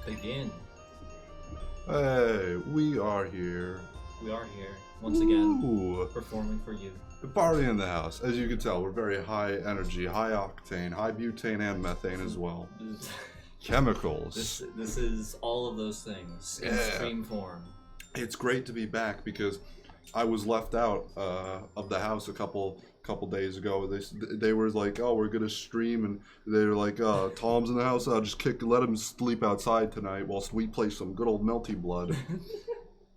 Begin. Hey, we are here. We are here once again, Ooh. performing for you. The party in the house. As you can tell, we're very high energy, high octane, high butane and methane as well. Chemicals. This is all of those things in extreme form. It's great to be back because I was left out of the house a couple days ago. They were like, oh, we're gonna stream, and they were like, Tom's in the house. I'll just let him sleep outside tonight whilst we play some good old Melty Blood.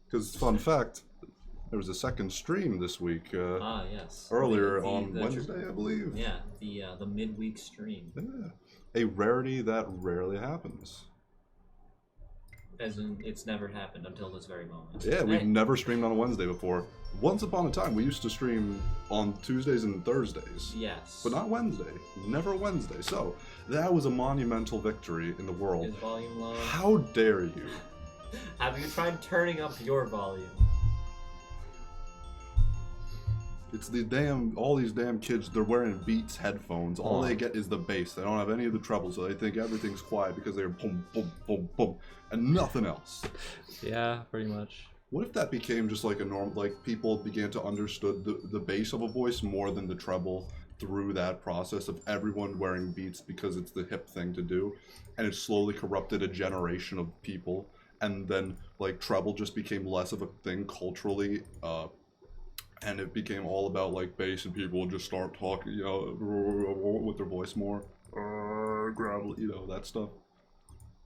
Because fun fact, there was a second stream this week. Yes. Earlier on Wednesday, I believe. Yeah, the midweek stream. Yeah. A rarity that rarely happens. As in, it's never happened until this very moment. Yeah, we've never streamed on a Wednesday before. Once upon a time, we used to stream on Tuesdays and Thursdays. Yes. But not Wednesday. Never Wednesday. So, that was a monumental victory in the world. Is volume low? How dare you? Have you tried turning up your volume? It's all these damn kids, they're wearing Beats headphones. All they get is the bass. They don't have any of the treble, so they think everything's quiet because they're boom, boom, boom, boom, and nothing else. Yeah, pretty much. What if that became just like a norm, like people began to understood the bass of a voice more than the treble through that process of everyone wearing Beats because it's the hip thing to do, and it slowly corrupted a generation of people, and then like treble just became less of a thing culturally, and it became all about like bass, and people would just start talking, you know, with their voice more, gravel, you know, that stuff.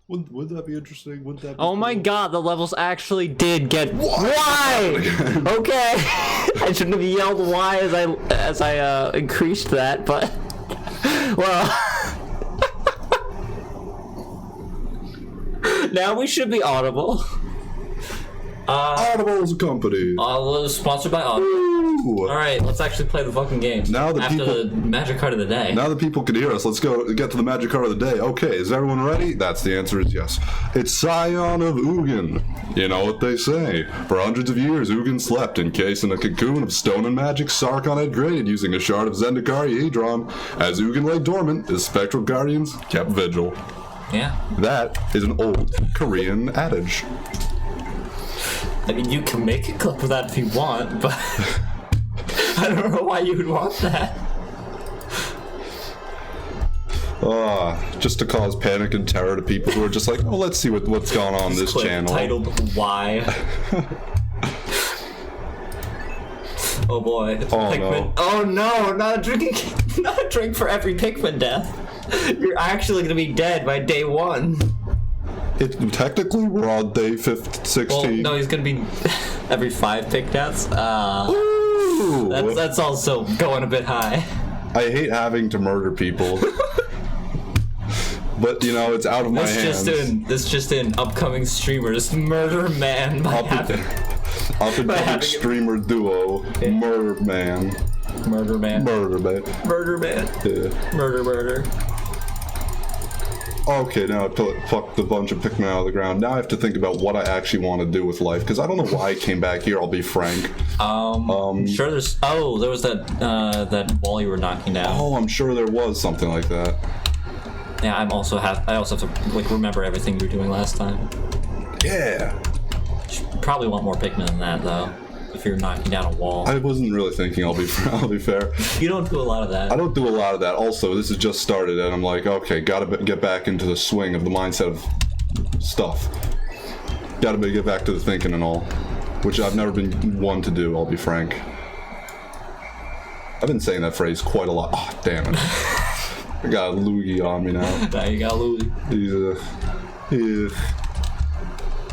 Would that be interesting? Would that be Oh my cool? god, the levels actually did get why? Okay. I shouldn't have yelled why as I increased that, but well. Now we should be audible. Audible is a company. Sponsored by Audible. Alright, let's actually play the fucking game. Now the magic card of the day. Now that people can hear us, let's get to the magic card of the day. Okay, is everyone ready? That's the answer is yes. It's Scion of Ugin. You know what they say. For hundreds of years, Ugin slept encased in a cocoon of stone and magic Sarkon had created using a shard of Zendikari Adron. As Ugin lay dormant, his spectral guardians kept vigil. Yeah. That is an old Korean adage. I mean, you can make a clip of that if you want, but I don't know why you would want that. Just to cause panic and terror to people who are just like, oh, let's see what's going on this clip channel. Titled Why. Oh boy. Oh Pikmin. no. Oh no, not a drink for every Pikmin death. You're actually gonna be dead by day 1. Technically, we're on day 16. Well, no, he's gonna be every 5 pick deaths. Ooh. That's also going a bit high. I hate having to murder people. But, you know, it's out of my hands. This just in upcoming streamers, Murder Man by Up-and-coming streamer duo, Yeah. Murder Man. Murder Man. Murder Man. Murder Man. Yeah. Murder. Okay, now I plucked a bunch of Pikmin out of the ground. Now I have to think about what I actually want to do with life, because I don't know why I came back here, I'll be frank. Sure there was that wall you were knocking down. Oh, I'm sure there was something like that. Yeah, I also have to like remember everything you were doing last time. Yeah. You should probably want more Pikmin than that though. If you're knocking down a wall. I wasn't really thinking, I'll be fair. You don't do a lot of that. I don't do a lot of that. Also, this has just started, and I'm like, okay, gotta get back into the swing of the mindset of stuff. Gotta get back to the thinking and all, which I've never been one to do, I'll be frank. I've been saying that phrase quite a lot. Oh, damn it. I got a loogie on me now. Now you got a loogie.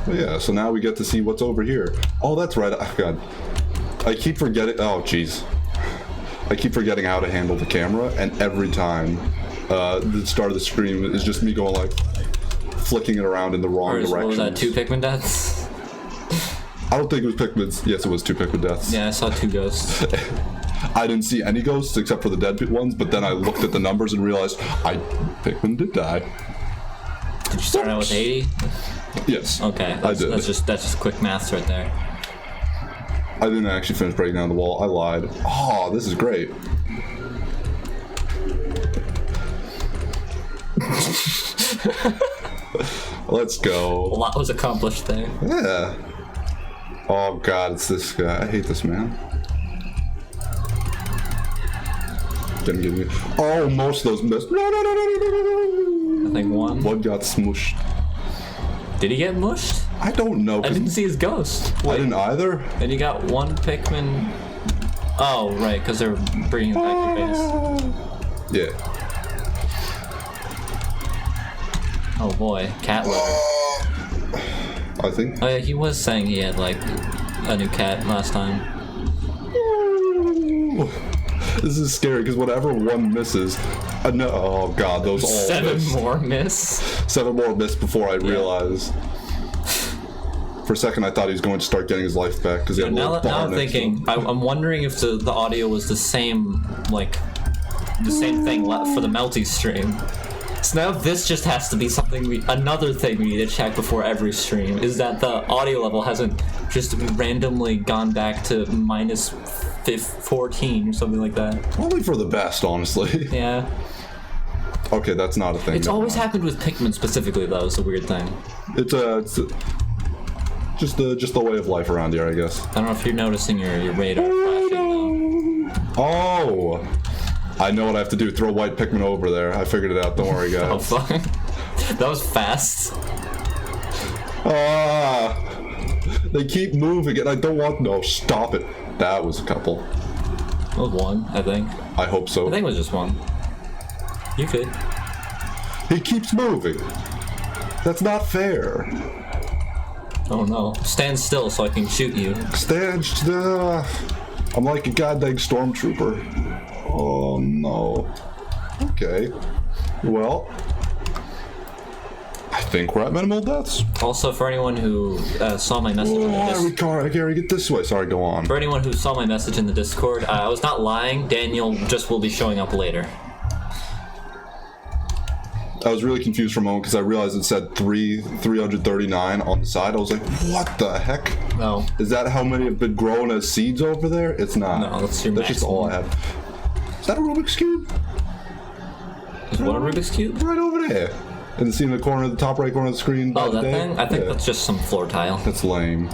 Yeah, so now we get to see what's over here. Oh, that's right. Oh, God. I keep forgetting. Oh, jeez. I keep forgetting how to handle the camera, and every time the start of the stream is just me going like, flicking it around in the wrong direction. What was that, 2 Pikmin deaths? I don't think it was Pikmin's. Yes, it was 2 Pikmin deaths. Yeah, I saw 2 ghosts. I didn't see any ghosts except for the dead ones, but then I looked at the numbers and realized Pikmin did die. Did you start out with 80? Yes. Okay, I did. That's just quick maths right there. I didn't actually finish breaking down the wall. I lied. Oh, this is great. Let's A go. lot was accomplished there. Yeah. Oh god, it's this guy. I hate this man. Didn't give me. Oh, most of those missed. No. I think one. One got smooshed. Did he get mushed? I don't know. I didn't see his ghost. I didn't either. And you got one Pikmin. Oh, right, because they're bringing it back to base. Yeah. Oh boy, cat litter. I think. Oh yeah, he was saying he had like a new cat last time. This is scary because whenever one misses, no. Oh god, those all 7 missed. more miss. 7 more missed before I realized. For a second, I thought he was going to start getting his life back because he had a Now, little now bar I'm next to thinking, him. I'm wondering if the audio was the same, like, the same thing for the Melty stream. So now this just has to be something another thing we need to check before every stream, is that the audio level hasn't just randomly gone back to minus 14 or something like that. Probably for the best, honestly. Yeah. Okay, that's not a thing. It's never always mind. happened with Pikmin specifically, though. It's a weird thing. It's just the way of life around here, I guess. I don't know if you're noticing your radar flashing. Oh, I know what I have to do. Throw white Pikmin over there. I figured it out. Don't worry, Oh, guys. fuck. That was fast. Ah, they keep moving, and I don't want. No, stop it. That was a couple. That was one, I think. I hope so. I think it was just one. You could. He keeps moving. That's not fair. Oh no. Stand still so I can shoot you. Stand. I'm like a goddamn stormtrooper. Oh no. Okay. Well, I think we're at minimal deaths. Also, for anyone who saw my message in the Discord, Gary, get this way. Sorry, go on. for anyone who saw my message in the Discord, I was not lying. Daniel just will be showing up later. I was really confused for a moment because I realized it said 339 on the side. I was like, what the heck? No. Is that how many have been grown as seeds over there? It's not. No, that's your That's just all I maximum. have. Is that a Rubik's Cube? Is what a Rubik's Cube? Right over there. And see in the corner, the top right corner of the screen. by Oh, the that day? thing? I think Yeah. that's just some floor tile. That's lame.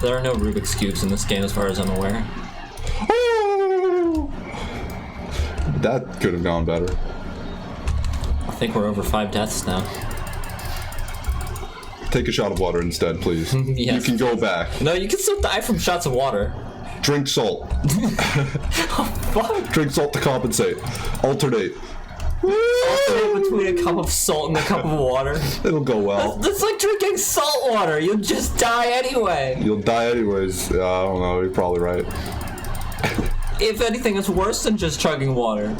There are no Rubik's Cubes in this game as far as I'm aware. Oh! That could have gone better. I think we're over 5 deaths now. Take a shot of water instead, please. Yes. You can go back. No, you can still die from shots of water. Drink salt. Fuck. Drink salt to compensate. Alternate. Alternate between a cup of salt and a cup of water. It'll go well. That's like drinking salt water. You'll just die anyway. You'll die anyways. I don't know. You're probably right. If anything, it's worse than just chugging water.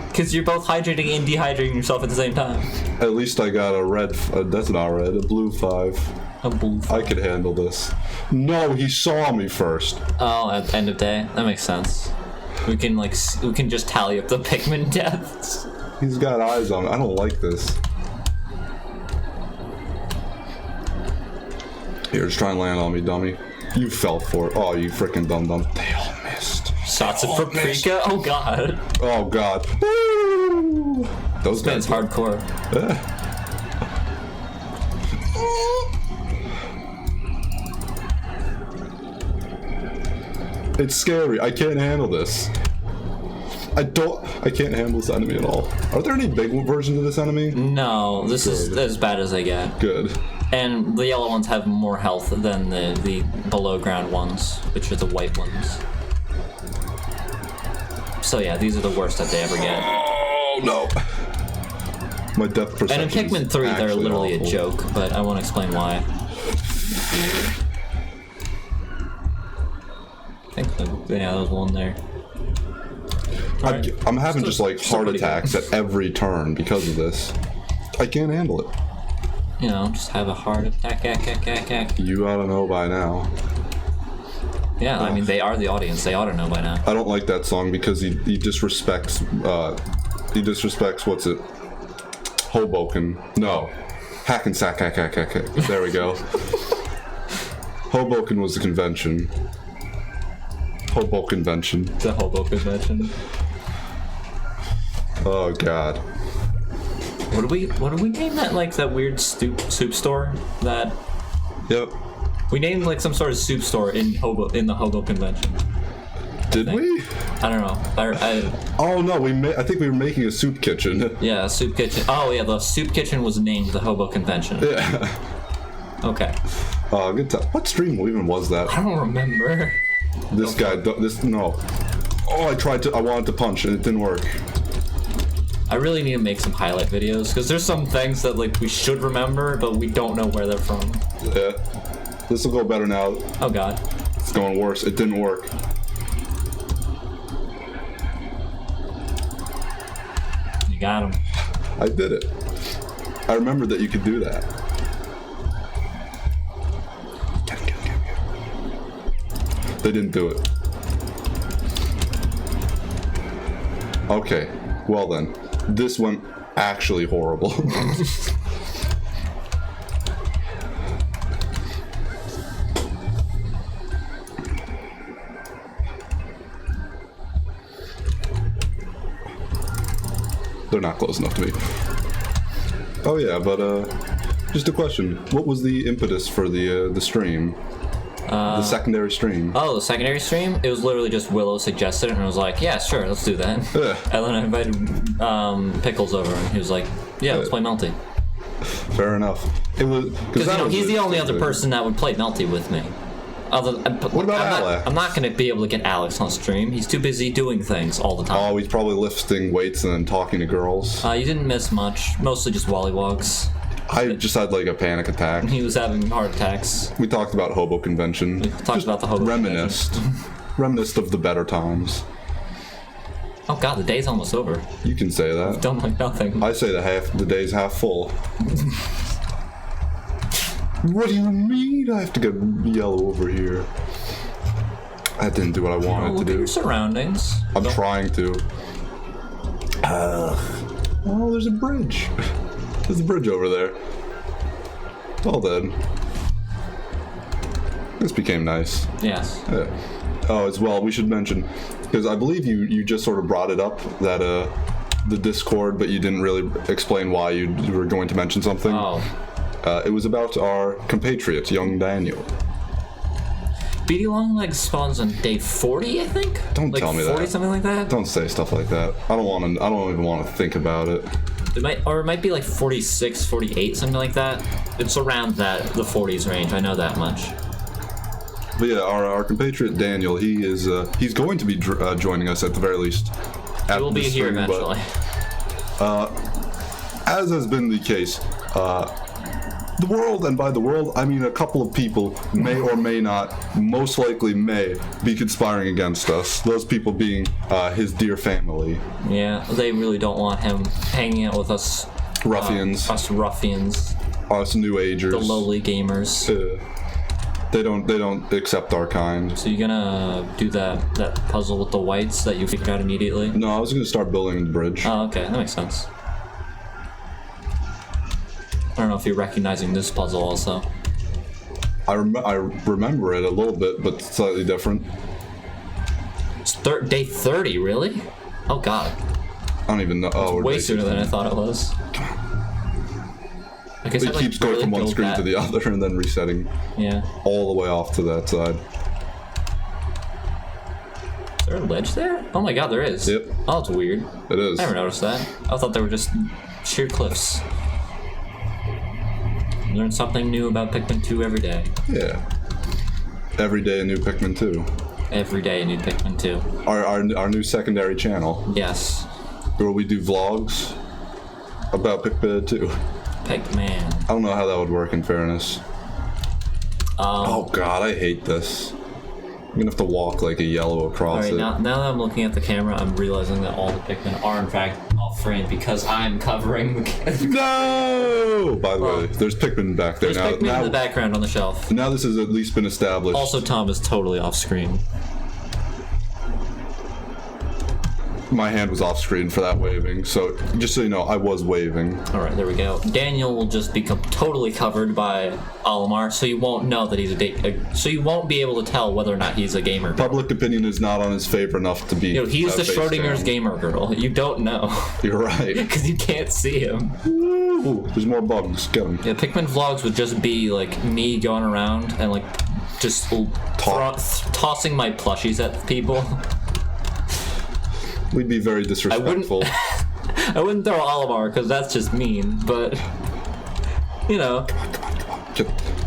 Because you're both hydrating and dehydrating yourself at the same time. At least I got a red. That's not red. A blue 5. A blue. I could handle this. No, he saw me first. Oh, at the end of day? That makes sense. We can we can just tally up the Pikmin deaths. He's got eyes on me. I don't like this. Here, just try and land on me, dummy. You fell for it. Oh, you freaking dum dum. They all missed. Shots of Oh, paprika? Oh god. Oh god. Those It's guys. hardcore. It's scary. I can't handle this. I can't handle this enemy at all. Are there any big versions of this enemy? No, this is Good. as bad as they get. Good. And the yellow ones have more health than the below ground ones, which are the white ones. So yeah, these are the worst that they ever get. Oh no. My depth perception. And in Pikmin 3, they're actually literally awful. a joke, but I won't explain why. I think yeah, there was one there. Alright. I'm having just like Still heart pretty good. attacks at every turn because of this. I can't handle it. You know, just have a heart attack. You ought to know by now. Yeah, I mean, they are the audience. They ought to know by now. I don't like that song because he disrespects what's it? Hoboken. No. Hackensack, hack. There we go. Hoboken was the convention. Hoboken convention. The Hobo Convention. Oh god. What did we name that, like, that weird soup store that... Yep. We named, like, some sort of soup store in the Hobo Convention. Did we? I don't know. Oh no, I think we were making a soup kitchen. Yeah, soup kitchen. Oh yeah, the soup kitchen was named the Hobo Convention. Yeah. Okay. Oh, good time. What stream even was that? I don't remember. This guy, no. Oh, I wanted to punch and it didn't work. I really need to make some highlight videos, because there's some things that, like, we should remember, but we don't know where they're from. Yeah. This will go better now. Oh god. It's going worse. It didn't work. You got him. I did it. I remembered that you could do that. They didn't do it. Okay. Well then. This went actually horrible. They're not close enough to me. Oh yeah, but just a question. What was the impetus for the stream? The secondary stream. Oh, the secondary stream? It was literally just Willow suggested it, and I was like, yeah, sure, let's do that. Yeah. And then I invited Pickles over, and he was like, yeah, let's play Melty. Fair enough. It was because he's the only other person that would play Melty with me. What about Alex? I'm not going to be able to get Alex on stream. He's too busy doing things all the time. Oh, he's probably lifting weights and then talking to girls. You didn't miss much. Mostly just Wallywogs. I just had like a panic attack. He was having heart attacks. We talked about Hobo Convention. We talked about the Hobo Convention. Reminisced of the better times. Oh god, the day's almost over. You can say that. I've done like nothing. I say the day's half full. What do you mean? I have to get yellow over here. I didn't do what I wanted to Look do. at your surroundings. I'm trying to. Oh, there's a bridge. There's a bridge over there. Well then. This became nice. Yes. Yeah. Oh, as well, we should mention, because I believe you just sort of brought it up, that the Discord, but you didn't really explain why you were going to mention something. Oh. It was about our compatriot, young Daniel. BD Longlegs spawns on day 40, I think? Don't like tell me 40, that. something like that? Don't say stuff like that. I don't even want to think about it. It might be like 46, 48, something like that. It's around the 40s range, I know that much. But yeah, our compatriot Daniel, he's going to be joining us at the very least. He will be here eventually. As has been the case, the world, and by the world, I mean a couple of people may or may not, most likely may, be conspiring against us. Those people being his dear family. Yeah, they really don't want him hanging out with us. Ruffians. Us ruffians. Us New Agers. The lowly gamers. They don't accept our kind. So you're gonna do that puzzle with the whites that you figured out immediately? No, I was gonna start building the bridge. Oh, okay, that makes sense. I don't know if you're recognizing this puzzle also. I remember it a little bit, but slightly different. It's day 30, really? Oh god. I don't even know. Oh, way sooner than I thought it was. I guess it keeps going from one screen to the other and then resetting. Yeah. All the way off to that side. Is there a ledge there? Oh my god, there is. Yep. Oh, it's weird. It is. I never noticed that. I thought they were just sheer cliffs. Learn something new about Pikmin 2 every day. Yeah. Every day a new Pikmin 2. Every day a new Pikmin 2. Our new secondary channel. Yes. Where we do vlogs about Pikmin 2. Pikmin. I don't know how that would work in fairness. Oh god, I hate this. I'm gonna have to walk like a yellow across it. Now that I'm looking at the camera, I'm realizing that all the Pikmin are in fact off frame because I'm covering the No! By the way, there's Pikmin back there. There's Pikmin in the background on the shelf. Now this has at least been established. Also, Tom is totally off screen. My hand was off screen for that waving, so just so you know, I was waving. All right, there we go. Daniel will just become totally covered by Olimar, so you won't know that he's so you won't be able to tell whether or not he's a gamer. Public opinion is not on his favor enough to be. He's the Schrodinger's gamer girl. You don't know. You're right. Because you can't see him. Ooh, there's more bugs. Get them. Yeah, Pikmin vlogs would just be like me going around and like just tossing my plushies at people. We'd be very disrespectful. I wouldn't throw Olimar because that's just mean, but you know.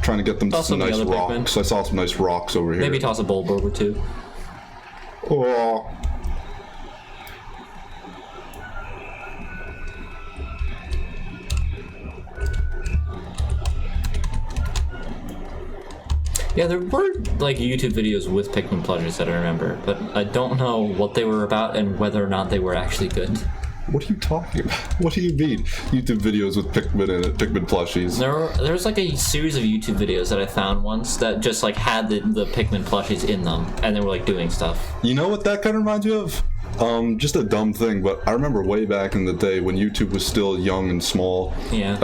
Trying to get them Toss some nice the other rocks. Pikmin. I saw some nice rocks over here. Maybe toss a bulb over too. Oh. Yeah, there were like YouTube videos with Pikmin plushies that I remember, but I don't know what they were about and whether or not they were actually good. What are you talking about? What do you mean? YouTube videos with Pikmin in it, Pikmin plushies. There's like a series of YouTube videos that I found once that just like had the Pikmin plushies in them, and they were like doing stuff. You know what that kind of reminds you of? Just a dumb thing, but I remember way back in the day when YouTube was still young and small. Yeah.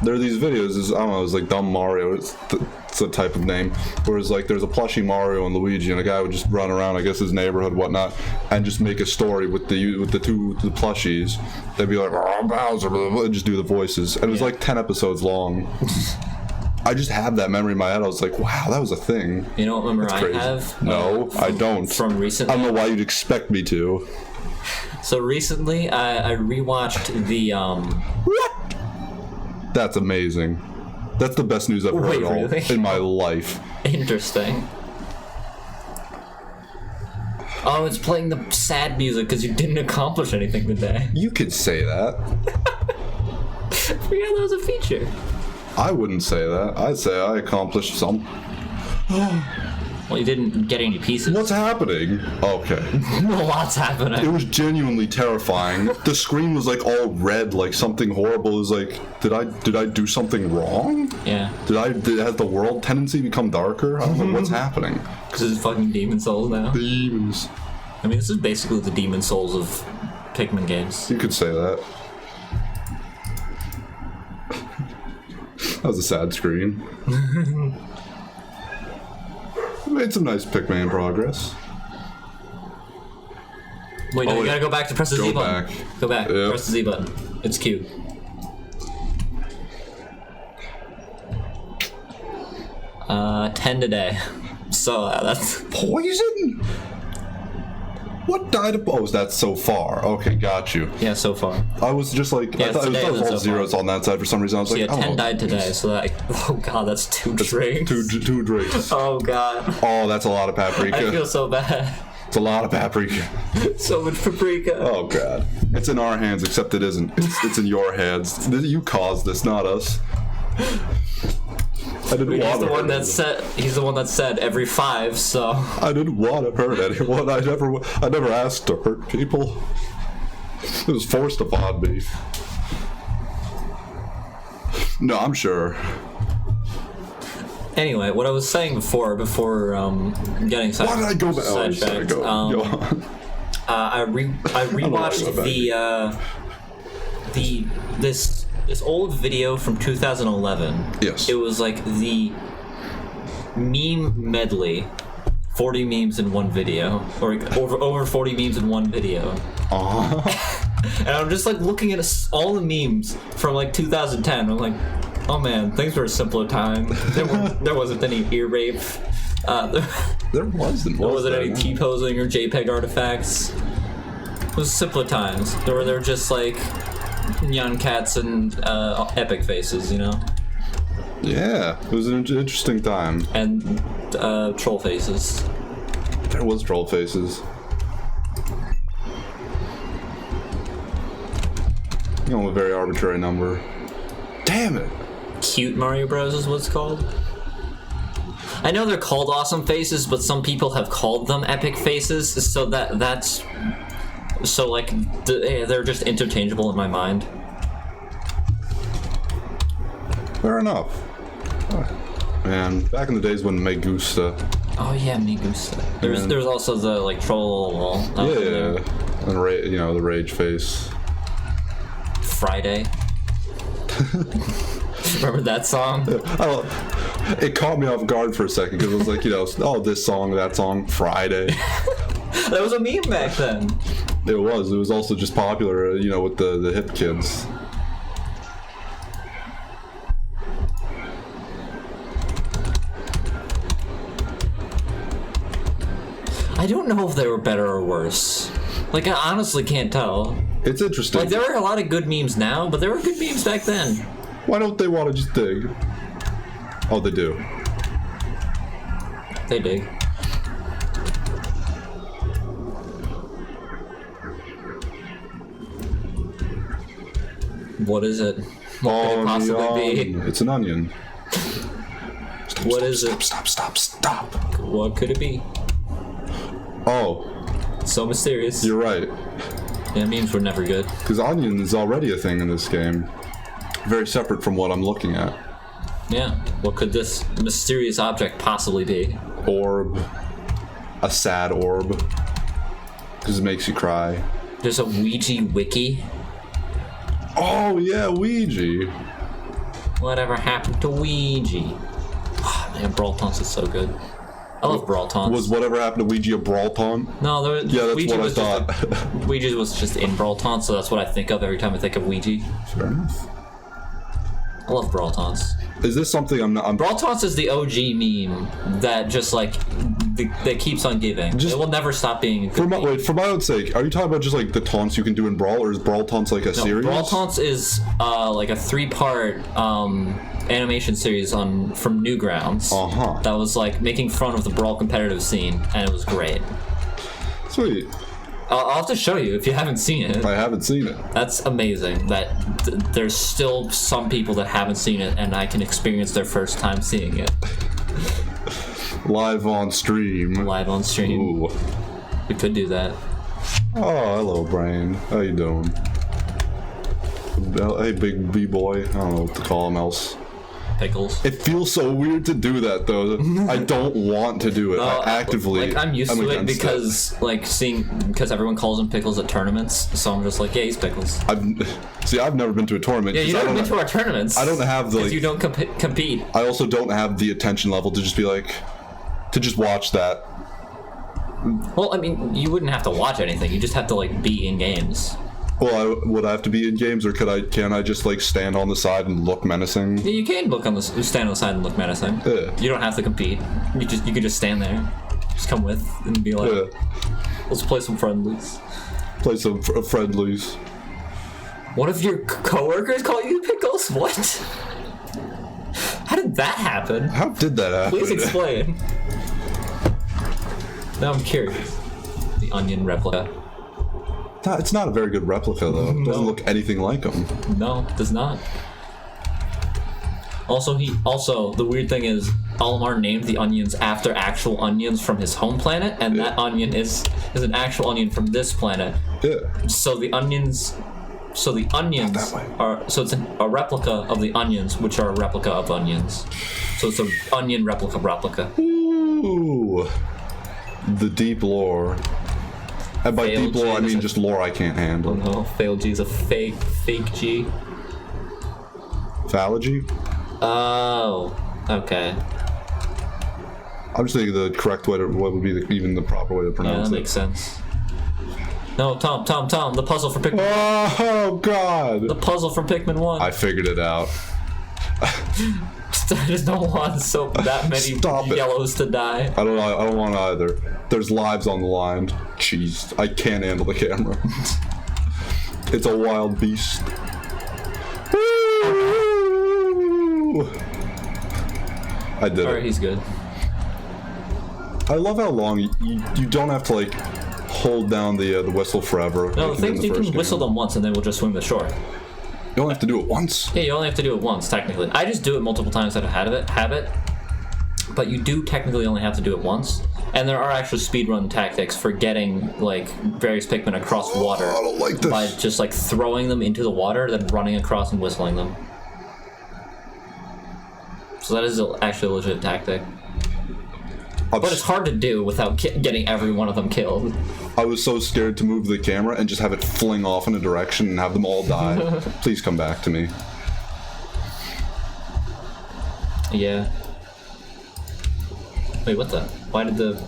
There are these videos. I don't know. It was like Dumb Mario. It's a type of name. Whereas like there's a plushie Mario and Luigi, and a guy would just run around, I guess his neighborhood, whatnot, and just make a story with the plushies. They'd be like, oh, Bowser, blah, blah, and just do the voices, and it was like 10 episodes long. I just have that memory in my head. I was like, wow, that was a thing. You know what memory I have? No, I don't. From recently? I don't know why you'd expect me to. So recently, I rewatched the What? That's amazing. That's the best news I've heard really? in my life. Interesting. Oh, it's playing the sad music because you didn't accomplish anything today. You could say that. Yeah, that was a feature. I wouldn't say that. I'd say I accomplished some. Well, you didn't get any pieces. What's happening? Okay. Lots happening. It was genuinely terrifying. The screen was like all red, like something horrible. It was like, did I do something wrong? Yeah. Has the world tendency become darker? I don't know what's happening. Because it's fucking Demon Souls now. Demons. I mean, this is basically the Demon Souls of Pikmin games. You could say that. That was a sad screen. Made some nice Pikmin progress. Wait, no, you gotta go back to press the Z button. Go back. Yep. Press the Z button. It's Q. Uh, 10 today. So that's Poison? What died of... Oh, that's so far. Okay, got you. yeah. So far, I was just like... Yeah, I thought today it was was all so far. zeros on that side for some reason. I was like, yeah. oh, 10 died today. So that oh god, that's two drinks. Two drinks. Oh god, Oh, that's a lot of I paprika. feel so bad. It's a lot of paprika. So much paprika. Oh god. It's in our hands, except it isn't. It's in your hands. You caused this, not us. I didn't He's want the to one hurt that anyone. said. He's the one that said every 5. So I didn't want to hurt anyone. I never asked to hurt people. It was forced upon me. No, I'm sure. anyway, what I was saying before getting Why did I go back? Oh, sorry, sidetracked, go on. I rewatched this old video from 2011. Yes. It was like the meme medley, 40 memes in one video, or like over 40 memes in one video. And I'm just like looking at all the memes from like 2010. I'm like, oh man, things were a simpler time. There wasn't any ear rape. There wasn't. There wasn't any T-posing or JPEG artifacts. It was simpler times. There were just like neon cats and epic faces, you know? Yeah, it was an interesting time. And troll faces. There was troll faces. You know, a very arbitrary number. Damn it! Cute Mario Bros is what it's called. I know they're called awesome faces, but some people have called them epic faces, so that's so like they're just interchangeable in my mind. Fair enough. Man, back in the days when Me Gusta. Oh yeah, Me Gusta. There's also the like troll. Yeah. And the rage face. Friday. Remember that song? It caught me off guard for a second because it was like, this song, that song, Friday. That was a meme back then. It was also just popular, with the hip kids. I don't know if they were better or worse. Like, I honestly can't tell. It's interesting. Like, there are a lot of good memes now, but there were good memes back then. Why don't they want to just dig? Oh, they do. They dig. What is it? What could it possibly be? It's an onion. What is it? Stop. What could it be? Oh. So mysterious. You're right. Yeah, memes were never good. Because onion is already a thing in this game. Very separate from what I'm looking at. Yeah. What could this mysterious object possibly be? Orb. A sad orb. Because it makes you cry. There's a Ouija wiki. Oh, yeah, Ouija. Whatever happened to Ouija? Oh, man, Brawl Taunts is so good. I love Brawl Taunts. Was whatever happened to Ouija a Brawl Taunt? No, that's Ouija what I was thought. Ouija was just in Brawl Taunts, so that's what I think of every time I think of Ouija. Fair enough. I love Brawl Taunts. Is this something I'm Brawl Taunts is the OG meme that just like that keeps on giving. It will never stop being a good meme. For my own sake, are you talking about just like the taunts you can do in Brawl, or is Brawl Taunts like a series? Brawl Taunts is like a 3-part animation series from Newgrounds. That was like making fun of the Brawl competitive scene, and it was great. Sweet. I'll have to show you if you haven't seen it. I haven't seen it. That's amazing that there's still some people that haven't seen it, and I can experience their first time seeing it. Live on stream. Live on stream. Ooh. We could do that. Oh, hello, Brain. How you doing? Hey, big B-boy. I don't know what to call him else. Pickles. It feels so weird to do that, though. I don't want to do it. I actively. I'm used to it because, because everyone calls him Pickles at tournaments, so I'm just like, yeah, he's Pickles. I've never been to a tournament. Yeah, you've never been to our tournaments. I don't have the. You don't compete. I also don't have the attention level to just be like, to just watch that. Well, I mean, you wouldn't have to watch anything. You just have to be in games. Well, would I have to be in games, or can I just stand on the side and look menacing? Yeah, you can stand on the side and look menacing. Yeah. You don't have to compete. You could just stand there, just come with and be like, let's play some friendlies. Play some friendlies. One of your coworkers call you Pickles? What? How did that happen? How did that happen? Please explain. Now I'm curious. The onion replica. It's not a very good replica, though. It doesn't look anything like him. No, it does not. Also, the weird thing is, Olimar named the onions after actual onions from his home planet, and that onion is an actual onion from this planet. Yeah. So the onions are it's a replica of the onions, which are a replica of onions. So it's an onion replica. Ooh. The deep lore. And by Failed deep lore, I G mean just lore I can't handle. No, failed G is a fake G. Phallogy? Oh, okay. I'm just thinking the correct way what would be even the proper way to pronounce that it. makes sense. No, Tom, the puzzle for Pikmin. Oh God! The puzzle for Pikmin 1. I figured it out. I just don't want that many yellows to die. I don't want either. There's lives on the line. Jeez, I can't handle the camera. It's a wild beast. Woo! I did Alright, he's good. I love how long you don't have to hold down the whistle forever. No, the thing is you can whistle them once and they will just swim the shore. You only have to do it once? Yeah, you only have to do it once, technically. I just do it multiple times out of habit. But you do technically only have to do it once. And there are actually speedrun tactics for getting, various Pikmin across water. I don't like this. By just, throwing them into the water, then running across and whistling them. So that is actually a legit tactic. But it's hard to do without getting every one of them killed. I was so scared to move the camera and just have it fling off in a direction and have them all die. Please come back to me. Yeah. Wait, what the? Why did the...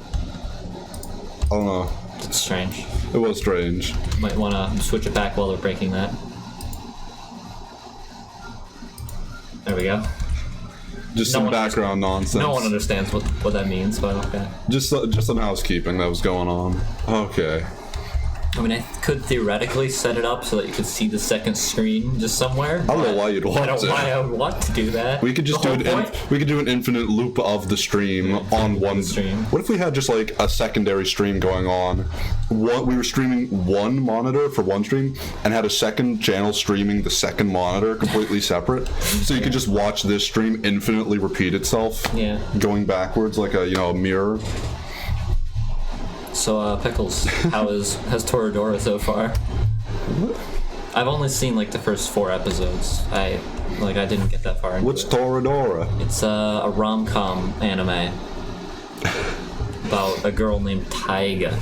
I don't know. It's strange. It was strange. Might want to switch it back while they're breaking that. There we go. Just some background nonsense. No one understands what that means, but okay. Just some housekeeping that was going on. Okay. I mean, I could theoretically set it up so that you could see the second screen just somewhere. I don't know why you'd want to. I don't know why I would want to do that. We could just we could do an infinite loop of the stream on one stream. What if we had just like a secondary stream going on? We were streaming one monitor for one stream and had a second channel streaming the second monitor completely separate. So you could just watch this stream infinitely repeat itself. Yeah. Going backwards like a mirror. So, Pickles, has Toradora so far? I've only seen like the first 4 episodes. I didn't get that far into What's it. Toradora? It's a rom-com anime about a girl named Taiga.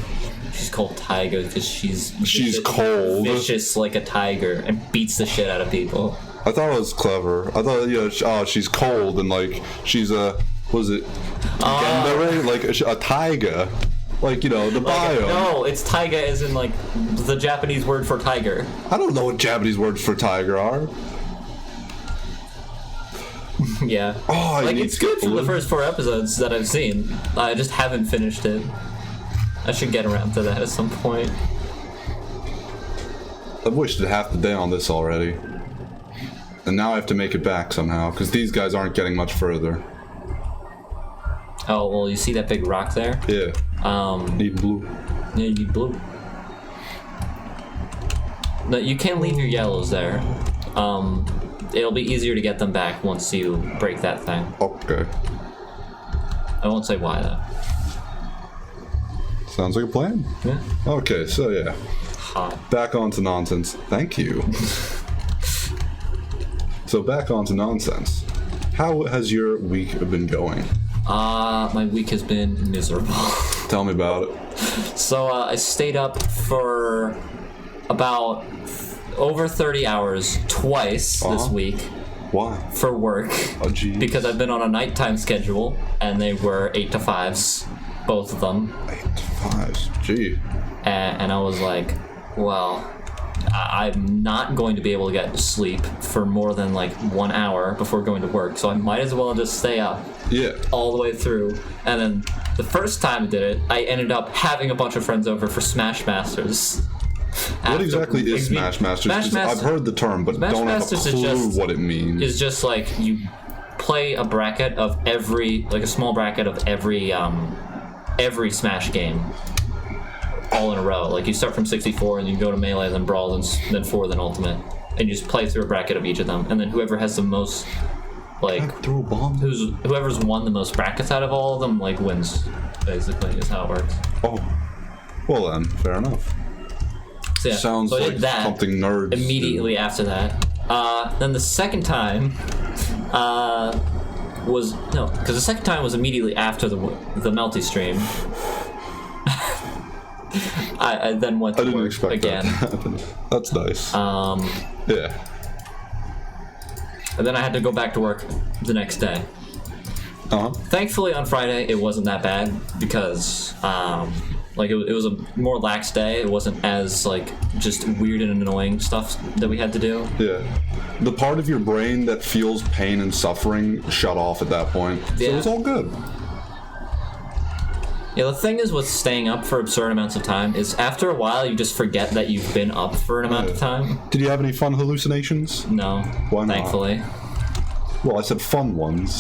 She's called Taiga because she's cold, vicious like a tiger, and beats the shit out of people. I thought it was clever. I thought, she's cold and like she's a, was it, Gendere? Like a taiga. Like, the biome. No, it's taiga as in, like, the Japanese word for tiger. I don't know what Japanese words for tiger are. Yeah. Oh, like, it's good from the first 4 episodes that I've seen. I just haven't finished it. I should get around to that at some point. I've wasted half the day on this already. And now I have to make it back somehow, because these guys aren't getting much further. Oh, well, you see that big rock there? Yeah. Need blue. Yeah, you need blue. No, you can leave your yellows there. It'll be easier to get them back once you break that thing. Okay. I won't say why, though. Sounds like a plan. Yeah. Okay, so yeah. Hot. Back onto nonsense. Thank you. So back onto nonsense. How has your week been going? My week has been miserable. Tell me about it. So, I stayed up for about over 30 hours twice this week Why? for work. Oh, geez. Because I've been on a nighttime schedule, and they were 8 to 5s, both of them. 8 to 5. Gee. And I was like, well, I'm not going to be able to get sleep for more than like 1 hour before going to work, so I might as well just stay up. Yeah. All the way through. And then the first time I did it, I ended up having a bunch of friends over for Smash Masters. What exactly is Smash Masters? Smash Masters, I've heard the term, but Smash don't Masters have a clue what it means. It's just like you play a bracket of a small bracket of every Smash game. All in a row. Like you start from 64 and you go to Melee, then Brawl, then 4, then Ultimate. And you just play through a bracket of each of them. And then whoever has the most, like, throw a bomb? whoever's won the most brackets out of all of them, like, wins, basically, is how it works. Oh. Well then, fair enough. So, yeah, Sounds so I like did that something nerds immediately after that. Then the second time, because the second time was immediately after the Melty stream. I then went to I didn't work expect again. that to happen. That's nice. Yeah. And then I had to go back to work the next day. Thankfully, on Friday, it wasn't that bad because, it was a more lax day. It wasn't as, just weird and annoying stuff that we had to do. Yeah. The part of your brain that feels pain and suffering shut off at that point. So Yeah. it was all good. Yeah, the thing is with staying up for absurd amounts of time is after a while you just forget that you've been up for an amount of time. Did you have any fun hallucinations? No. Why not? Thankfully. Well, I said fun ones.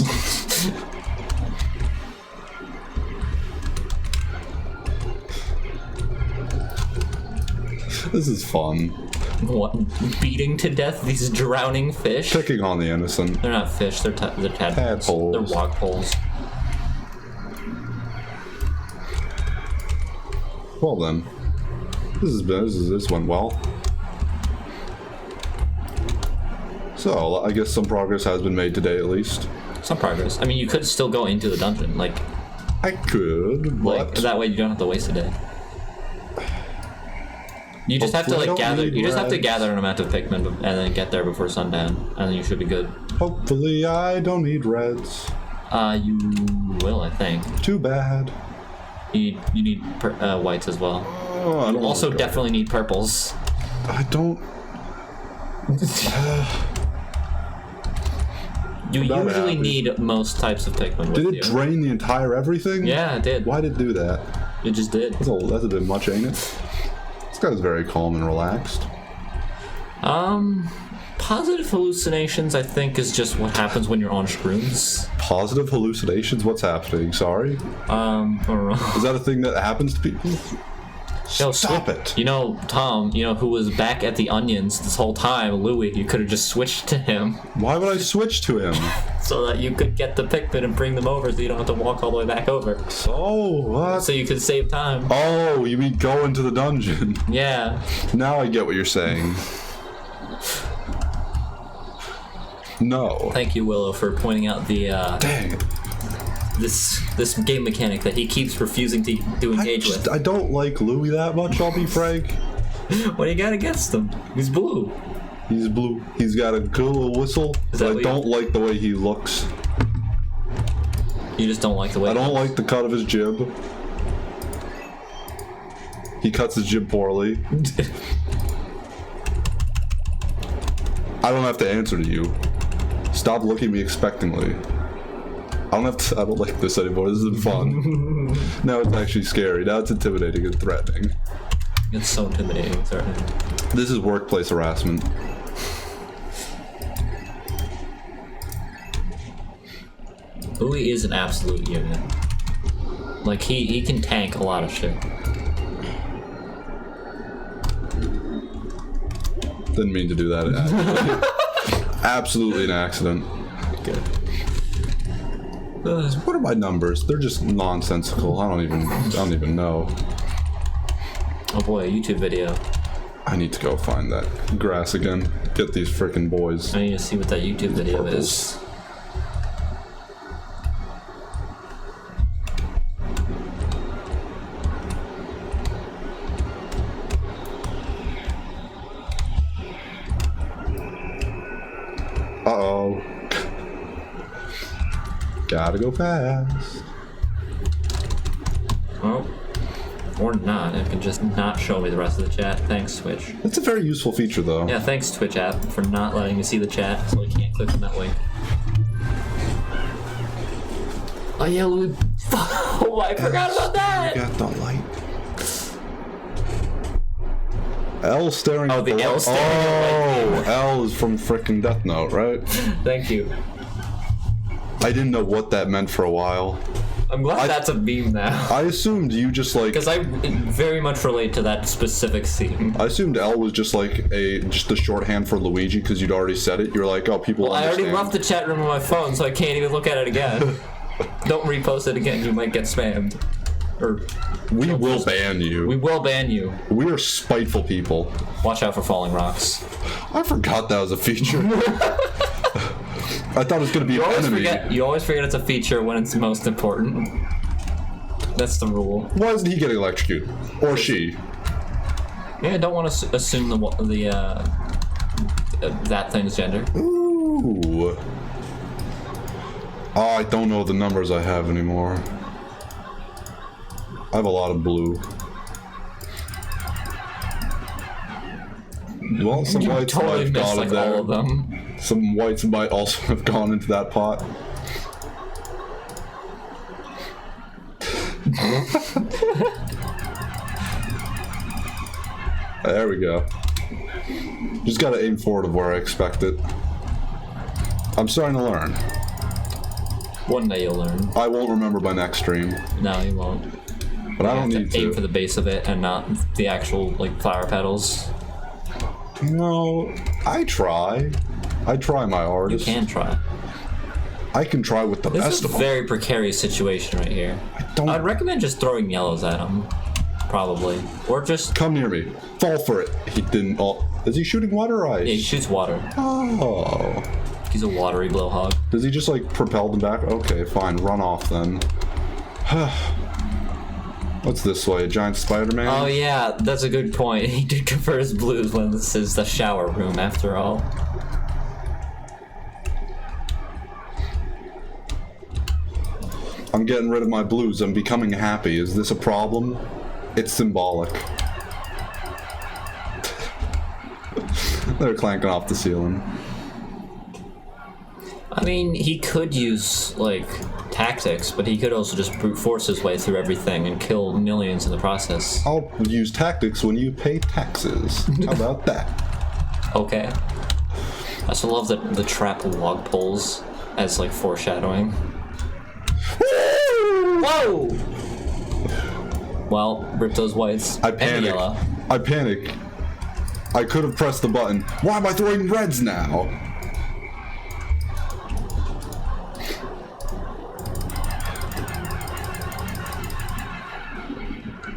This is fun. What? Beating to death these drowning fish? Picking on the innocent. They're not fish, they're tadpoles. Tadpoles. They're wogpoles. Well then, this went well. So I guess some progress has been made today, at least. Some progress. I mean, you could still go into the dungeon. I could, Like, but... that way you don't have to waste a day. You just have to, Hopefully I like, don't gather... need You just have to reds. gather an amount of Pikmin and then get there before sundown, and then you should be good. Hopefully I don't need reds. You will, I think. Too bad. You need whites as well. Oh, I don't Also wanna go. definitely need purples. I don't... You That usually happens. need most types of Pikmin with Did you. it drain the entire everything? Yeah, it did. Why did it do that? It just did. That's a bit much, ain't it? This guy's very calm and relaxed. Positive hallucinations, I think, is just what happens when you're on shrooms. Positive hallucinations? What's happening? Sorry? I don't know. Is that a thing that happens to people? Yo, Stop it. You know, Tom, you know, who was back at the Onions this whole time, Louis, you could have just switched to him Why would I switch to him? so that you could get the Pikmin and bring them over so you don't have to walk all the way back over. So what? So you could save time. Oh, you mean go into the dungeon? Yeah. Now I get what you're saying. No. Thank you, Willow, for pointing out the, Dang it. this game mechanic that he keeps refusing to engage with. I don't like Louis that much, I'll be frank. What do you got against him? He's blue. He's blue. He's got a good little whistle, Is that but I what don't like the way he looks. You just don't like the way I don't like the cut of his jib. He cuts his jib poorly. I don't have to answer to you. Stop looking at me expectingly. I don't like this anymore. This isn't fun. Now it's actually scary. Now it's intimidating and threatening. It's so intimidating and threatening. This is workplace harassment. Louis is an absolute unit. Like, he can tank a lot of shit. Didn't mean to do that. Actually. Absolutely an accident. Good. What are my numbers? They're just nonsensical. I don't even know. Oh boy, a YouTube video. I need to go find that grass again. Get these frickin' boys. I need to see what that YouTube video is. Uh-oh. Gotta go fast. Oh. Or not. It can just not show me the rest of the chat. Thanks, Twitch. That's a very useful feature, though. Yeah, thanks, Twitch app, for not letting me see the chat, so I can't click on that link. Oh yeah, Louis. Oh, I forgot about that! Got the light. L staring. Oh, at the light. L staring at Oh, L is from frickin' Death Note, right? Thank you. I didn't know what that meant for a while. I'm glad that's a meme now. I assumed you just like. Because I very much relate to that specific scene. I assumed L was just like just a shorthand for Luigi because you'd already said it. You're like, oh, people. Well, I understand. already left the chat room on my phone, so I can't even look at it again. Don't repost it again, you might get spammed. Or We will ban you. we will ban you. We are spiteful people. Watch out for falling rocks. I forgot that was a feature. I thought it was gonna be an enemy. You always forget it's a feature when it's most important. That's the rule. Why isn't he getting electrocuted? Or she? Yeah, I don't want to assume that thing's gender. Ooh. Oh, I don't know the numbers I have anymore. I have a lot of blue. Well, some You whites might totally have missed gone like in there. all of them. Some whites might also have gone into that pot. There we go. Just gotta aim forward of where I expect it. I'm starting to learn. One day you'll learn. I won't remember by next stream, No, you won't. but I You don't have need to aim to. for the base of it and not the actual like flower petals. No, I try. I try my You hardest. can try. I can try with the This best is a of them. very precarious situation right here. Don't I'd recommend just throwing yellows at him, probably, or just come near me. Fall for it. He didn't. Oh, is he shooting water or ice? he shoots water. Oh. He's a watery blowhog. Does he just like propel them back? Okay, fine. Run off then. What's this way? A giant Spider-Man? Oh yeah, that's a good point. He did convert his blues when this is the shower room after all. I'm getting rid of my blues. I'm becoming happy. Is this a problem? It's symbolic. They're clanking off the ceiling. I mean, he could use, like, tactics, but he could also just brute force his way through everything and kill millions in the process. I'll use tactics when you pay taxes. How about that? Okay. I also love the trap log pulls as, like, foreshadowing. Whoa! Well, rip those whites. I and panic. yellow. I panic. I could have pressed the button. Why am I throwing reds now?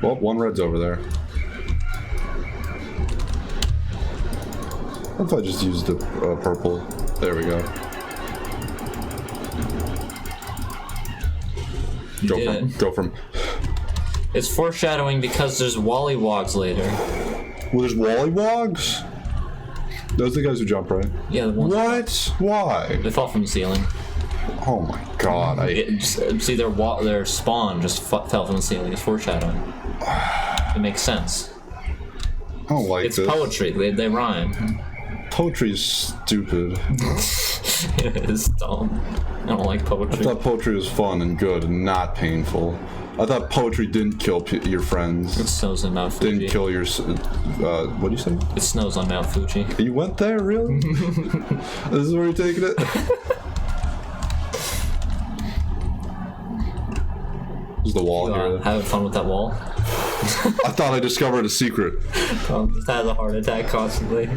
Well, one red's over there. What if I just used a purple? There we go. Go from. It's foreshadowing because there's Wollywogs later. Well, there's Wollywogs? Those are the guys who jump, right? Yeah, the ones. What? Why? They fall from the ceiling. Oh my god, See, their spawn just fell from the ceiling. It's foreshadowing. It makes sense. I don't like It's this. poetry. They rhyme. Poetry is stupid. It is dumb. I don't like I poetry. thought poetry was fun and good and not painful. I thought poetry didn't kill your friends. It snows on Mount Fuji. Didn't kill your... what do you say? It snows on Mount Fuji. You went there, really? This is where you're taking it? There's the wall here. Having fun with that wall. I thought I discovered a secret. Just has a heart attack constantly.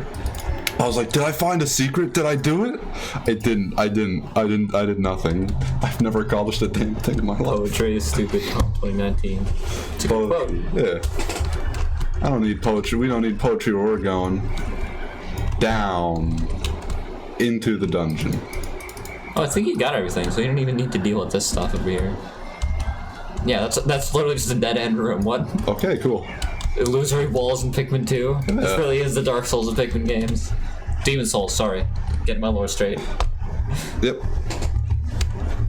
I was like, did I find a secret? Did I do it? It didn't. I did nothing. I've never accomplished a damn thing in my life. Poetry is stupid. 2019. It's a good quote. Yeah. I don't need poetry. We don't need poetry where we're going. Down. Into the dungeon. Oh, I think you got everything, so you don't even need to deal with this stuff over here. Yeah, that's literally just a dead end room. What? Okay, cool. Illusory walls in Pikmin 2. Yeah. This really is the Dark Souls of Pikmin games. Demon Souls, sorry. Getting my lore straight. Yep.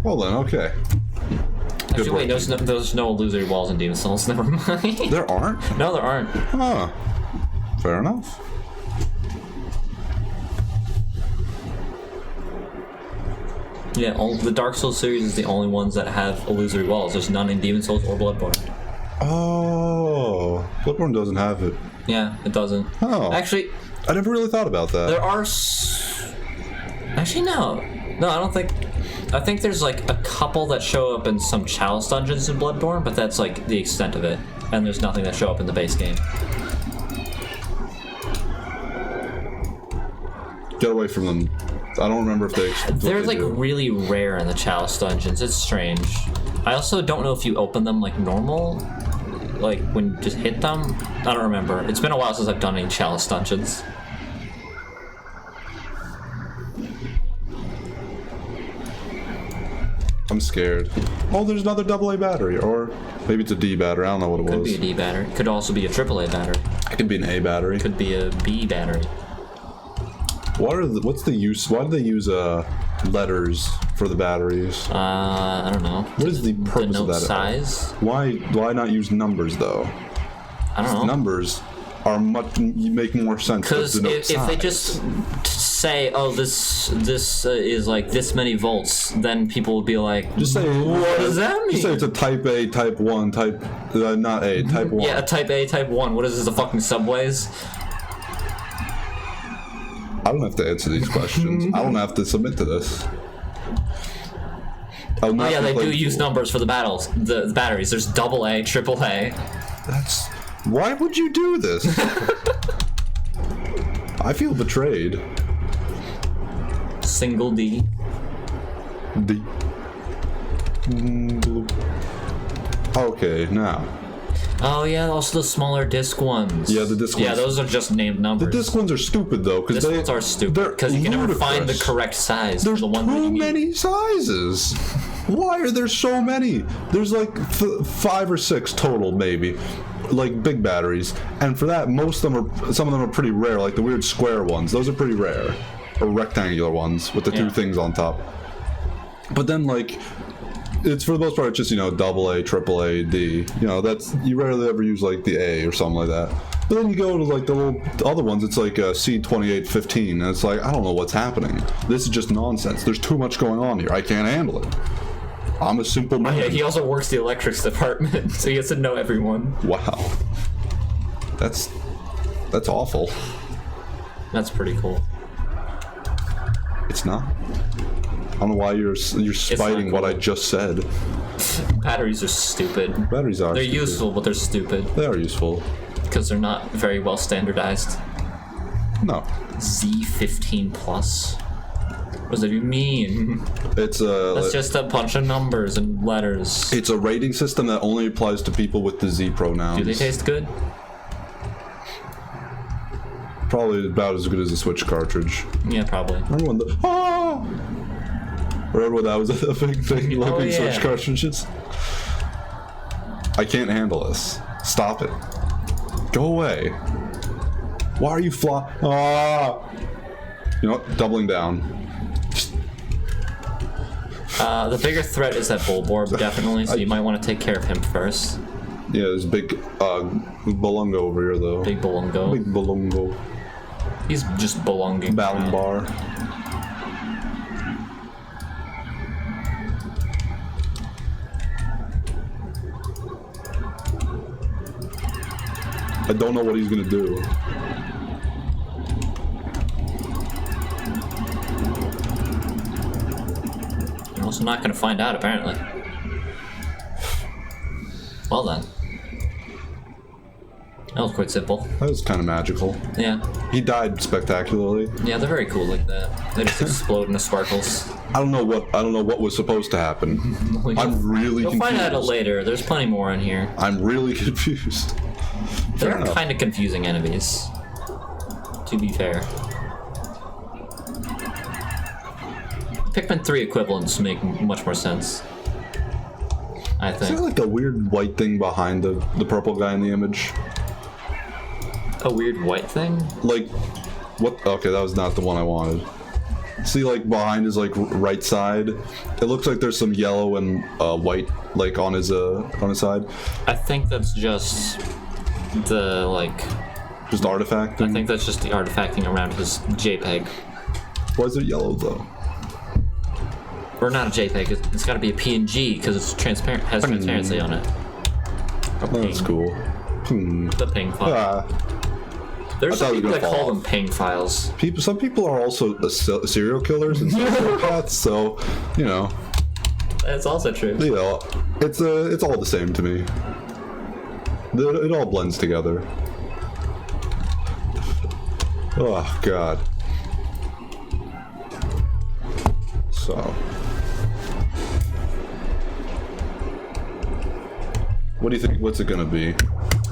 Well then, okay. Actually, wait, there's no illusory walls in Demon Souls. Never mind. There aren't? No, there aren't. Huh. Fair enough. Yeah, the Dark Souls series is the only ones that have illusory walls. There's none in Demon Souls or Bloodborne. Oh. Bloodborne doesn't have it. Yeah, it doesn't. Oh. Actually, I never really thought about that. there are... Actually, no. No, I don't think... I think there's, like, a couple that show up in some Chalice dungeons in Bloodborne, but that's, like, the extent of it. And there's nothing that show up in the base game. Get away from them. I don't remember if they... They're, like, really rare in the Chalice dungeons. It's strange. I also don't know if you open them, like, normal. Like, when you just hit them. I don't remember. It's been a while since I've done any Chalice dungeons. I'm scared. Oh, there's another AA battery. Or maybe it's a D battery. I don't know what it Could was. be a D battery. Could also be a AAA battery. It could be an A battery. Could be a B battery. What's the use? Why do they use letters for the batteries? I don't know. What is the purpose of that? Size? Why not use numbers though? I don't know. Numbers are make more sense. Because if they just say, oh, this is like this many volts, then people would be like, just say, what does that mean? Just say it's a type A, type 1, type not A, type 1. Yeah, a type A, type 1. What is this, the fucking subways? I don't have to answer these questions. I don't have to submit to this. Oh yeah, they do use numbers for the battles. The batteries. There's AA, AAA. That's... Why would you do this? I feel betrayed. Single D. D. Okay, now. Oh yeah, also the smaller disc ones. Yeah, the disc Yeah, ones. those are just named numbers. The disc ones are stupid though, because Disc ones are stupid because you can never find the correct size. There's for the one that too you need. many sizes. Why are there so many? There's like 5 or 6 total, maybe, like big batteries. And for that, some of them are pretty rare, like the weird square ones. Those are pretty rare, or rectangular ones with the 2 things on top. But then like, it's for the most part just, you know, AA, AAA, D. You know, you rarely ever use like the A or something like that. But then you go to like the other ones, it's like C2815, and it's like, I don't know what's happening. This is just nonsense. There's too much going on here. I can't handle it. I'm a simple man. Yeah, he also works the electrics department, so he has to know everyone. Wow. That's awful. That's pretty cool. It's not. I don't know why you're spiting what I just said. Batteries are stupid. Batteries are They're stupid. useful, but they're stupid. They are useful. Because they're not very well standardized. No. Z15 plus. What does that even mean? It's That's just a bunch of numbers and letters. It's a rating system that only applies to people with the Z pronouns. Do they taste good? Probably about as good as a Switch cartridge. Yeah, probably. Remember when Remember when that was a big thing, looking yeah. Switch cartridges? I can't handle this. Stop it. Go away. Why are you You know what? Doubling down. The bigger threat is that Bulborb, definitely, so you might want to take care of him first. Yeah, there's big Bolungo over here, though. Big Bolungo. Big Bolungo. He's just belonging. Balumbar. I don't know what he's gonna do. I'm also not going to find out, apparently. Well then. That was quite simple. That was kind of magical. Yeah. He died spectacularly. Yeah, they're very cool like that. They just explode into sparkles. I don't know what was supposed to happen. I'm really You'll confused. find out later. There's plenty more in here. I'm really confused. They're kind of confusing enemies, to be fair. Pikmin 3 equivalents make much more sense, I Is there think. like a weird white thing behind the purple guy in the image? A weird white thing? Like, what? Okay, that was not the one I wanted. See, like behind his like right side, it looks like there's some yellow and white like on his side. I think that's just the Just artifact. I think that's just the artifacting around his JPEG. Why is it yellow though? Or not a JPEG. It's got to be a PNG because it's transparent. Has transparency on it. Oh, that's cool. The ping file. Ah. There's I thought some it was people that gonna call fall them ping files. Some people are also serial killers and sociopaths, so you know. That's also true. You know, it's all the same to me. It all blends together. Oh God. So. What do you think? What's it gonna be?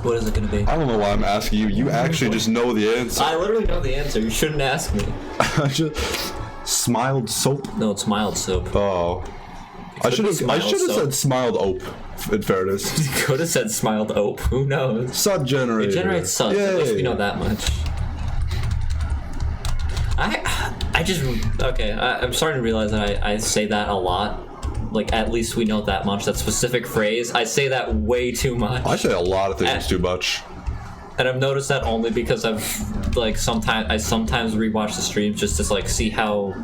What is it going to be? I don't know why I'm asking you. You actually just know the answer. I literally know the answer. You shouldn't ask me. I just smiled soap. No, it's mild soap. Oh. I should have said smiled ope, in fairness. You could have said smiled ope. Who knows? Sud generator. It generates suds. At least we know that much. I'm starting to realize that I say that a lot. Like, at least we know that much. That specific phrase. I say that way too much. I say a lot of things too much. And I've noticed that only because I've, sometimes rewatch the streams just to, see how,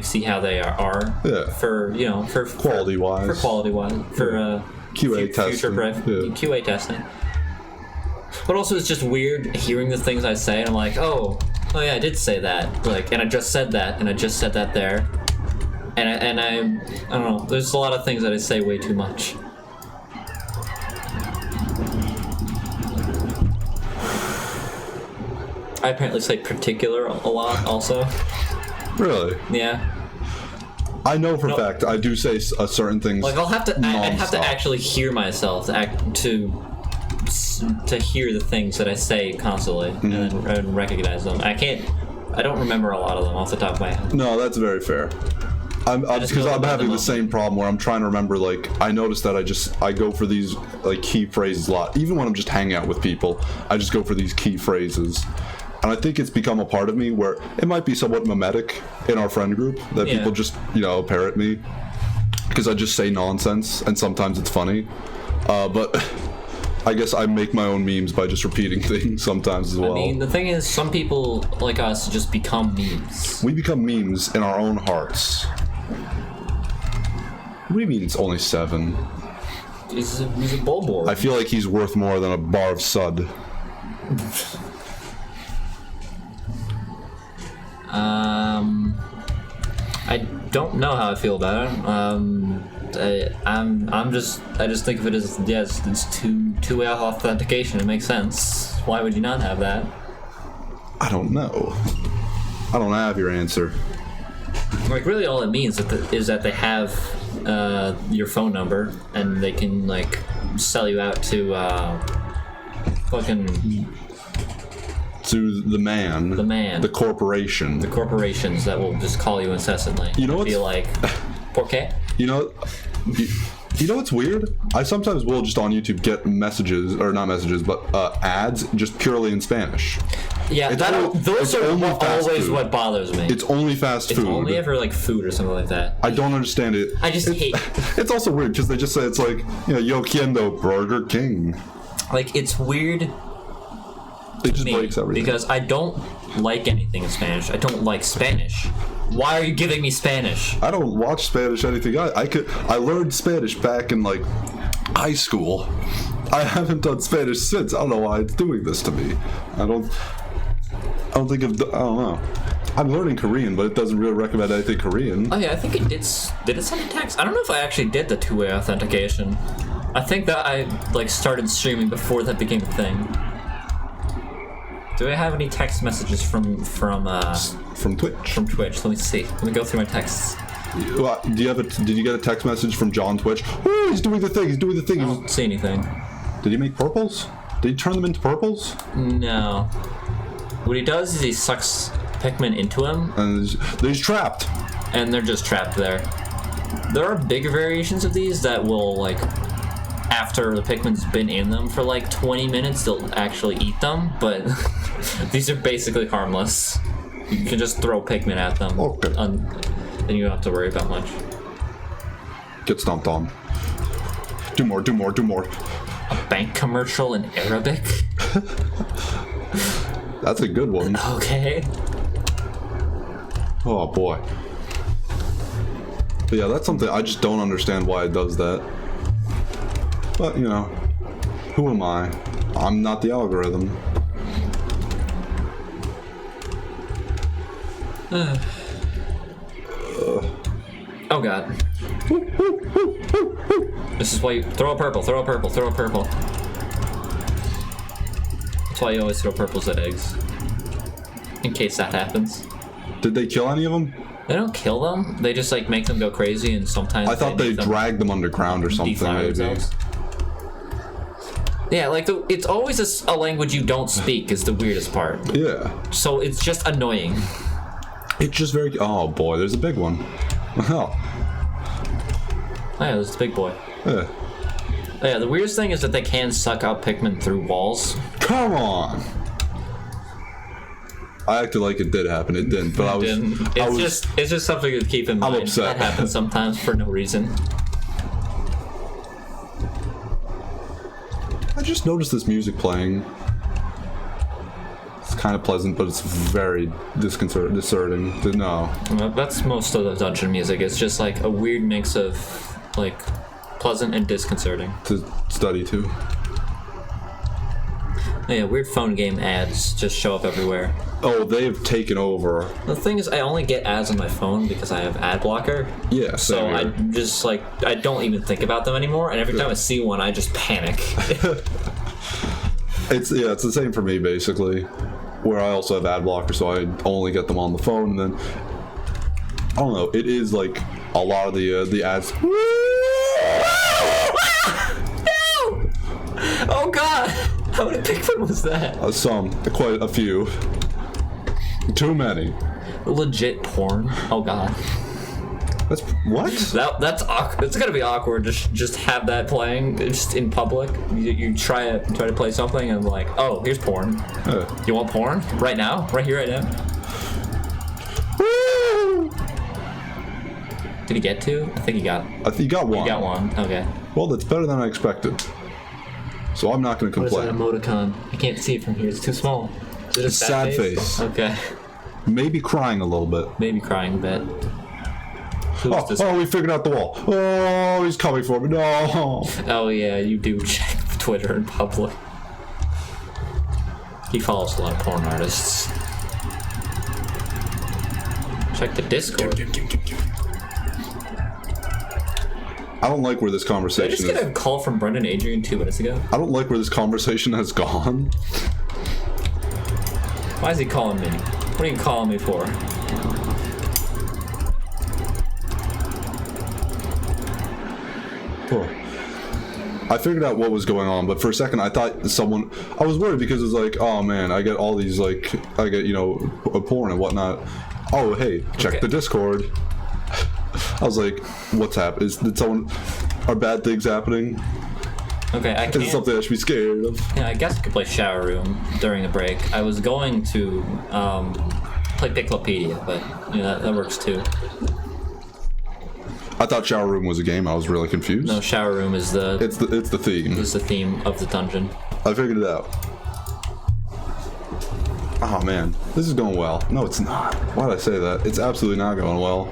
see how they are. Yeah. For Quality-wise. For quality-wise. For, QA testing. QA testing. But also, it's just weird hearing the things I say, and I'm like, oh yeah, I did say that. And I just said that, and I just said that there. And I don't know, there's a lot of things that I say way too much. I apparently say particular a lot, also. Really? Yeah. I know for a fact I do say certain things. Like I'd have to nonstop. actually hear myself to hear the things that I say constantly and recognize them. I don't remember a lot of them off the top of my head. No, that's very fair. Because I'm having the same problem where I'm trying to remember, like, I notice that I go for these, like, key phrases a lot. Even when I'm just hanging out with people, I just go for these key phrases. And I think it's become a part of me where it might be somewhat mimetic in our friend group that people just, parrot me. Because I just say nonsense, and sometimes it's funny. But I guess I make my own memes by just repeating things sometimes as well. I mean, the thing is, some people like us just become memes. We become memes in our own hearts. What do you mean it's only 7? He's a bullboard. I feel like he's worth more than a bar of Sud. I don't know how I feel about it. I just think of it as it's two-way authentication. It makes sense. Why would you not have that? I don't know. I don't have your answer. Like really, all it means is that they have your phone number and they can like sell you out to fucking. To the man. The corporation. The corporations that will just call you incessantly. You know what's... Be like, ¿por qué? You know what's weird? I sometimes will just on YouTube get messages, or not messages, but ads just purely in Spanish. Yeah, those are always what bothers me. It's only fast food. It's only ever like food or something like that. I don't understand it. I just hate it. It's also weird because they just say it's like, yo quiendo Burger King. Like, it's weird. It just breaks everything. Because I don't like anything in Spanish. I don't like Spanish. Why are you giving me Spanish? I don't watch Spanish anything. I learned Spanish back in like high school. I haven't done Spanish since. I don't know why it's doing this to me. I don't know. I'm learning Korean, but it doesn't really recommend anything Korean. Oh yeah, I think it did. Did it send a text? I don't know if I actually did the two-way authentication. I think that I like started streaming before that became a thing. Do I have any text messages from Twitch? From Twitch. Let me see. Let me go through my texts. Well, did you get a text message from John Twitch? Oh, he's doing the thing. I don't see anything. Did he make purples? Did he turn them into purples? No. What he does is he sucks Pikmin into him. And he's trapped. And they're just trapped there. There are bigger variations of these that will, like, after the Pikmin's been in them for like 20 minutes, they'll actually eat them, but these are basically harmless. You can just throw Pikmin at them. Okay. And you don't have to worry about much. Get stomped on. Do more. A bank commercial in Arabic? That's a good one. Okay. Oh boy. But yeah, that's something I just don't understand why it does that. But, who am I? I'm not the algorithm. Oh god. This is why you throw a purple. That's why you always throw purples at eggs. In case that happens. Did they kill any of them? They don't kill them. They just like make them go crazy, and sometimes I thought they drag them underground or something. Maybe. Themselves. Yeah, like it's always a language you don't speak is the weirdest part. Yeah. So it's just annoying. It's just very. Oh boy, there's a big one. Oh. Oh yeah, there's the big boy. Yeah. Oh, yeah, the weirdest thing is that they can suck out Pikmin through walls. Come on. I acted like it did happen. It didn't, but It's just something to keep in mind. I'm upset. That happens sometimes for no reason. I just noticed this music playing. It's kind of pleasant, but it's very disconcerting. No. That's most of the dungeon music. It's just like a weird mix of like pleasant and disconcerting. To study to. Yeah, weird phone game ads just show up everywhere. Oh, they've taken over. The thing is, I only get ads on my phone because I have ad blocker. Yeah, so I just like I don't even think about them anymore, and every time I see one, I just panic. It's the same for me basically, where I also have ad blocker, so I only get them on the phone, and then I don't know. It is like a lot of the ads. No! Oh god! How many Pikmin was that? Quite a few. Too many. Legit porn. Oh god. That's what? That's awkward. It's gonna be awkward. Just have that playing just in public. You try to play something and like, oh, here's porn. You want porn right now? Right here, right now. Woo! Did he get two? I think he got. I think you got one. You got one. Okay. Well, that's better than I expected. So I'm not gonna complain. What is that emoticon? I can't see it from here. It's too small. Is it a Sad face. Okay. Maybe crying a little bit. Maybe crying a bit. Oh, we figured out the wall. Oh, he's coming for me. No. Oh yeah, you do check Twitter in public. He follows a lot of porn artists. Check the Discord. I don't like where this Did I conversation just get a call from Brendan Adrian 2 minutes ago? I don't like where this conversation has gone. Why is he calling me? What are you calling me for? I figured out what was going on, but for a second I thought I was worried because it's like, oh man, I get all these a porn and whatnot. Oh hey, check the Discord. I was like, what's happening? Are bad things happening? Okay, I can't. Is it something I should be scared of? Yeah, I guess I could play Shower Room during the break. I was going to play Piclopedia, but that works too. I thought Shower Room was a game. I was really confused. No, Shower Room is It's the theme. It's the theme of the dungeon. I figured it out. Oh man, this is going well. No, it's not. Why did I say that? It's absolutely not going well.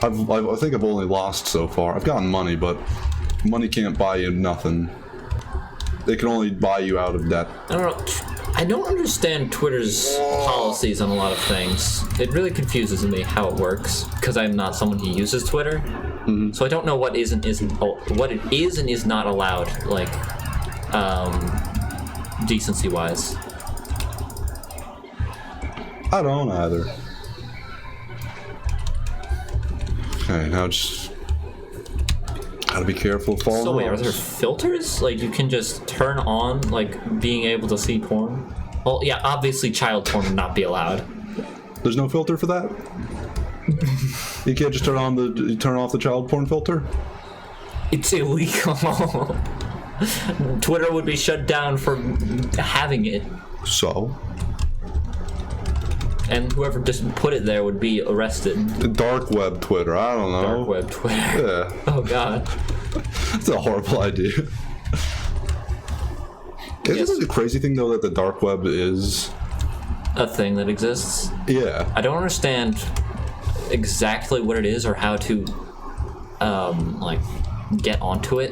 I think I've only lost so far. I've gotten money, but money can't buy you nothing. It can only buy you out of debt. I don't know. I don't understand Twitter's policies on a lot of things. It really confuses me how it works because I'm not someone who uses Twitter. Mm-hmm. So I don't know what what it is and is not allowed, like decency-wise. I don't either. Okay, now just gotta be careful. So wait, are there filters? Like you can just turn on like being able to see porn? Well, yeah, obviously child porn would not be allowed. There's no filter for that? You can't just turn off the child porn filter? It's illegal. Twitter would be shut down for having it. So? And whoever just put it there would be arrested. The dark web Twitter, I don't know. Dark web Twitter. Yeah. Oh god. That's a horrible idea. Isn't it a crazy thing though that the dark web is a thing that exists? Yeah. I don't understand exactly what it is or how to like get onto it.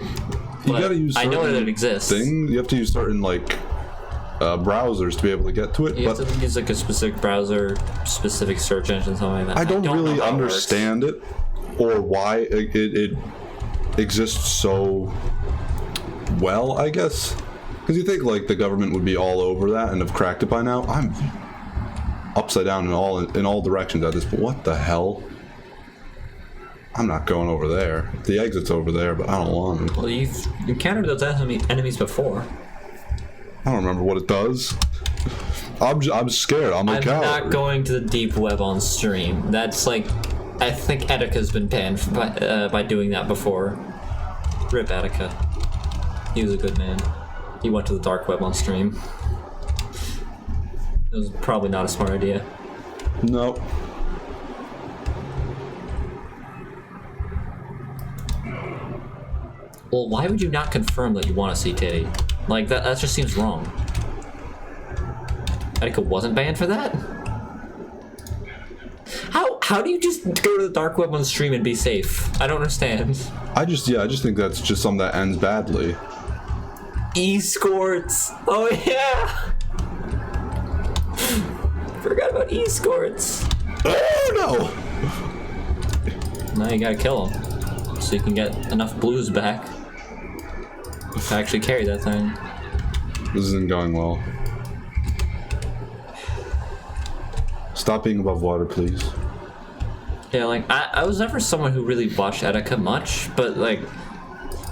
You gotta use I know that it exists. You have to use certain like browsers to be able to get to it. You have to use like a specific browser, specific search engine, something like that. I don't really understand it or why it exists so well, I guess. Because you think like the government would be all over that and have cracked it by now. I'm upside down in all directions at this point. What the hell? I'm not going over there. The exit's over there, but I don't want to. Well, you've encountered those enemies before. I don't remember what it does. I'm scared. I'm a coward. I'm not going to the deep web on stream. That's like, I think Attica's been banned by doing that before. Rip Attica. He was a good man. He went to the dark web on stream. It was probably not a smart idea. Nope. Well, why would you not confirm that you want to see titty? Like, that just seems wrong. Attica wasn't banned for that? How do you just go to the dark web on stream and be safe? I don't understand. I just think that's just something that ends badly. Escorts! Oh yeah! Forgot about escorts. Oh no! Now you gotta kill him. So you can get enough blues back to actually carry that thing. This isn't going well. Stop being above water, please. Yeah, like, I was never someone who really watched Etika much, but, like,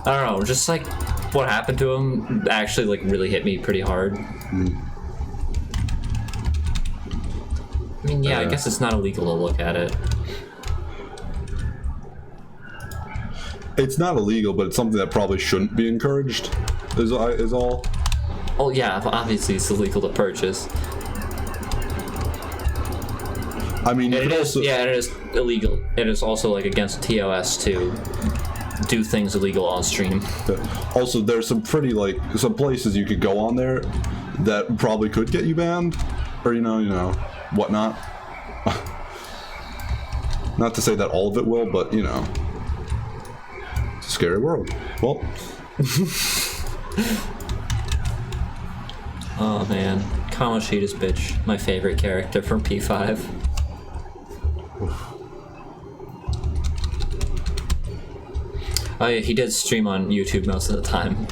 I don't know, just, like, what happened to him actually, like, really hit me pretty hard. I mean, yeah, I guess it's not illegal to look at it. It's not illegal, but it's something that probably shouldn't be encouraged, is all. Oh, yeah, obviously it's illegal to purchase. I mean, It is illegal. It is also, like, against TOS to do things illegal on stream. Also, there's some pretty, like, some places you could go on there that probably could get you banned, or, you know, whatnot. Not to say that all of it will, but, you know, it's a scary world. Well. Oh, man. Kamoshida's bitch, my favorite character from P5. Oh yeah, he did stream on YouTube most of the time.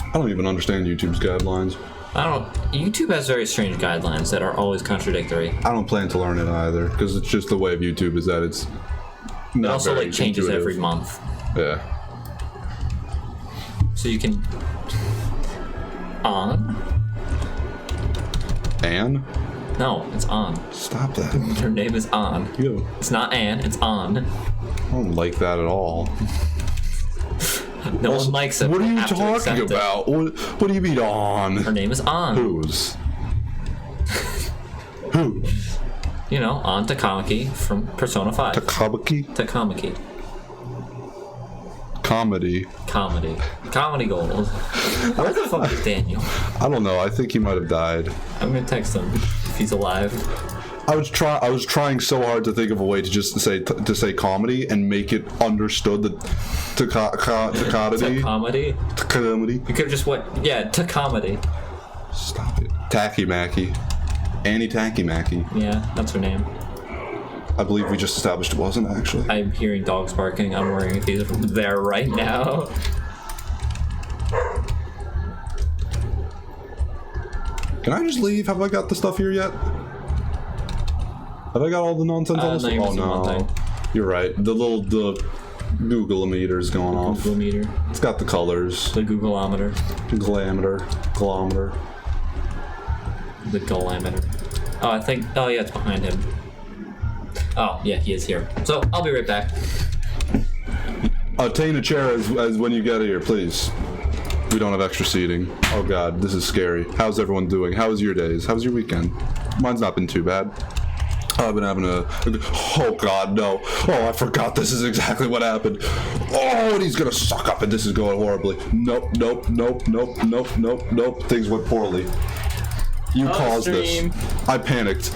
I don't even understand YouTube's guidelines. YouTube has very strange guidelines that are always contradictory. I don't plan to learn it either, because it's just the way of YouTube is that it's not It also, very like, changes intuitive. every month. Yeah. So you can... On? Anne? No, it's on. Stop that. Her name is On. Yo. It's not Anne, it's On. I don't like that at all. No one likes it. What are you Have to talking accept it. about? What do you mean on? Her name is On. Whose? Who? You know, On Takamaki from Persona 5. Takabaki? Takamaki. Comedy. Comedy. Comedy gold. Where the fuck is Daniel? I don't know. I think he might have died. I'm gonna text him if he's alive. I was trying so hard to think of a way to just say comedy and make it understood that comedy. Comedy? Comedy. You could have just went, yeah, to comedy. Stop it. Tacky Macky. Annie Tacky Macky. Yeah, that's her name. I believe we just established it wasn't actually. I'm hearing dogs barking. I'm wondering if he's there right now. Can I just leave? Have I got the stuff here yet? Have I got all the nonsense on this? no, you're Oh missing one no. thing. You're right. The Google-meter's going off. Google meter. It's got the colors. The Googleometer. Kilometer. The Golameter. Oh, I think. Oh, yeah, it's behind him. Oh, yeah, he is here. So, I'll be right back. Attain a chair as when you get here, please. We don't have extra seating. Oh god, this is scary. How's everyone doing? How was your days? How was your weekend? Mine's not been too bad. I've been having oh god, no. Oh, I forgot this is exactly what happened. Oh, and he's gonna suck up and this is going horribly. Nope. Things went poorly. You caused this. I panicked.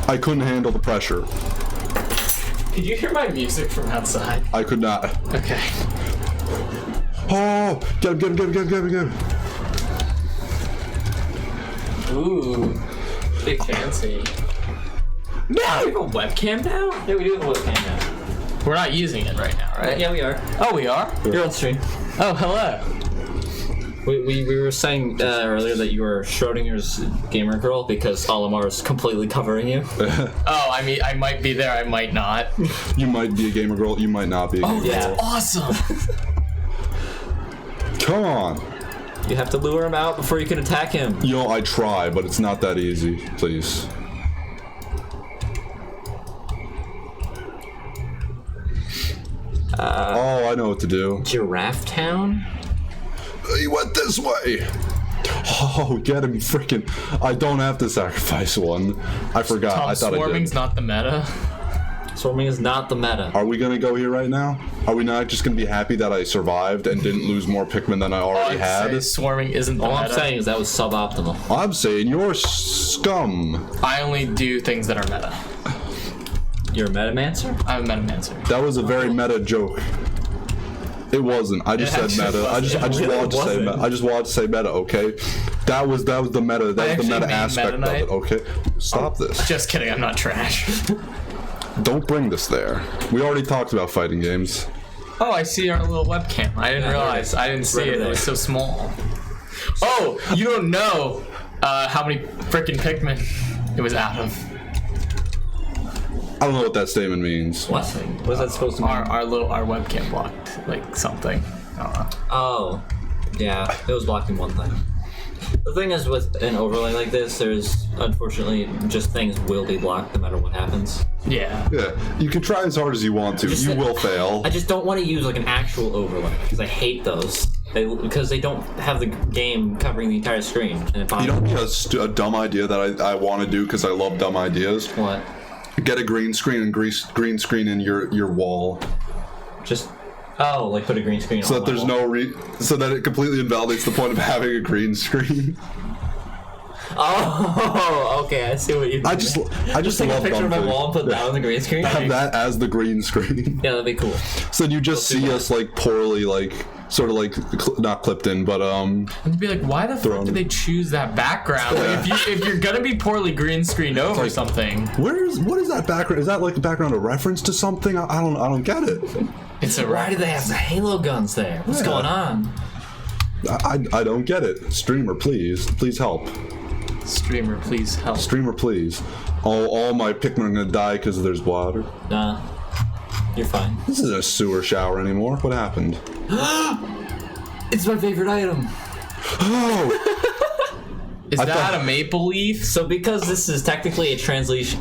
I couldn't handle the pressure. Could you hear my music from outside? I could not. Okay. Oh, get him. Ooh, big fancy. Yeah, we have a webcam now? Yeah, we do have a webcam now. We're not using it right now, right? Yeah, we are. Oh, we are? You're on stream. Oh, hello. We were saying earlier that you were Schrodinger's gamer girl because Olimar is completely covering you. Oh, I mean, I might be there, I might not. You might be a gamer girl, you might not be a gamer yeah. girl. Awesome. Come on. You have to lure him out before you can attack him. You know, I try, but it's not that easy. Please. Oh, I know what to do. Giraffe Town? He went this way. Oh, get him freaking. I don't have to sacrifice one. I forgot. Tom, I thought I swarming's did. not the meta. Swarming is not the meta. Are we going to go here right now? Are we not just going to be happy that I survived and didn't lose more Pikmin than I already I'd say had? swarming isn't the All meta. I'm saying is that was suboptimal. I'm saying you're scum. I only do things that are meta. You're a metamancer? I'm a metamancer. That was a very meta joke. It wasn't. I just said actually meta. I just really wanted to say wasn't. meta. I just wanted to say meta. Okay, that was the meta. That was the actually meta mean aspect Meta of it. Knight. Okay, stop this. Just kidding, I'm not trash. Don't bring this there. We already talked about fighting games. Oh, I see our little webcam. I didn't realize. I didn't see right it. It there. was so small. Oh, you don't know. how many freaking Pikmin it was out of. I don't know what that statement means. What thing? What is that supposed to mean? Our webcam blocked like something. I don't know. Oh, yeah, it was blocking one thing. The thing is, with an overlay like this, there's unfortunately just things will be blocked no matter what happens. Yeah. Yeah, you can try as hard as you want to. You will fail. I just don't want to use like an actual overlay because I hate those. Because they don't have the game covering the entire screen. And if You know a dumb idea that I want to do because I love dumb ideas? What? Get a green screen and green screen in your wall. Just like put a green screen So on that there's my wall. so that it completely invalidates the point of having a green screen. Oh, okay, I see what you mean. I just take a love picture of my dumb wall and put that on the green screen. things. Have that as the green screen. Yeah, that'd be cool. So then you just see us like poorly, like sort of like not clipped in, but And be like, why the fuck did they choose that background? Like, if you're gonna be poorly green screened over like, something, what is that background? Is that like a background a reference to something? I don't get it. it's a Why do they have the Halo guns there? What's going on? I don't get it. Streamer, please help. Streamer, please help. Streamer, please. All my Pikmin are gonna die because there's water. Nah, you're fine. This isn't a sewer shower anymore. What happened? It's my favorite item. Oh, Is that a maple leaf? So because this is technically a translation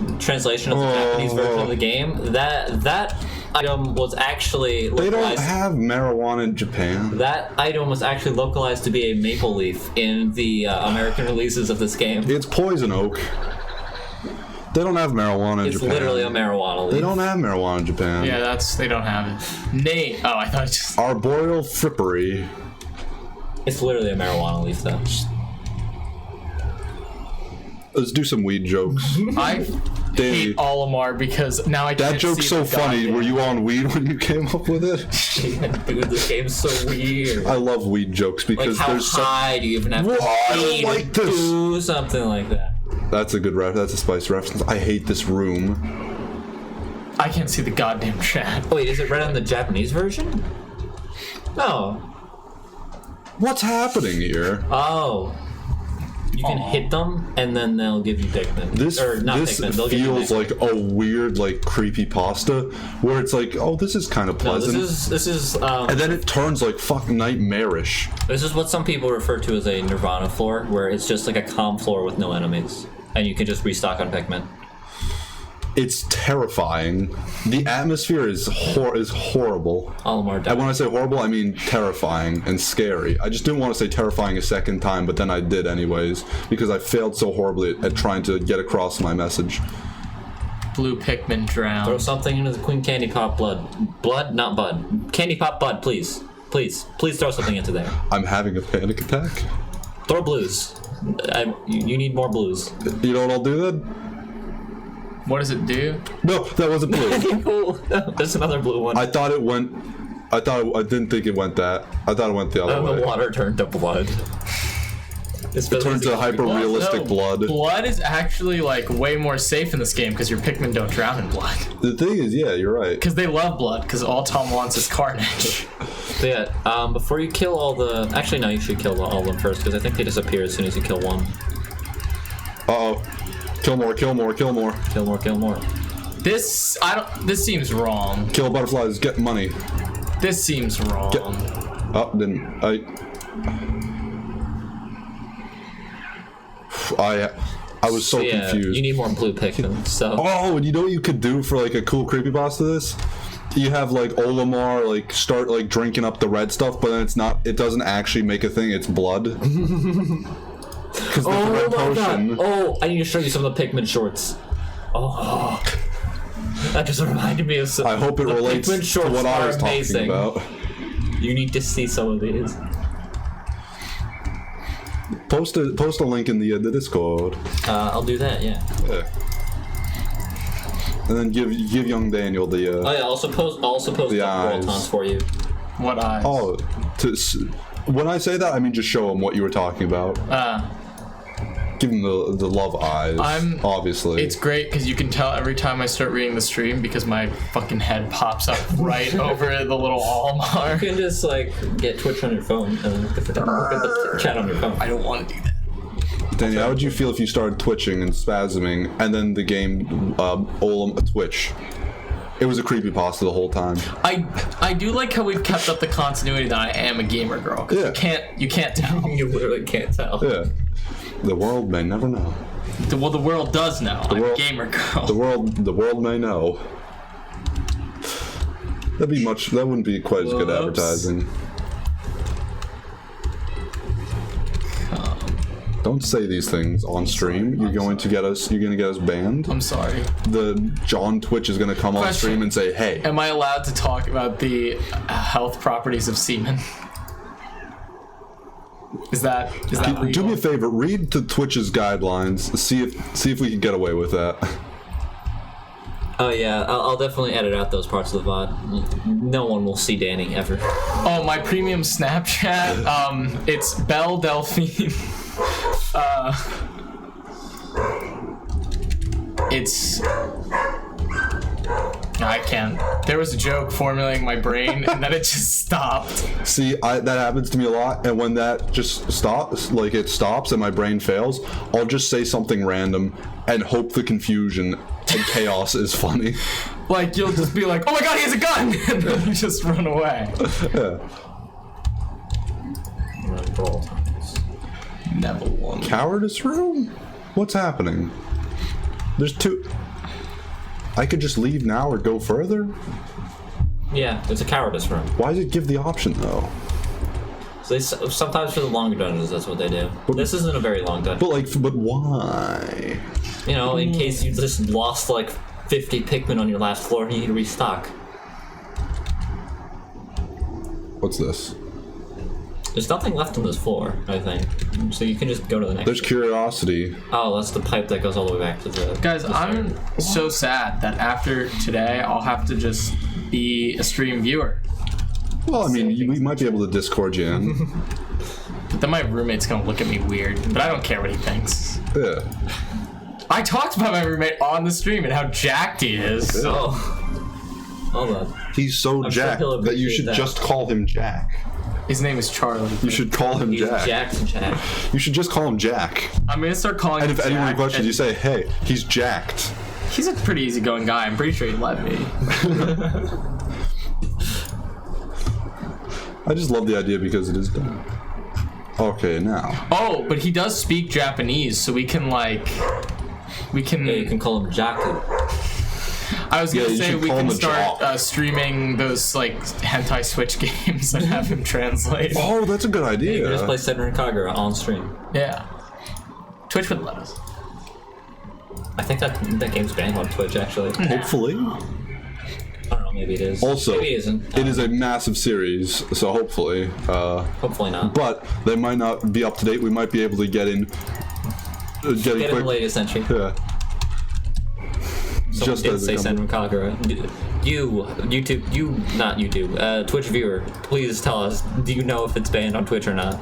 of the Japanese version of the game, that item was actually they don't localized. have marijuana in Japan. That item was actually localized to be a maple leaf in the American releases of this game. It's poison oak. They don't have marijuana in It's Japan. literally a marijuana leaf. They don't have marijuana in Japan. Yeah, they don't have it. Nate. Oh, I thought it just. Arboreal frippery. It's literally a marijuana leaf, though. Let's do some weed jokes. I hate Olimar because now I can't That joke's see so the funny. goddamn- Were you on weed when you came up with it? Dude, this game's so weird. I love weed jokes Like, because how there's high do you even have to Whoa, I don't be to like this. do something like that? That's a good ref. That's a Spice reference. I hate this room. I can't see the goddamn chat. Wait, is it right on the Japanese version? No. What's happening here? Oh. You can hit them, and then they'll give you Pikmin. This or not Pikmin, they'll give you feels Pikmin. like a weird, like creepy pasta, where it's like, oh, this is kind of No, pleasant, this is and then it turns like fucking nightmarish. this is what some people refer to as a Nirvana floor, where it's just like a calm floor with no enemies, and you can just restock on Pikmin. It's terrifying. The atmosphere is horrible. Olimar And when I say horrible, I mean terrifying and scary. I just didn't want to say terrifying a second time, but then I did anyways, because I failed so horribly at trying to get across my message. Blue Pikmin drown. Throw something into the Queen Candy Pop blood. Blood, not bud. Candy Pop bud, please. Please throw something into there. I'm having a panic attack. Throw blues. You need more blues. You know what I'll do then? What does it do? No, that wasn't blue. Cool. There's another blue one. I didn't think it went that. I thought it went the other And way. the water turned to blood. It turns to hyper-realistic blood. Blood is actually like way more safe in this game because your Pikmin don't drown in blood. The thing is, yeah, you're right. Because they love blood. Because all Tom wants is carnage. So yeah, before you kill all the... Actually, no, you should kill all of them first, because I think they disappear as soon as you kill one. Uh-oh. Kill more, kill more, kill more. Kill more, kill more. This seems wrong. Kill butterflies, get money. This seems wrong. Oh, didn't I was so Yeah, confused. you need more blue Pikmin, so... Oh, and you know what you could do for like a cool creepypasta this? You have like Olimar like start like drinking up the red stuff, but then it doesn't actually make a thing, it's blood. Because the red potion. Oh, I need to show you some of the Pikmin shorts. Oh, that just reminded me of some. I hope it the relates Pikmin to shorts what I are was amazing. talking about. You need to see some of these. Post a link in the Discord. I'll do that. Yeah. Yeah. And then give young Daniel the. Oh yeah. Also post the eyes. Voltons for you. What eyes? Oh, when I say that, I mean just show him what you were talking about. Give him the love eyes. Obviously. It's great because you can tell every time I start reading the stream because my fucking head pops up right over the little Olimar. You can just like get Twitch on your phone and then look at the chat on your phone. I don't want to do that. Danny, how would you feel if you started twitching and spasming, and then the game Olam Twitch? It was a creepypasta the whole time. I do like how we've kept up the continuity that I am a gamer girl. 'Cause you can't tell. You literally can't tell. Yeah. The world may never know. The world does know. I'm a gamer girl. The world may know. That wouldn't be quite as good advertising. Don't say these things on stream. You're gonna get us banned. I'm sorry. The John Twitch is gonna come on stream and say, "Hey, am I allowed to talk about the health properties of semen?" Is that legal? Do me a favor, read the Twitch's guidelines. See if we can get away with that." Oh yeah, I'll definitely edit out those parts of the VOD. No one will see Danny ever. Oh, my premium Snapchat. It's Belle Delphine. I can't. There was a joke formulating my brain, and then it just stopped. See, that happens to me a lot, and when that just stops, like it stops and my brain fails, I'll just say something random and hope the confusion and chaos is funny. Like, you'll just be like, "Oh my god, he has a gun!" and then you just run away. Yeah. Never won. Cowardice room? What's happening? There's two. I could just leave now or go further? Yeah, it's a cowardice room. Why does it give the option though? So sometimes for the longer dungeons, that's what they do. This isn't a very long dungeon. But why? You know, in case you just lost like 50 Pikmin on your last floor and you need to restock. What's this? There's nothing left on this floor, I think. So you can just go to the next. There's curiosity. Oh, that's the pipe that goes all the way back to the... Guys, I'm so sad that after today, I'll have to just be a stream viewer. Well, I mean, we might be able to Discord you in. But then my roommate's gonna look at me weird, but I don't care what he thinks. Yeah. I talked about my roommate on the stream and how jacked he is. Yeah. Oh. Hold on. He's so jacked that you should just call him Jack. His name is Charlie. You should call him Jack. Jack's Jack. You should just call him Jack. I'm gonna start calling him And if Jack, anyone questions, you say, "Hey, he's jacked." He's a pretty easygoing guy. I'm pretty sure he'd let me. I just love the idea because it is dumb. Okay, now. Oh, but he does speak Japanese, so we can Yeah, you can call him Jaku. I was gonna you say should we call him can a start jock. streaming those like hentai Switch games and have him translate. Oh, that's a good idea. You can just play Senran Kagura on stream. Yeah. Twitch would let us. I think that game's banned on Twitch, actually. Hopefully. I don't know, maybe it is. Also, maybe it isn't. it is a massive series, so hopefully. Hopefully not. But they might not be up to date. We might be able to get in. Get in in quick. the latest entry. Yeah. Someone Just did as say it comes. Senran Kagura. Twitch viewer, please tell us, do you know if it's banned on Twitch or not?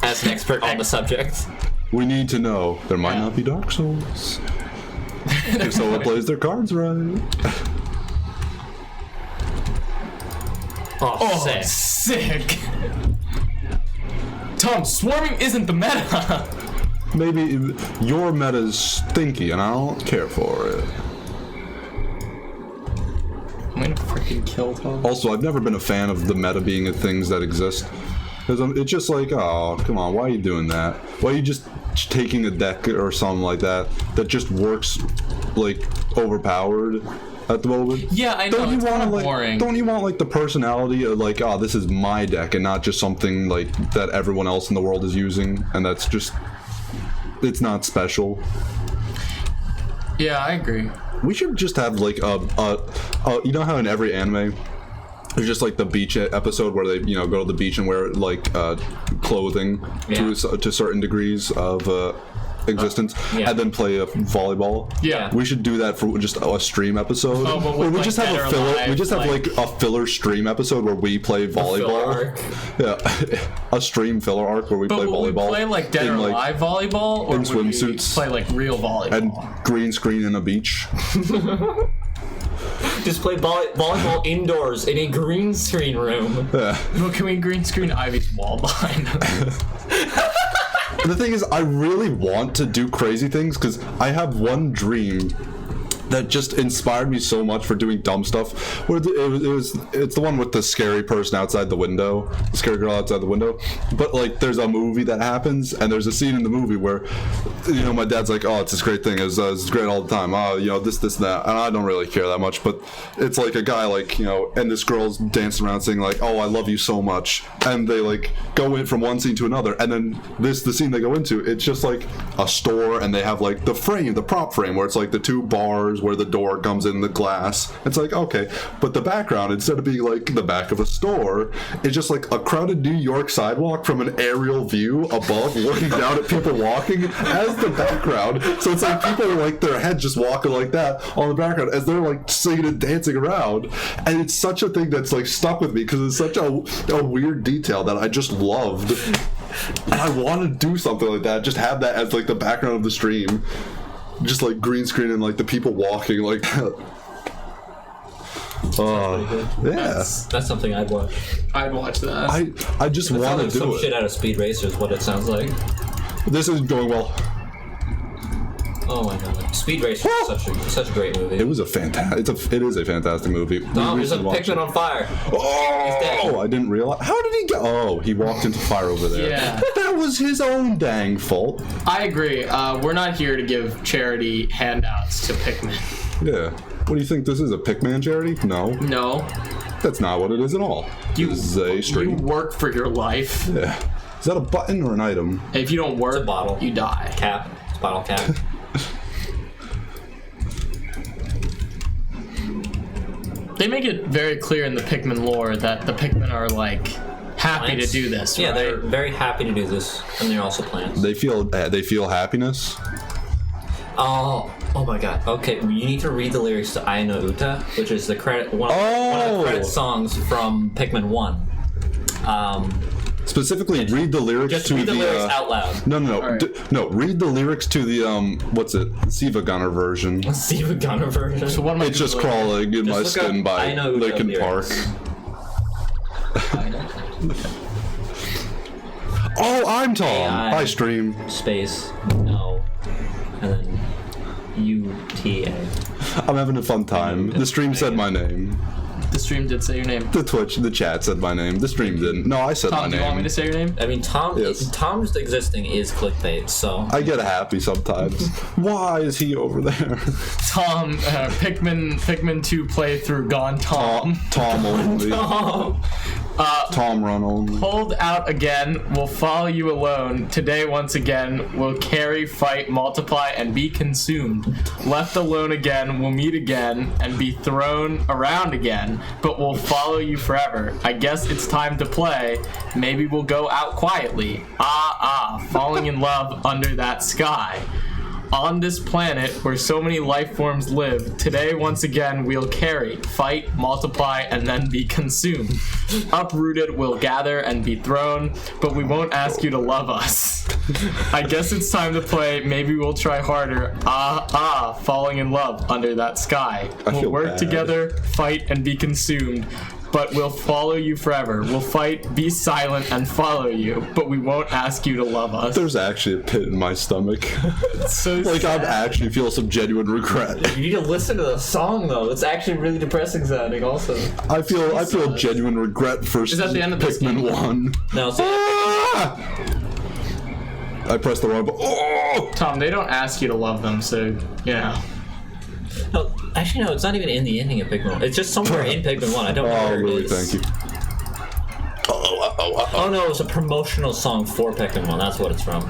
As an expert on the subject. We need to know. There might not be Dark Souls. If someone plays their cards right. Oh, sick. Sick. Tom, swarming isn't the meta. Maybe your meta's stinky and I don't care for it. I'm gonna freaking kill Tom. Also, I've never been a fan of the meta being things that exist. Because it's just like, oh, come on, why are you doing that? Why are you just taking a deck or something like that just works, like, overpowered at the moment? Yeah, I know, it's kind of boring. Don't you want, like, the personality of, like, oh, this is my deck and not just something, like, that everyone else in the world is using and that's just... It's not special. Yeah, I agree. We should just have like you know how in every anime there's just like the beach episode where they go to the beach and wear like clothing to certain degrees of existence and then play a volleyball. Yeah. We should do that for just a stream episode. Oh, but Or with, we like, just have Dead a or filler. Alive, We just have like a filler stream episode where we play volleyball. Filler Yeah, a stream filler arc where we play But will volleyball. we play like Dead or in, like, Alive volleyball, or in would we swimsuits. play like real volleyball? and green screen in a beach. Just play volleyball indoors in a green screen room. Yeah. Well, can we green screen Ivy's wall behind us? The thing is, I really want to do crazy things because I have one dream that just inspired me so much for doing dumb stuff. Where it's the one with the scary person outside the window, the scary girl outside the window. But like, there's a movie that happens, and there's a scene in the movie where, you know, my dad's like, "Oh, it's this great thing. It's great all the time. Oh, you know, this, and that." And I don't really care that much. But it's like a guy, like, you know, and this girl's dancing around saying like, "Oh, I love you so much," and they like go in from one scene to another, and then the scene they go into, it's just like a store, and they have like the prop frame, where it's like the two bars where the door comes in the glass. It's like, okay, but the background, instead of being like the back of a store, it's just like a crowded New York sidewalk from an aerial view above, looking down at people walking as the background. So it's like people are like their head just walking like that on the background as they're like singing and dancing around. And it's such a thing that's like stuck with me because it's such a weird detail that I just loved. And I want to do something like that, just have that as like the background of the stream. Just like green screen and like the people walking like that. Yeah. That's something I'd watch. I'd watch that. I just want to do some it. shit out of Speed Racer is what it sounds like. This isn't going well. Oh my god, Speed Racer is such a great movie. It was a fantastic. It is a fantastic movie. There's a Pikmin on fire. Oh, I didn't realize. How did he get? Oh, he walked into fire over there. Yeah. That was his own dang fault. I agree. We're not here to give charity handouts to Pikmin. Yeah. What do you think this is, a Pikmin charity? No. No. That's not what it is at all. You, this is a stream. You work for your life. Yeah. Is that a button or an item? If you don't work, it's a bottle. You die. Cap. It's a bottle cap. They make it very clear in the Pikmin lore that the Pikmin are like happy Plants. to do this. Yeah, right? they're very happy to do this, and they're also plants. They feel happiness. Oh my god. Okay, you need to read the lyrics to I No Uta, which is the one of the credit songs from Pikmin 1. Specifically, read the lyrics Just to read the lyrics out loud. No. Right. No, read the lyrics to the what's it? Siva Gunner version. Siva Gunner version. So what am I It's just doing? crawling in my Just look skin up by I Know Uta Linkin Park. lyrics. Oh, I'm Tom. AI. I stream. Space no, and then UTA. I'm having a fun time. The stream said my name. The stream did say your name. The chat said my name. The stream didn't. No, I said my Tom, name. do you want me to say your name? I mean, Yes. Tom's existing is clickbait, so. I get happy sometimes. Why is he over there? Tom, Pikmin 2 playthrough gone Tom. Tom only. Tom run only. Hold out again, we'll follow you alone. Today, once again, we'll carry, fight, multiply, and be consumed. Left alone again, we'll meet again, and be thrown around again. But we'll follow you forever. I guess it's time to play. Maybe we'll go out quietly. Falling in love under that sky. On this planet where so many life forms live, today once again we'll carry, fight, multiply, and then be consumed. Uprooted, we'll gather and be thrown, but we won't ask you to love us. I guess it's time to play, maybe we'll try harder. Falling in love under that sky. We'll feel work bad. together, fight, and be consumed. But we'll follow you forever. We'll fight, be silent, and follow you. But we won't ask you to love us. There's actually a pit in my stomach. So Like, sad. I actually feel some genuine regret. You need to listen to the song though. It's actually really depressing sounding. Also. I feel genuine regret for that the end of this Pikmin game? 1. No, see, Ah! I pressed the wrong button. Oh! Tom, they don't ask you to love them, so yeah. no, actually no. It's not even in the ending of Pikmin 1. It's just somewhere in Pikmin 1. I don't know Oh, where it really? is. Thank you. Oh no, it was a promotional song for Pikmin 1. That's what it's from.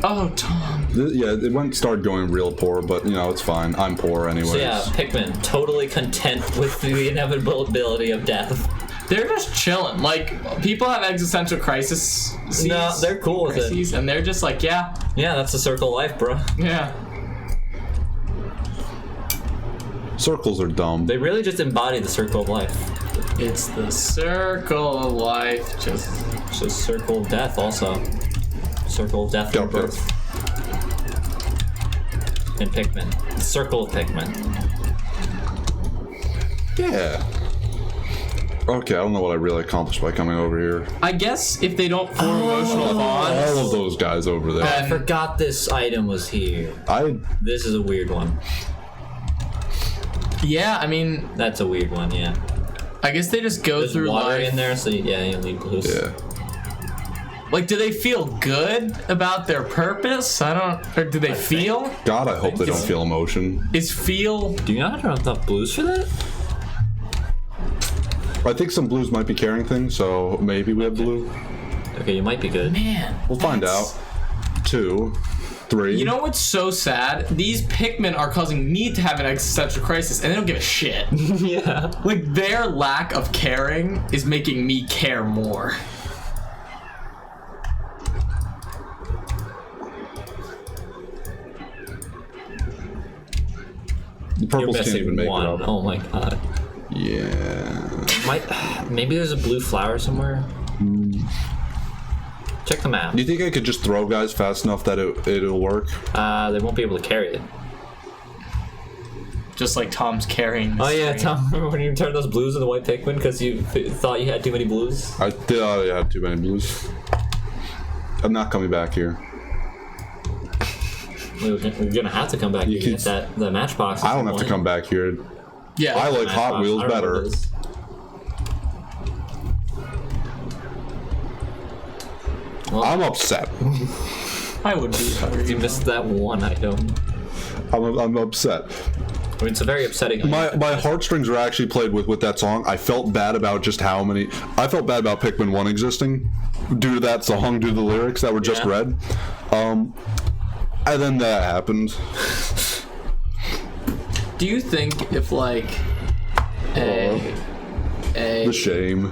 Oh, Tom. Yeah, it started going real poor, but you know, it's fine. I'm poor anyways. So yeah, Pikmin, totally content with the inevitability of death. They're just chilling. Like, people have existential crises. No, they're cool with it. And they're just like, yeah, Yeah, that's the circle of life, bro. yeah. Circles are dumb. They really just embody the circle of life. It's the circle of life. It's just circle of death also. Circle of death and Go, birth. And Pikmin. The circle of Pikmin. Yeah. Okay, I don't know what I really accomplished by coming over here. I guess if they don't form emotional bonds, All of those guys over there. I forgot this item was here. This is a weird one. yeah, I mean, That's a weird one, yeah. I guess they just go There's through water life. in there, so yeah, you need blues. Yeah. Like, do they feel good about their purpose? Or do they feel? God, I hope they don't feel emotion. Is feel? Do you not have enough blues for that? I think some blues might be carrying things, so maybe we have blue. Okay, you might be good. Man. We'll find out. 2, 3. You know what's so sad? These Pikmin are causing me to have an existential crisis, and they don't give a shit. Yeah. Like, their lack of caring is making me care more. The You're purples can't missing even make one. it up. Oh my god. Yeah. Maybe there's a blue flower somewhere. Check the map. Do you think I could just throw guys fast enough that it'll work? They won't be able to carry it. Just like Tom's carrying the Oh yeah, screen. Tom, remember when you turned those blues into white Pikmin because you thought you had too many blues? I had too many blues. I'm not coming back here. We're gonna have to come back here can- and get the matchbox. I don't have to come back here. Yeah. I like Hot Wheels better. I'm upset. I would be. You missed that one item. I'm upset. I mean, it's a very upsetting item. My heartstrings were actually played with that song. I felt bad about just how many. I felt bad about Pikmin 1 existing due to that song, due to the lyrics that were just Yeah. read. And then that happened. Do you think if like a The shame.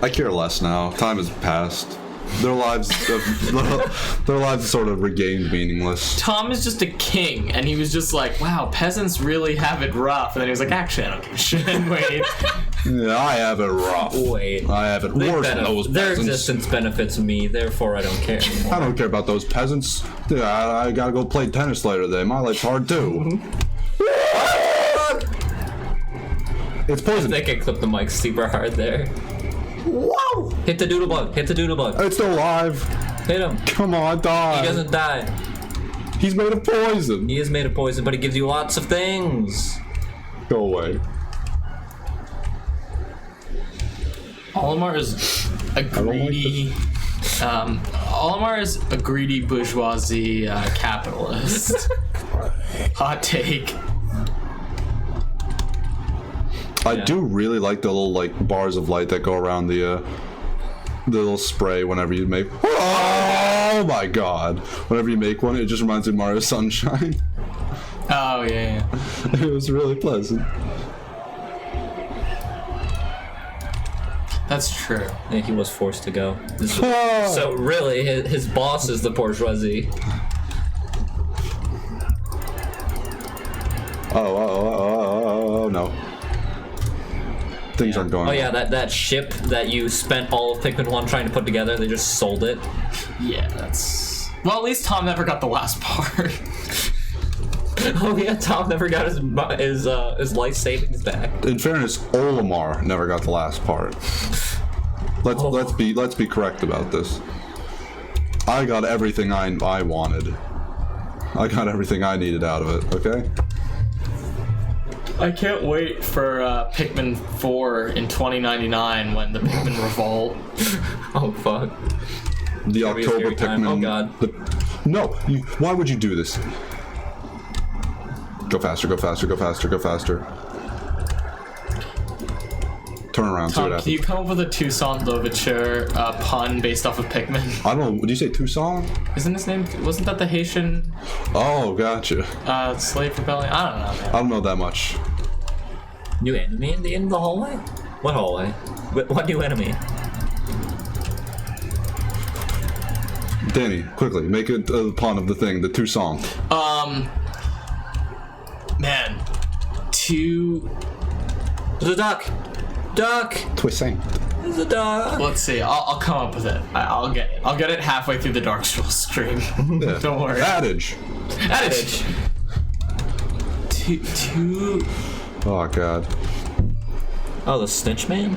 I care less now. Time has passed. Their lives have sort of regained meaningless. Tom is just a king, and he was just like, wow, peasants really have it rough. And then he was like, actually, I don't give a shit. Wait. Yeah, I have it rough. Wait. I have it worse than those Their peasants. existence benefits me, therefore I don't care anymore. I don't care about those peasants. Yeah, I gotta go play tennis later today. My life's hard too. It's poison. They can clip the mic super hard there. Wow! Hit the doodle bug. Hit the doodle bug. It's still alive. Hit him. Come on, die. He doesn't die. He's made of poison. He is made of poison, but he gives you lots of things. Go away. Olimar is a greedy. Olimar is a greedy bourgeoisie capitalist. Hot take. I do really like the little bars of light that go around the little spray whenever you make. Oh my god! Whenever you make one, it just reminds me of Mario Sunshine. Oh yeah. It was really pleasant. That's true. Yeah, he was forced to go. So really, his boss is the bourgeoisie. Oh no. Things aren't going Oh well. yeah, that ship that you spent all of Pikmin 1 trying to put together, they just sold it. Yeah, that's. Well, at least Tom never got the last part. Oh yeah, Tom never got his life savings back. In fairness, Olimar never got the last part. Let's be correct about this. I got everything I wanted. I got everything I needed out of it. Okay. I can't wait for Pikmin 4 in 2099 when the Pikmin revolt. Oh fuck. The gonna be a October scary time. Pikmin. Oh, God. No, why would you do this? Go faster, go faster, go faster, go faster. Turn around, see what Tom, happens. can you come up with a Toussaint Louverture pun based off of Pikmin? I don't know, did you say Tucson? Isn't his name? Wasn't that the Haitian Oh, gotcha. slave rebellion? I don't know, man. I don't know that much. New enemy in the hallway? What hallway? What new enemy? Danny, quickly, make a pun of the thing, the Tucson. Man. There's a duck! Duck! Tucson. There's a duck! Let's see. I'll come up with it. I'll get it. I'll get it halfway through the Dark Souls stream. Yeah. Don't worry. Adage. Adage. Two. Oh, God. Oh, the Snitch Man?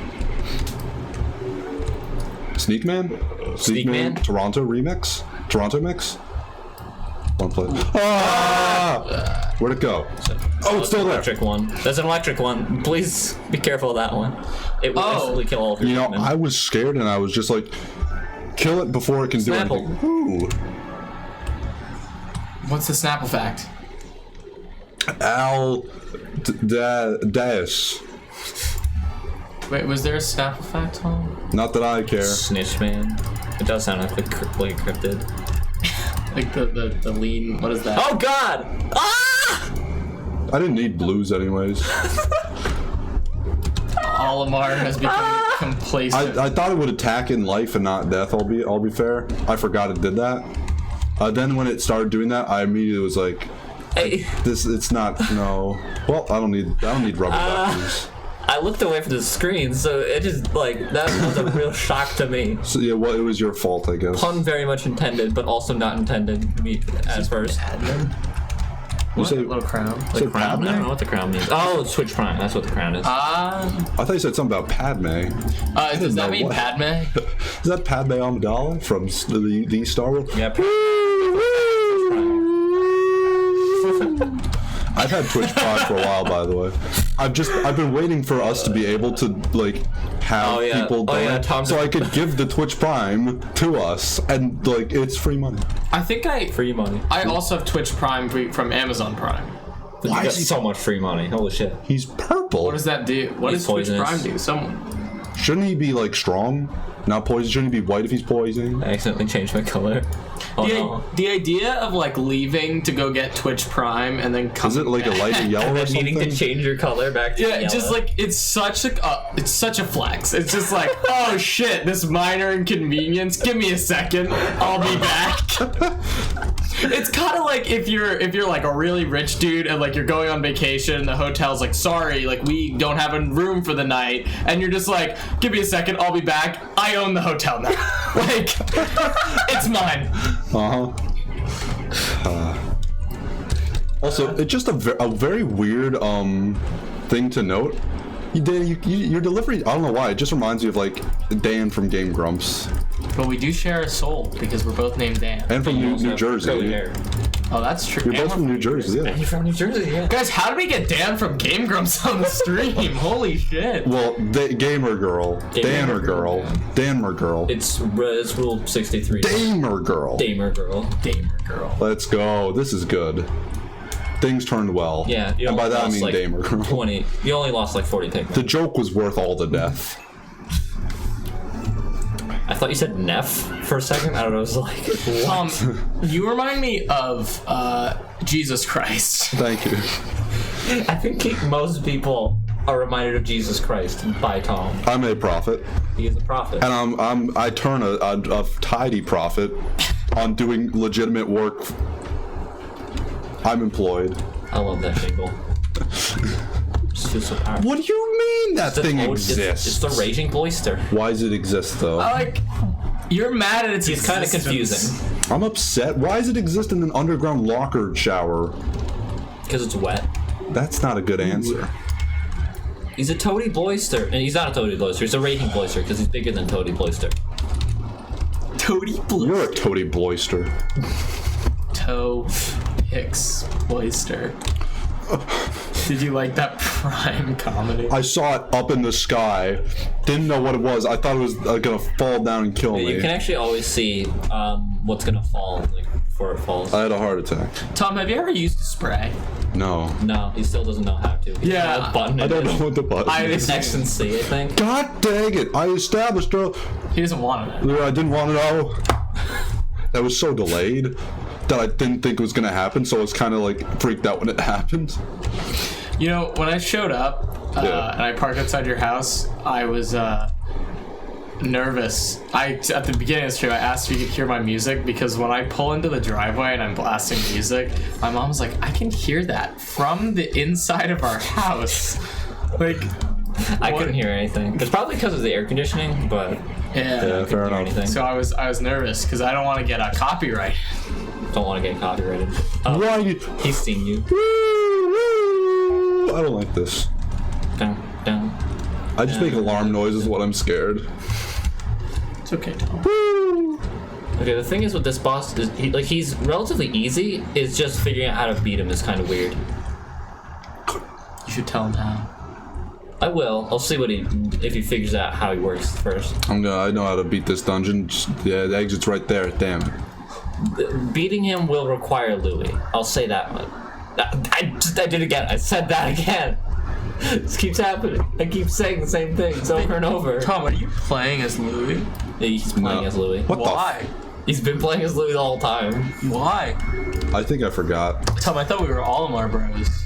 Sneak Man? Sneak Man? Toronto remix? Toronto mix? One play. Ah! Where'd it go? Oh, it's still there. Electric one. There's an electric one. Please be careful of that one. It will instantly kill all of your Pikmin. I was scared and I was just like, kill it before it can do Snapple. anything. Ooh. What's the Snapple fact? Dash. Wait, was there a Snapple fact, Tom? Not that I care. Snitch Man. It does sound like cryptid. Like the lean, what is that? Oh god! Ah! I didn't need blues anyways. Olimar has become complacent. I thought it would attack in life and not death. I'll be fair. I forgot it did that. Then when it started doing that, I immediately was like, Hey. it's not no. Well, I don't need rubber duckies. I looked away from the screen, so it just like that was a real shock to me. So yeah, well, it was your fault, I guess. Pun very much intended, but also not intended to be at first. You say Little crown. The crown? I don't know what the crown means. Oh, it's Twitch Prime. That's what the crown is. I thought you said something about Padme. Does that mean what. Padme? Is that Padme Amidala from the Star Wars? Yeah. I've had Twitch Prime for a while, by the way. I've been waiting for us to be able to like have people donate, so I could give the Twitch Prime to us, and like it's free money. I think Free money. I also have Twitch Prime from Amazon Prime. Why is he so much free money? Holy shit. He's purple. What does that do? What He's does Twitch poisonous. Prime do? Someone. Shouldn't he be like strong? Not poison. Shouldn't he be white if he's poison? I accidentally changed my color. Oh no. The idea of like leaving to go get Twitch Prime and then coming Is it like a light yellow And or then needing something? to change your color back to Yeah, yellow. just like it's such a flex. It's just like, oh shit, this minor inconvenience. Give me a second, I'll be back. It's kind of like if you're like a really rich dude and like you're going on vacation and the hotel's like, sorry, like we don't have a room for the night, and you're just like, give me a second, I'll be back. I own the hotel now. Like, it's mine. Also, it's just a very weird thing to note. You're delivering. I don't know why. It just reminds me of like Dan from Game Grumps, But we do share a soul because we're both named Dan. and from You also New have Jersey. curly hair. Oh, that's true. You're And both from New Jersey, yeah. You're from New Jersey, yeah. Guys, how did we get Dan from Game Grumps on the stream? Holy shit. Well, gamer girl, Damer girl, Danmer girl, It's rule 63. Damer girl. Damer girl. Damer girl. Let's go. This is good. Things turned well. Yeah. You and by only that I lost, mean like, Damer girl. 20. You only lost like 40 Pikmin. The joke was worth all the death. I thought you said Neff for a second. I don't know. I was like, what? You remind me of Jesus Christ. Thank you. I think most people are reminded of Jesus Christ by Tom. I'm a prophet, He is a prophet. and I turn a tidy profit on doing legitimate work. I'm employed. I love that jingle. It's just so powerful. What do you mean that thing exists? It's the Raging Boister. Why does it exist though? Like, you're mad at its It's kind of existence. confusing I'm upset. Why does it exist in an underground locker shower? because it's wet. That's not a good answer. He's a Toady Boister, and he's not a Toady Boister. He's a Raging Boister because he's bigger than Toady Boister. Toady Blue. You're a toady bloister. Toe Hicks Boister. Did you like that prime comedy? I saw it up in the sky. Didn't know what it was. I thought it was gonna fall down and kill me. You can actually always see what's gonna fall like, before it falls. I had a heart attack. Tom, have you ever used a spray? No. No, he still doesn't know how to. He Yeah, doesn't know what button I don't know what the button is. It's X and C, I think. God dang it! I established He doesn't want it. I didn't want to know. That was so delayed that I didn't think it was gonna happen, so I was kind of like freaked out when it happened. You know, when I showed up and I parked outside your house, I was nervous. At the beginning of the stream, I asked if you could hear my music because when I pull into the driveway and I'm blasting music, my mom was like, I can hear that from the inside of our house. Like, I couldn't hear anything. It's probably because of the air conditioning, but Yeah, fair enough. anything. So I was nervous because I don't want to get a copyright. Don't want to get copyrighted. Why you? He's seen you. I don't like this. Down, down. I just make alarm noises when I'm scared. It's okay, Tom. Okay, the thing is with this boss is he's relatively easy. It's just figuring out how to beat him is kind of weird. You should tell him how. I will. I'll see if he figures out how he works first. I know how to beat this dungeon. The exit's right there. Damn it. Beating him will require Louis. I'll say that one. I did it again. I said that again. This keeps happening. I keep saying the same things over and over. Tom, are you playing as Louis? Yeah, he's playing as Louis. What Why? He's been playing as Louis the whole time. Why? I think I forgot. Tom, I thought we were all Mar Bros.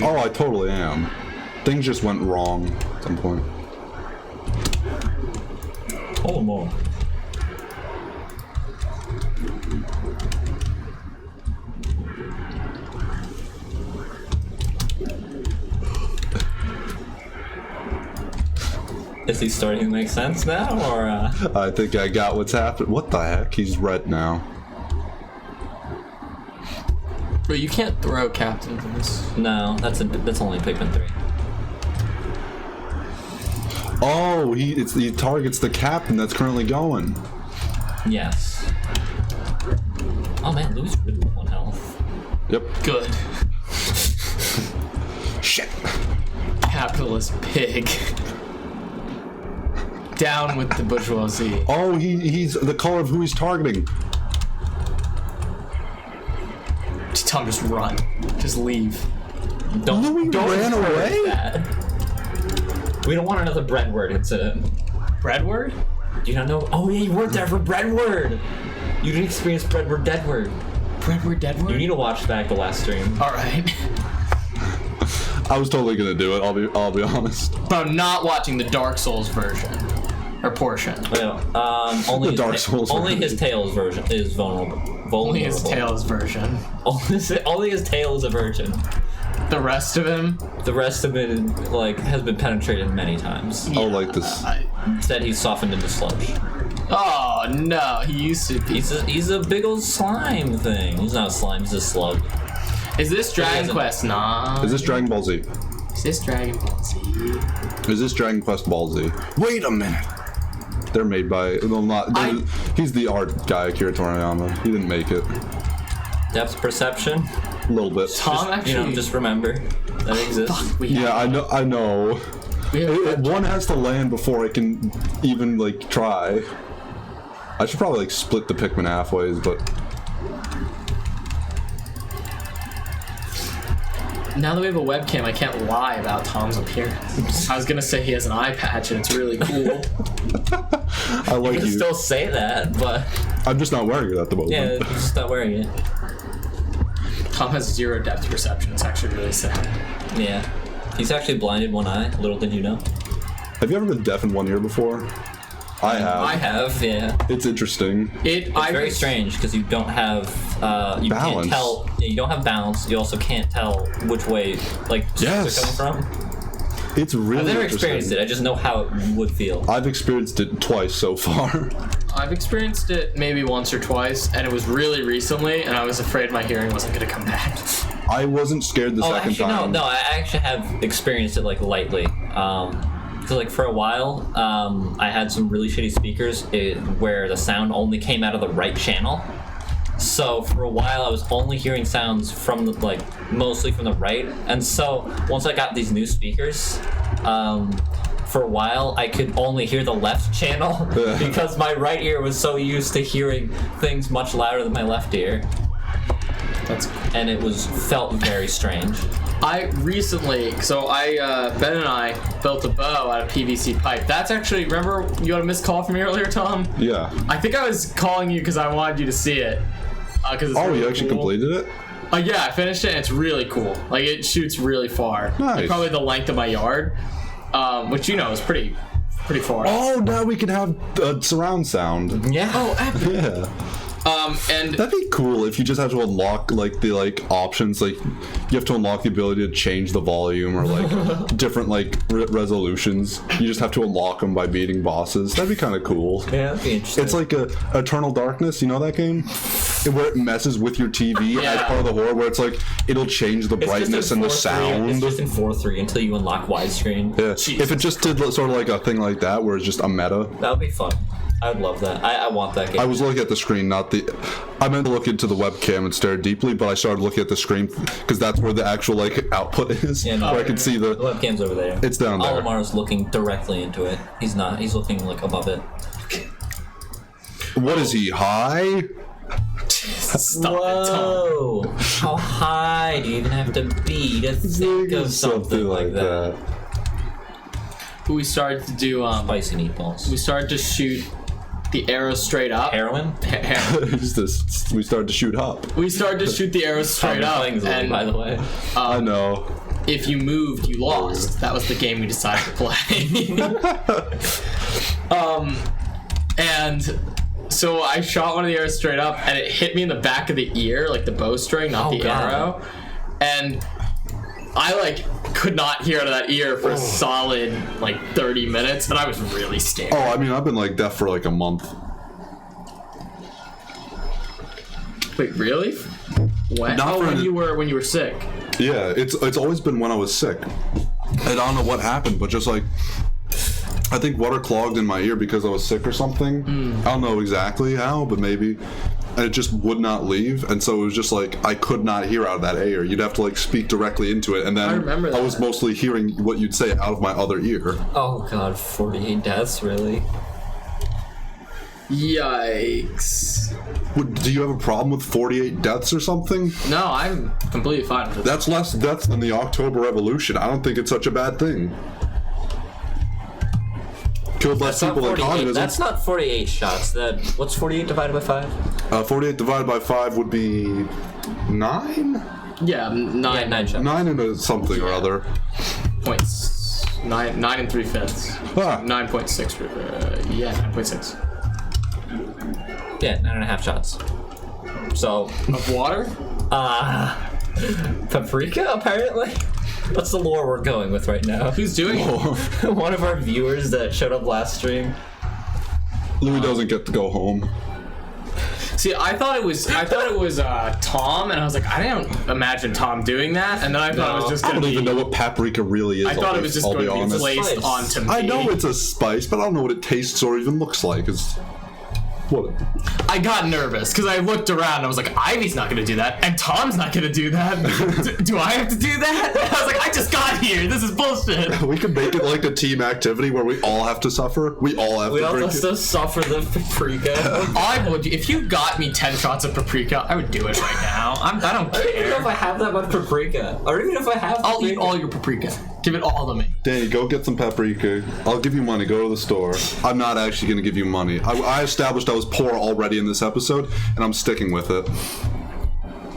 Oh, I totally am. Things just went wrong at some point. Oh, more. Is he starting to make sense now, or? I think I got what's happened. What the heck? He's red now. But you can't throw captains in this. No, that's only Pikmin 3. Oh, he targets the captain that's currently going. Yes. Oh man, Louis really with 1 health. Yep. Good. Shit. Capitalist pig. Down with the bourgeoisie. Oh, he's the color of who he's targeting. Tom, just run. Just leave. Louis ran away? That. We don't want another Breadword incident. Breadword? Do you not know? Oh yeah, you weren't there for Breadword. You didn't experience Breadword Deadword. Breadword Deadword? You need to watch back the last stream. Alright. I was totally gonna do it. I'll be honest. But I'm not watching the Dark Souls version. Or portion. Well, only The Dark Souls only version. his tails version is vulnerable. Only his tails version. Only his tail is a virgin. The rest of him? The rest of it, has been penetrated many times. Oh, like this. Instead, he's softened into sludge. Oh no, he used to be. He's a big old slime thing. He's not a slime. He's a slug. Is this Dragon Quest? Nah. Is this Dragon Ball Z? Is this Dragon Ball Z? Is this Dragon Quest Ball Z? Wait a minute. They're made by. Well, not. He's the art guy, Akira Toriyama. He didn't make it. Depth perception. A little bit. Tom actually. Just remember that exists. Fuck, Yeah, I know. One has to land before it can even try. I should probably split the Pikmin halfways, but Now that we have a webcam, I can't lie about Tom's appearance. I was gonna say he has an eye patch and it's really cool. I like You can you. still say that, but I'm just not wearing it at the moment. yeah, you're just not wearing it. Tom has 0 depth perception. It's actually really sad. Yeah. He's actually blinded one eye, little did you know. Have you ever been deaf in one ear before? I have. I have, yeah. It's interesting. It's very strange because you don't have you Balance. can't tell. Yeah, you don't have balance. You also can't tell which way Yes. they're coming from. It's really I've never interesting. experienced it. I just know how it would feel. I've experienced it twice so far. I've experienced it maybe once or twice, and it was really recently, and I was afraid my hearing wasn't gonna come back. I wasn't scared the second actually, time. no. I actually have experienced it lightly. Because for a while, I had some really shitty speakers where the sound only came out of the right channel. So for a while, I was only hearing sounds from mostly from the right. And so once I got these new speakers, for a while I could only hear the left channel because my right ear was so used to hearing things much louder than my left ear. And it felt very strange. I recently, Ben and I built a bow out of PVC pipe. That's actually, remember you got a missed call from me earlier, Tom? Yeah. I think I was calling you because I wanted you to see it. It's You actually completed it? Yeah, I finished it and it's really cool. It shoots really far. Nice. Probably the length of my yard, which is pretty far. Oh, now we can have surround sound. Yeah. Oh, epic. Yeah. And That'd be cool if you just had to unlock like the options, like you have to unlock the ability to change the volume or like different like resolutions. You just have to unlock them by beating bosses. That'd be kind of cool. Yeah, that'd be interesting. It's like Eternal Darkness, you know that game? Where it messes with your TV as part of the horror, where it's like it'll change the brightness and the sound. It's just in 4.3 until you unlock widescreen. Yeah. If it just did sort of like a thing like that, where it's just a meta. That would be fun. I would love that. I want that game. I was looking at the screen, not the. I meant to look into the webcam and stare deeply, but I started looking at the screen because that's where the actual like output is, Yeah, no, where I can see The webcam's over there. It's down there. Olimar's looking directly into it. He's not. He's looking like above it. What is he, high? stop Whoa! How high do you even have to be to think of something like that? We started to do Spicy meatballs. we started to shoot the arrow straight up. Heroin? We started to shoot up. We started to shoot the arrow straight up, and by the way. I know. if you moved, you lost. That was the game we decided to play. And so I shot one of the arrows straight up, and it hit me in the back of the ear, like the bowstring, not the arrow. And I could not hear out of that ear for a solid 30 minutes, and I was really scared. Oh, I mean, I've been deaf for a month. Wait, really? When? Not for when you were sick. Yeah, it's always been when I was sick. I don't know what happened, but just I think water clogged in my ear because I was sick or something. I don't know exactly how, but maybe. And it just would not leave, and so it was just I could not hear out of that ear. You'd have to speak directly into it, and then I remember that. I was mostly hearing what you'd say out of my other ear. Oh god, 48 deaths, really? Yikes. Do you have a problem with 48 deaths or something? No, I'm completely fine with it. That's less deaths than the October Revolution. I don't think it's such a bad thing. Killed less people than communism. That's not 48 shots. What's 48 divided by 5? 48 divided by 5 would be 9? Yeah, 9. Yeah, 9 shots. 9 and something or other. Points. 9 and 3/5. Ah. 9.6. Yeah, 9.6. Yeah, 9.5 shots. So, Of water? paprika, apparently? That's the lore we're going with right now. Who's doing it? One of our viewers that showed up last stream. Louis doesn't get to go home. See, I thought it was Tom, and I was like, I don't imagine Tom doing that, and then I thought it was just I gonna don't be. even know what paprika really is. I thought it was just going to be honest. placed Spice. onto me. I know it's a spice, but I don't know what it tastes or even looks like. What? I got nervous because I looked around and I was like, Ivy's not gonna do that, and Tom's not gonna do that. Do I have to do that? I was like, I just got here. This is bullshit. We could make it a team activity where we all have to suffer. We all have to We all drink have it. to suffer the paprika. I would. If you got me 10 shots of paprika, I would do it right now. I don't I don't even know if care. I have that much paprika. Or even if I have I'll paprika. eat all your paprika. Give it all to me. Danny, go get some paprika. I'll give you money. Go to the store. I'm not actually going to give you money. I established I was poor already in this episode, and I'm sticking with it.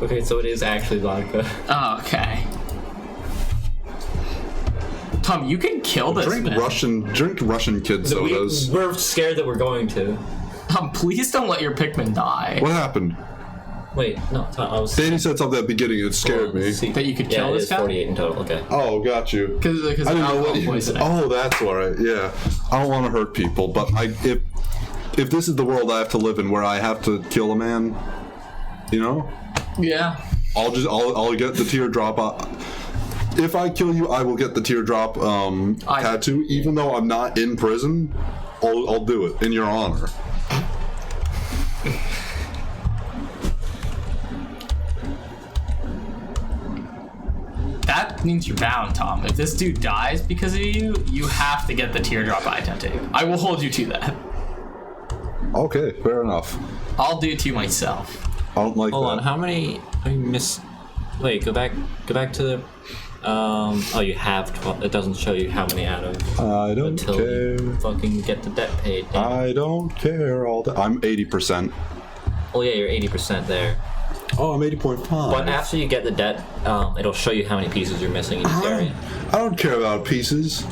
Okay, so it is actually vodka. Oh, okay. Tom, you can kill this Drink man. Russian kid sodas. We're scared that we're going to. Please don't let your Pikmin die. What happened? Wait, no, I was... Danny said something at the beginning. It scared me. That you could Yeah, kill it this is guy? 48 in total, okay. Oh, got you. Because I didn't know alcohol what you. poisoning. Oh, that's all right. Yeah, I don't want to hurt people, but if this is the world I have to live in, where I have to kill a man, Yeah. I'll get the teardrop. If I kill you, I will get the teardrop tattoo, even though I'm not in prison. I'll do it in your honor. That means you're bound, Tom. If this dude dies because of you, you have to get the teardrop eye tattoo. I will hold you to that. Okay, fair enough. I'll do it to myself. I don't like Hold that. on, how many... I missed... Wait, go back to the... oh, you have 12. It doesn't show you how many out of... I don't until care. you fucking get the debt paid. I don't care all that. I'm 80%. Oh yeah, you're 80% there. Oh, I'm 80.5. But after you get the debt, it'll show you how many pieces you're missing in each area. I don't care about pieces.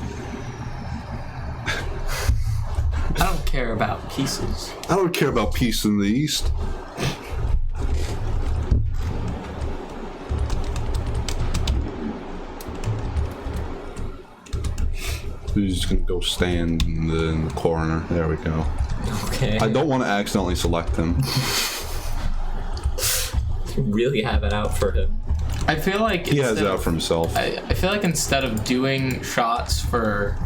I don't care about pieces. I don't care about peace in the East. We're just gonna go stand in the corner. There we go. Okay. I don't want to accidentally select him. You really have it out for him. I feel like He has it out for himself. I feel like instead of doing shots for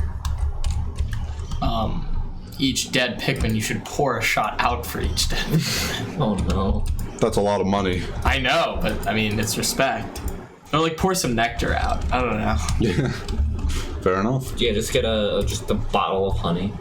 each dead Pikmin, you should pour a shot out for each dead Pikmin. Oh no. That's a lot of money. I know, but I mean, it's respect. Or like pour some nectar out. I don't know. Yeah. Fair enough. Yeah, just get just a bottle of honey.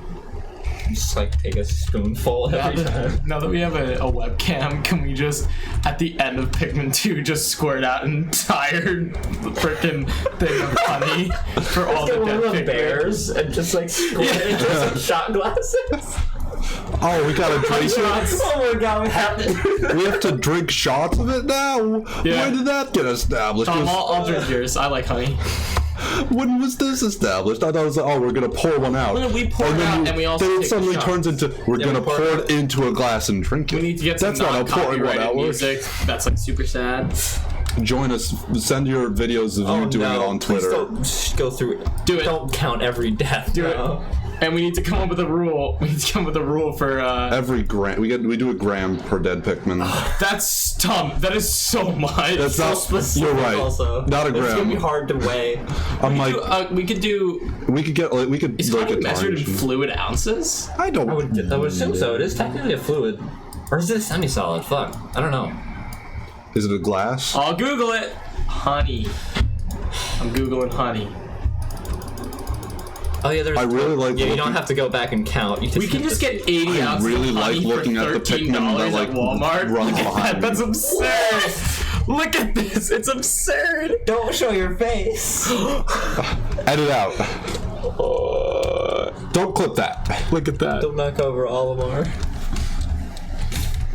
Just like take a spoonful every time. Now that we have a webcam, can we just, at the end of Pikmin 2, just squirt out an entire freaking thing of honey for all the dead Pikmin? bears and just like squirt it into some shot glasses. Oh, we gotta drink it? Oh my god, we have to. We have to drink shots of it now? Yeah. When did that get established? I'll drink yours. I like honey. When was this established? I thought it was like, oh, we're gonna pour one out. Well, we pour it out and we also then it take suddenly shots. turns into we're gonna pour it into a glass and drink it. We need to get some That's not how pouring one out non-copyrighted works. music. That's like super sad. Join us. Send your videos of you doing it on Twitter. Please don't go through it. Do it. Don't count every death. Do it. And we need to come up with a rule. We need to come up with a rule for Every gram, we do a gram per dead Pikmin. That's dumb. That is so much. That's not. Specific You're right. Also. Not a It's gonna be gram. hard to weigh. I'm like, we could do. we could get like we could Is like honey a measured in tarnish. fluid ounces? I don't. I would assume so. It is technically a fluid. Or is it a semi-solid? Fuck. I don't know. Is it a glass? I'll Google it. Honey. I'm Googling honey. Oh yeah, there's. I really like Yeah, you looking- don't have to go back and count. You We can just get 80 I ounces really of like honey looking for at the $13 Pikmin that, like, at Walmart. run Look at behind that. That's me. absurd. Look at this. It's absurd. Don't show your face. Edit out. Don't clip that. Look at that. Don't knock over Olimar.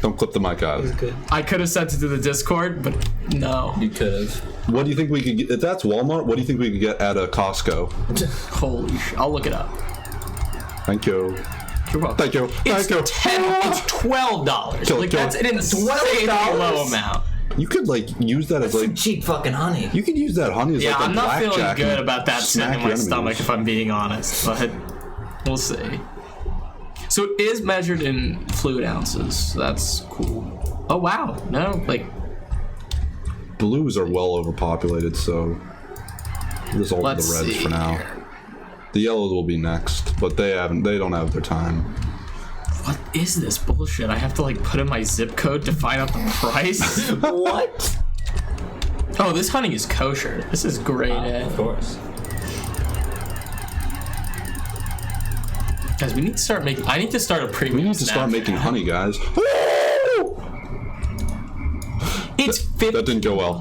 Don't clip the mic out. Good. I could have sent it to the Discord, but no. You could have. What do you think we could get? If that's Walmart, what do you think we could get at a Costco? Holy shit. I'll look it up. Thank you. You're welcome. Thank you. It's Thank you. It's $12. Kill it, Like kill that's it. an insanely $12? low amount. You could like use that as like Cheap fucking honey. you could use that honey as Yeah, like a I'm not feeling blackjack good and about that sitting smack in your my enemies. stomach, if I'm being honest. But we'll see. So it is measured in fluid ounces. So that's cool. Oh wow, no, like Blues are well overpopulated, so this all the let's reds see for now. here. The yellows will be next, but they don't have their time. What is this bullshit? I have to like put in my zip code to find out the price. What? Oh, this honey is kosher. This is great. Of course. Guys, we need to start making. I need to start a premium. We need to start Snapchat. making honey, guys. It's 50. That didn't go well.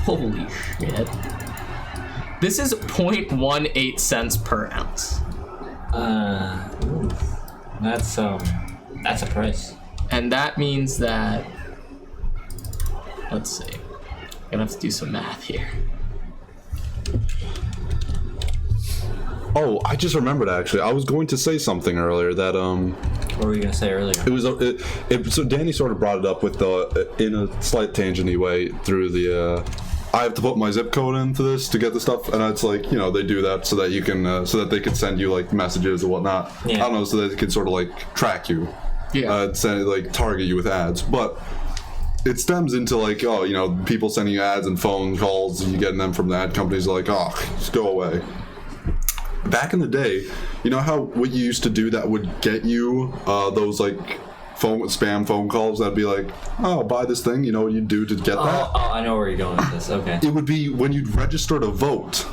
Holy shit. This is 0.18 cents per ounce. That's a price. And that means that, let's see, I'm gonna have to do some math here. Oh, I just remembered actually. I was going to say something earlier that What were you gonna say earlier? it was so Danny sort of brought it up with the in a slight tangenty way through the I have to put my zip code into this to get the stuff, and it's like, you know, they do that so that you can so that they can send you like messages or whatnot. Yeah. I don't know, so that they can sort of like track you, Yeah. send like target you with ads, but it stems into like, oh, you know, people sending you ads and phone calls, and you getting them from the ad companies like, oh, just go away. Back in the day, you know how what you used to do that would get you those like spam phone calls that'd be like, oh, buy this thing, you know what you do to get that? Oh, I know where you're going with this. Okay. It would be when you'd register to vote.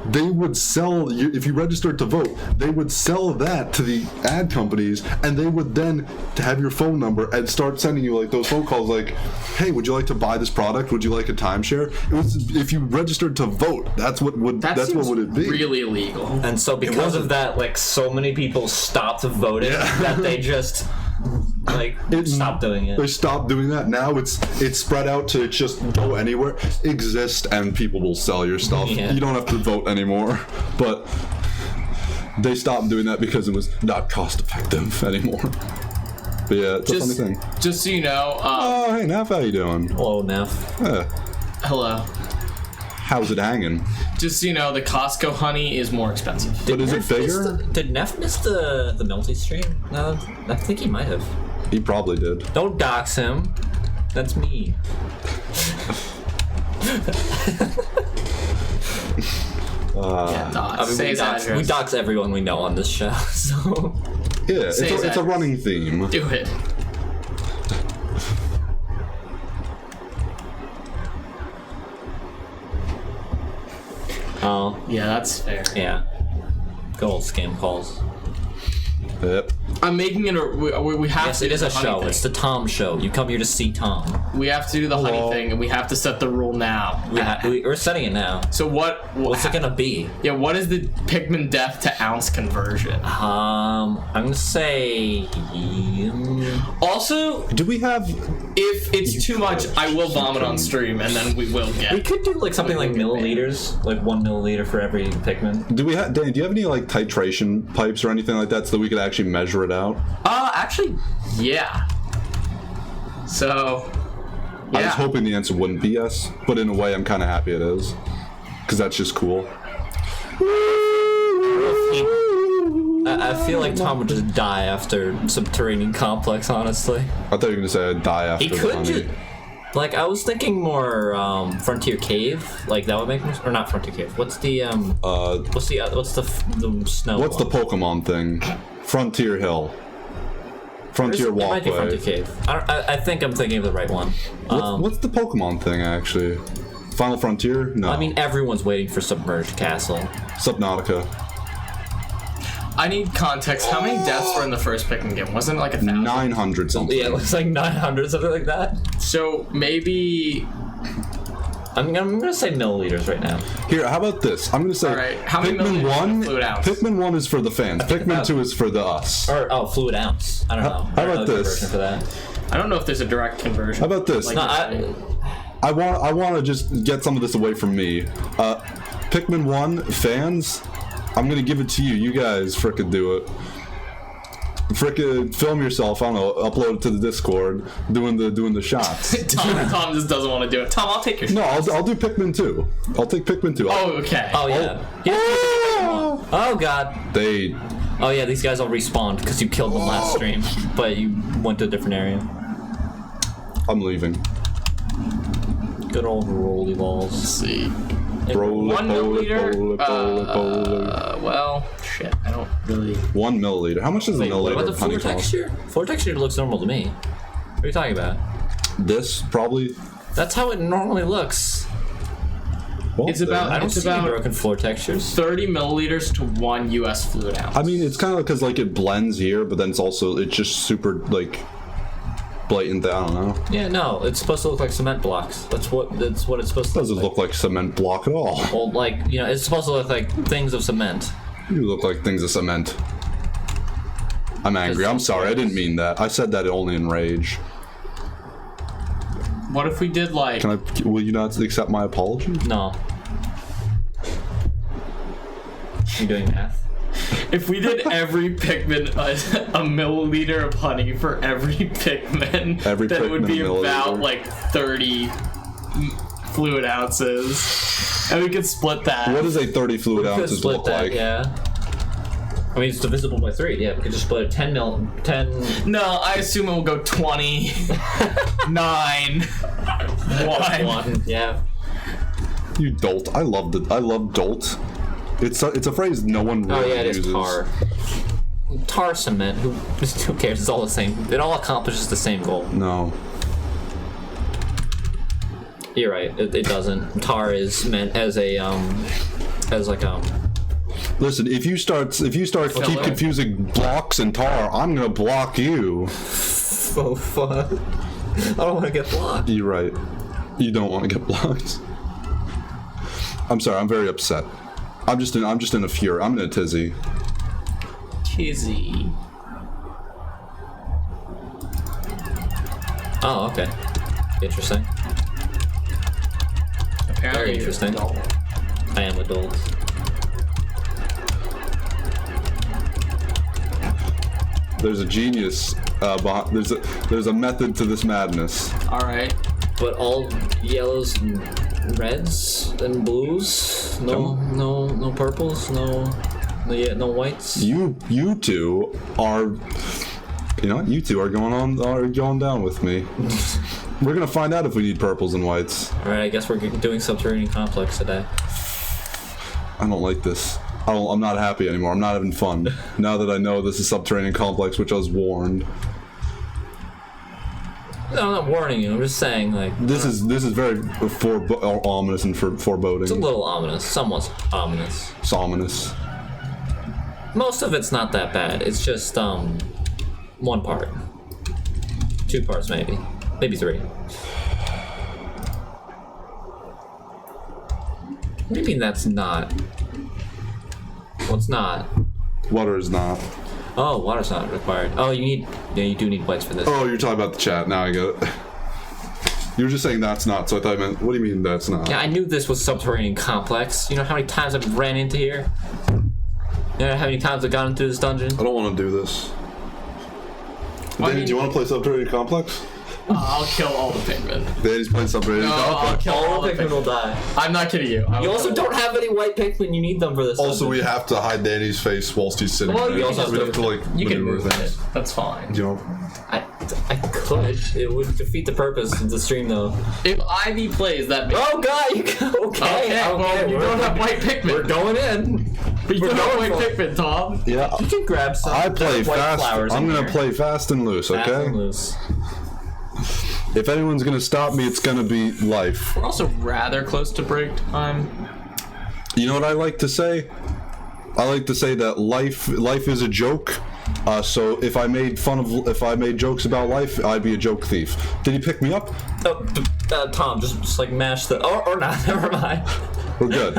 They would sell you, if you registered to vote, they would sell that to the ad companies, and they would then have your phone number and start sending you like those phone calls like, hey, would you like to buy this product? Would you like a timeshare? It was, if you registered to vote, that's what would That that's what seems would it be. really illegal. And so because of that, like so many people stopped voting that they just like stopped doing They it. stopped doing that. Now it's spread out to just go anywhere, exist, and people will sell your stuff. Yeah. You don't have to vote anymore. But they stopped doing that because it was not cost effective anymore. But yeah, it's a funny thing. Just so you know, Oh, hey, Naf, how you doing? Hello, Neff. Yeah. hello. How's it hanging? Just so you know, the Costco honey is more expensive. But is it bigger? Did Neff miss the melty stream? No, I think he might have. He probably did. Don't dox him. That's me. I mean, we dox everyone we know on this show, so... Yeah, it's a running theme. Do it. Oh. Yeah, that's fair. Yeah. Good old scam calls. Yep. I'm making it we have Yes, to it do is the a honey show. thing. It's the Tom show. You come here to see Tom. We have to do the honey thing, and we have to set the rule now. We're setting it now. So What's it gonna be? Yeah, what is the Pikmin depth to ounce conversion? I'm gonna say... Also, Do we have... if it's too much, I will vomit on stream, and then we will get. We could do like something like milliliters, like 1 milliliter for every Pikmin. Do we have... Danny, do you have any, like, titration pipes or anything like that so that we could actually measure it out? Actually, yeah. So, yeah. I was hoping the answer wouldn't be yes, but in a way I'm kind of happy it is. Because that's just cool. I feel like Tom would just die after Subterranean Complex, honestly. I thought you were going to say I'd die after He the could honey. just... Like, I was thinking more, Frontier Cave. Like, that would make more... Or not Frontier Cave. What's the, What's the snow What's one? the Pokemon thing? Frontier Hill. Frontier It might be Walkway. Frontier Cave. I think I'm thinking of the right one. What's the Pokemon thing, actually? Final Frontier? No. I mean, everyone's waiting for Submerged Castle. Subnautica. I need context. How many deaths were in the first Pikmin game? Wasn't it like 1,000? 900 something. Yeah, it looks like 900, something like that. So maybe. I'm gonna say milliliters right now. Here, how about this? I'm gonna say Alright, how many Pikmin milliliters 1. of fluid ounce? Pikmin 1 is for the fans. Pikmin 2 is for the us. Or fluid ounce. I don't know. How about this? For that. I don't know if there's a direct conversion. How about this? Like No, I want to just get some of this away from me. Pikmin 1 fans, I'm gonna give it to you. You guys frickin' do it. Frickin' film yourself. I don't know. Upload it to the Discord. Doing the shots. Tom just doesn't want to do it. Tom, I'll take your. No, I'll do Pikmin 2. I'll take Pikmin 2. Oh, okay. Oh yeah. Oh god. They. Oh yeah, these guys all respawned because you killed them last stream, but you went to a different area. I'm leaving. Good old rolly balls. Let's see. Roll 1 milliliter. Well, shit. I don't really. 1 milliliter. How much does a Wait, what milliliter about the of honey floor cost? texture? Floor texture looks normal to me. What are you talking about? This probably. That's how it normally looks. Well, It's about- I don't It's see any about- broken floor textures. 30 milliliters to 1 US fluid ounce. I mean, it's kind of because like it blends here, but then it's just super like blatant. I don't know. Yeah, no, it's supposed to look like cement blocks. That's what it's supposed to Doesn't look like cement block at all. Well, like, it's supposed to look like things of cement. You look like things of cement. I'm angry. I'm sorry. I didn't mean that. I said that only in rage. What if we did like. Will you not accept my apology? No. You doing math? If we did every Pikmin a milliliter of honey for every Pikmin, Every then it would Pikmin be a milliliter. about like 30 fluid ounces. And we could split that. What does a 30 fluid Could ounces split look that, like? yeah. I mean, it's divisible by 3. Yeah, we could just split it 10 mil. 10. No, I assume it will go 20, 9, 1. 1. Yeah. You dolt. I love dolt. It's a phrase no one really Oh yeah, it uses. is tar. Tar cement. Who cares? It's all the same. It all accomplishes the same goal. No. You're right. It doesn't. Tar is meant as a Listen, if you start keep confusing blocks and tar, I'm gonna block you. So fun. I don't want to get blocked. You're right. You don't want to get blocked. I'm sorry. I'm very upset. I'm just in a fury. I'm in a tizzy. Kizzy. Oh, okay. Interesting. Apparently Very interesting. you're adult. I am adult. There's a genius. There's a method to this madness. All right. But all yellows reds and blues. No purples. No whites. You two are, you two are going down with me. We're gonna find out if we need purples and whites. All right, I guess we're doing subterranean complex today. I don't like this. I'm not happy anymore. I'm not having fun now that I know this is subterranean complex, which I was warned. No, I'm not warning you. I'm just saying, like, this is very ominous and foreboding. it's a little ominous, somewhat ominous. It's ominous. Most of it's not that bad. It's just one part, 2 parts maybe 3. What do you mean that's not? What's not? Water is not. Oh, water's not required. Oh, you do need whites for this. Oh, you're talking about the chat. Now I get it. You were just saying that's not, so I thought you meant, what do you mean that's not? Yeah, I knew this was subterranean complex. You know how many times I've ran into here? You know how many times I've gotten through this dungeon? I don't want to do this. Well, Danny, do you want to play subterranean complex? I'll kill all the Pikmin. Danny's playing subterranean No, I'll complex. kill All the Pikmin will die. I'm not kidding you. You also don't have any white Pikmin. You need them for this. Also, dungeon. we have to hide Danny's face whilst he's sitting Well, there. you also we have to, like, You can maneuver move things. it. That's fine. You know? I could. It would defeat the purpose of the stream, though. If Ivy plays, that makes Oh God! Okay. well, you don't have white Pikmin. We're going in. But you don't have going white for Pikmin, Tom. Yeah. You can grab some. I play white fast. flowers I'm in gonna here. play fast and loose, Fast okay? and loose. If anyone's gonna stop me, it's gonna be life. We're also rather close to break time. You know what I like to say? I like to say that life is a joke. So if I made jokes about life, I'd be a joke thief. Did he pick me up? Oh, Tom, just like mash the. Or not. Never mind. We're good.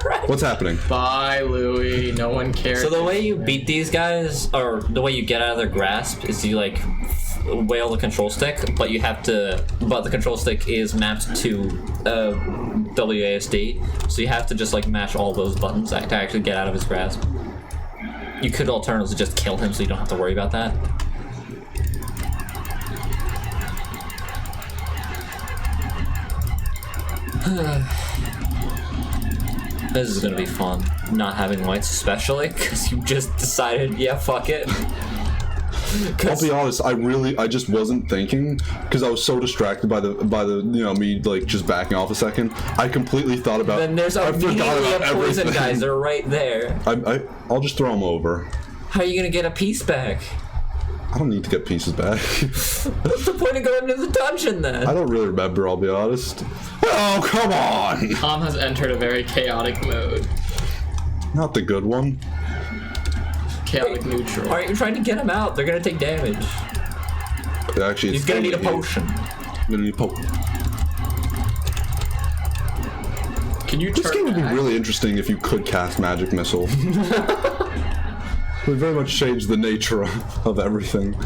Right. What's happening? Bye, Louie. No one cares. So the way you beat these guys, or the way you get out of their grasp, is you like whale the control stick, but the control stick is mapped to WASD, so you have to just like mash all those buttons to actually get out of his grasp. You could alternatively just kill him, so you don't have to worry about that. This is gonna be fun. Not having whites, especially because you just decided, yeah, fuck it. I'll be honest. I just wasn't thinking because I was so distracted by the me like just backing off a second. I completely thought about. Then there's I immediately forgot a about poison everything. guys. They're right there. I'll just throw them over. How are you gonna get a piece back? I don't need to get pieces back. What's the point of going into the dungeon then? I don't really remember. I'll be honest. Oh come on! Tom has entered a very chaotic mode. Not the good one. Chaotic neutral. Alright, you're trying to get him out. They're gonna take damage. Actually, He's gonna need a potion. I'm gonna need a potion. Can you This turn game would be back? really interesting if you could cast magic missile. It would very much change the nature of everything.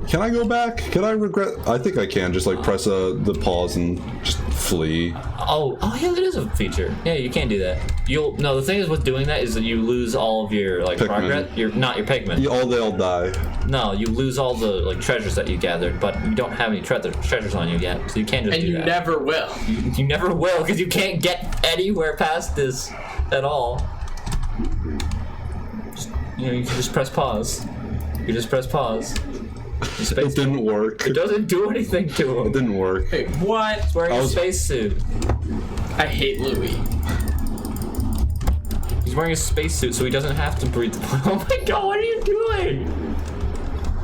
Can I go back? Can I regret? I think I can. Just like press the pause and just flee. Oh yeah, that is a feature. Yeah, you can't do that. The thing is with doing that is that you lose all of your like Pikmin. progress. Not your Pikmin. They all die. No, you lose all the like treasures that you gathered, but you don't have any treasures on you yet, so you can't just And do you that. never will. You never will, because you can't get anywhere past this at all. You can just press pause. You just press pause. It didn't work. It doesn't do anything to him. It didn't work. Wait, what? He's wearing a spacesuit. I hate Louie. He's wearing a spacesuit, so he doesn't have to breathe. Oh my god, what are you doing?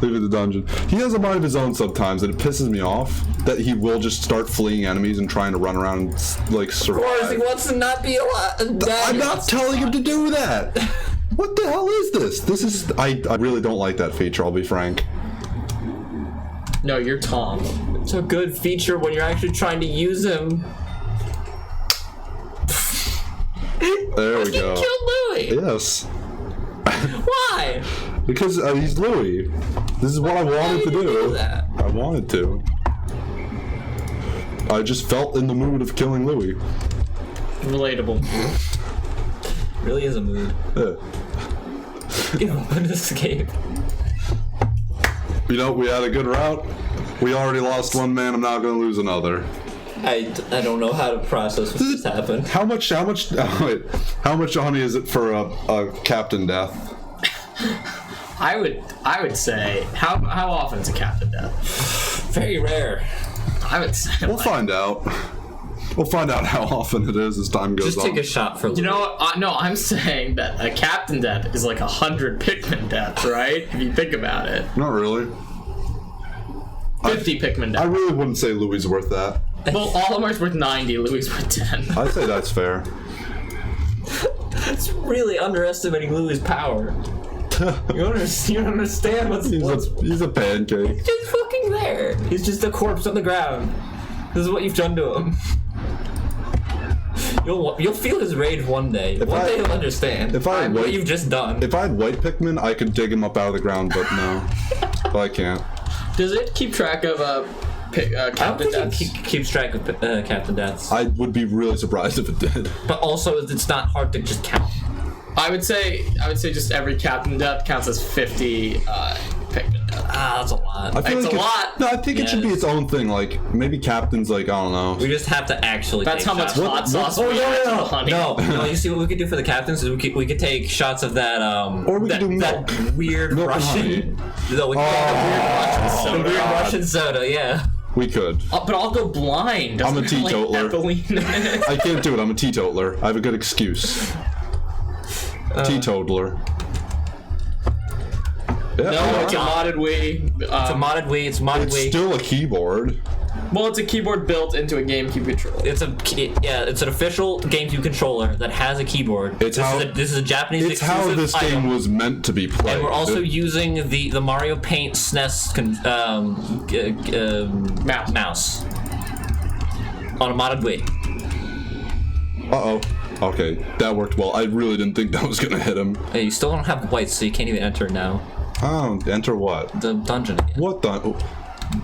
Leave the dungeon. He has a mind of his own sometimes, and it pisses me off that he will just start fleeing enemies and trying to run around and like survive. Of course, he wants to not be alive. I'm not telling him to do that. What the hell is this? I really don't like that feature, I'll be frank. No, you're Tom. It's a good feature when you're actually trying to use him. There we You go. killed Louie. Yes. Why? Because he's Louie. This is what I wanted to did you do. do that? I wanted to. I just felt in the mood of killing Louie. Relatable. Really is a mood. Yeah. Give him an escape. We had a good route. We already lost one man. I'm not going to lose another. I don't know how to process what just happened. How much honey is it for a Captain Death? I would say how often is a Captain Death? Very rare. I would say We'll find out. We'll find out how often it is as time goes Just on. take a shot for. You know what? No, I'm saying that a Captain Death is like 100 Pikmin deaths, right? If you think about it. Not really. 50 Pikmin I deaths. really wouldn't say Louis is worth that. Well, Olimar's worth 90, Louis is worth 10. I'd say that's fair. It's really underestimating Louis' power. You don't understand what's He's a pancake. He's just fucking there. He's just a corpse on the ground. This is what you've done to him. You'll feel his rage one day. One day he'll understand what you've just done. If I had white Pikmin, I could dig him up out of the ground, but no. I can't. Does it keep track of Captain Deaths? He keeps track of Captain Deaths. I would be really surprised if it did. But also, it's not hard to just count. I would say just every Captain Death counts as 50 Pikmin deaths. That's a lot. I feel It's like a lot. No, I think it should be its own thing. Like maybe Captain's like I don't know. We just have to actually. That's take how much shots. hot sauce we no, add to no, the honey. no. You see what we could do for the captains is we could take shots of that Or we could do milk. that weird Milk and Russian. No, we could Soda. weird Russian soda. Yeah. We could. But I'll go blind. I'm a Doesn't it have, teetotaler. ethylene in it? I can't do it. I'm a teetotaler. I have a good excuse. Teetotaler. Yeah, No, it's a modded Wii. It's a modded Wii. It's modded it's Wii. still a keyboard. Well, it's a keyboard built into a GameCube controller. It's an official GameCube controller that has a keyboard. It's this is a Japanese It's how exclusive this item. game was meant to be played. And we're also using the Mario Paint SNES mouse on a modded Wii. Uh-oh. Okay, that worked well. I really didn't think that was gonna hit him. Hey, you still don't have whites, so you can't even enter now. Oh, enter what? The dungeon again. What the?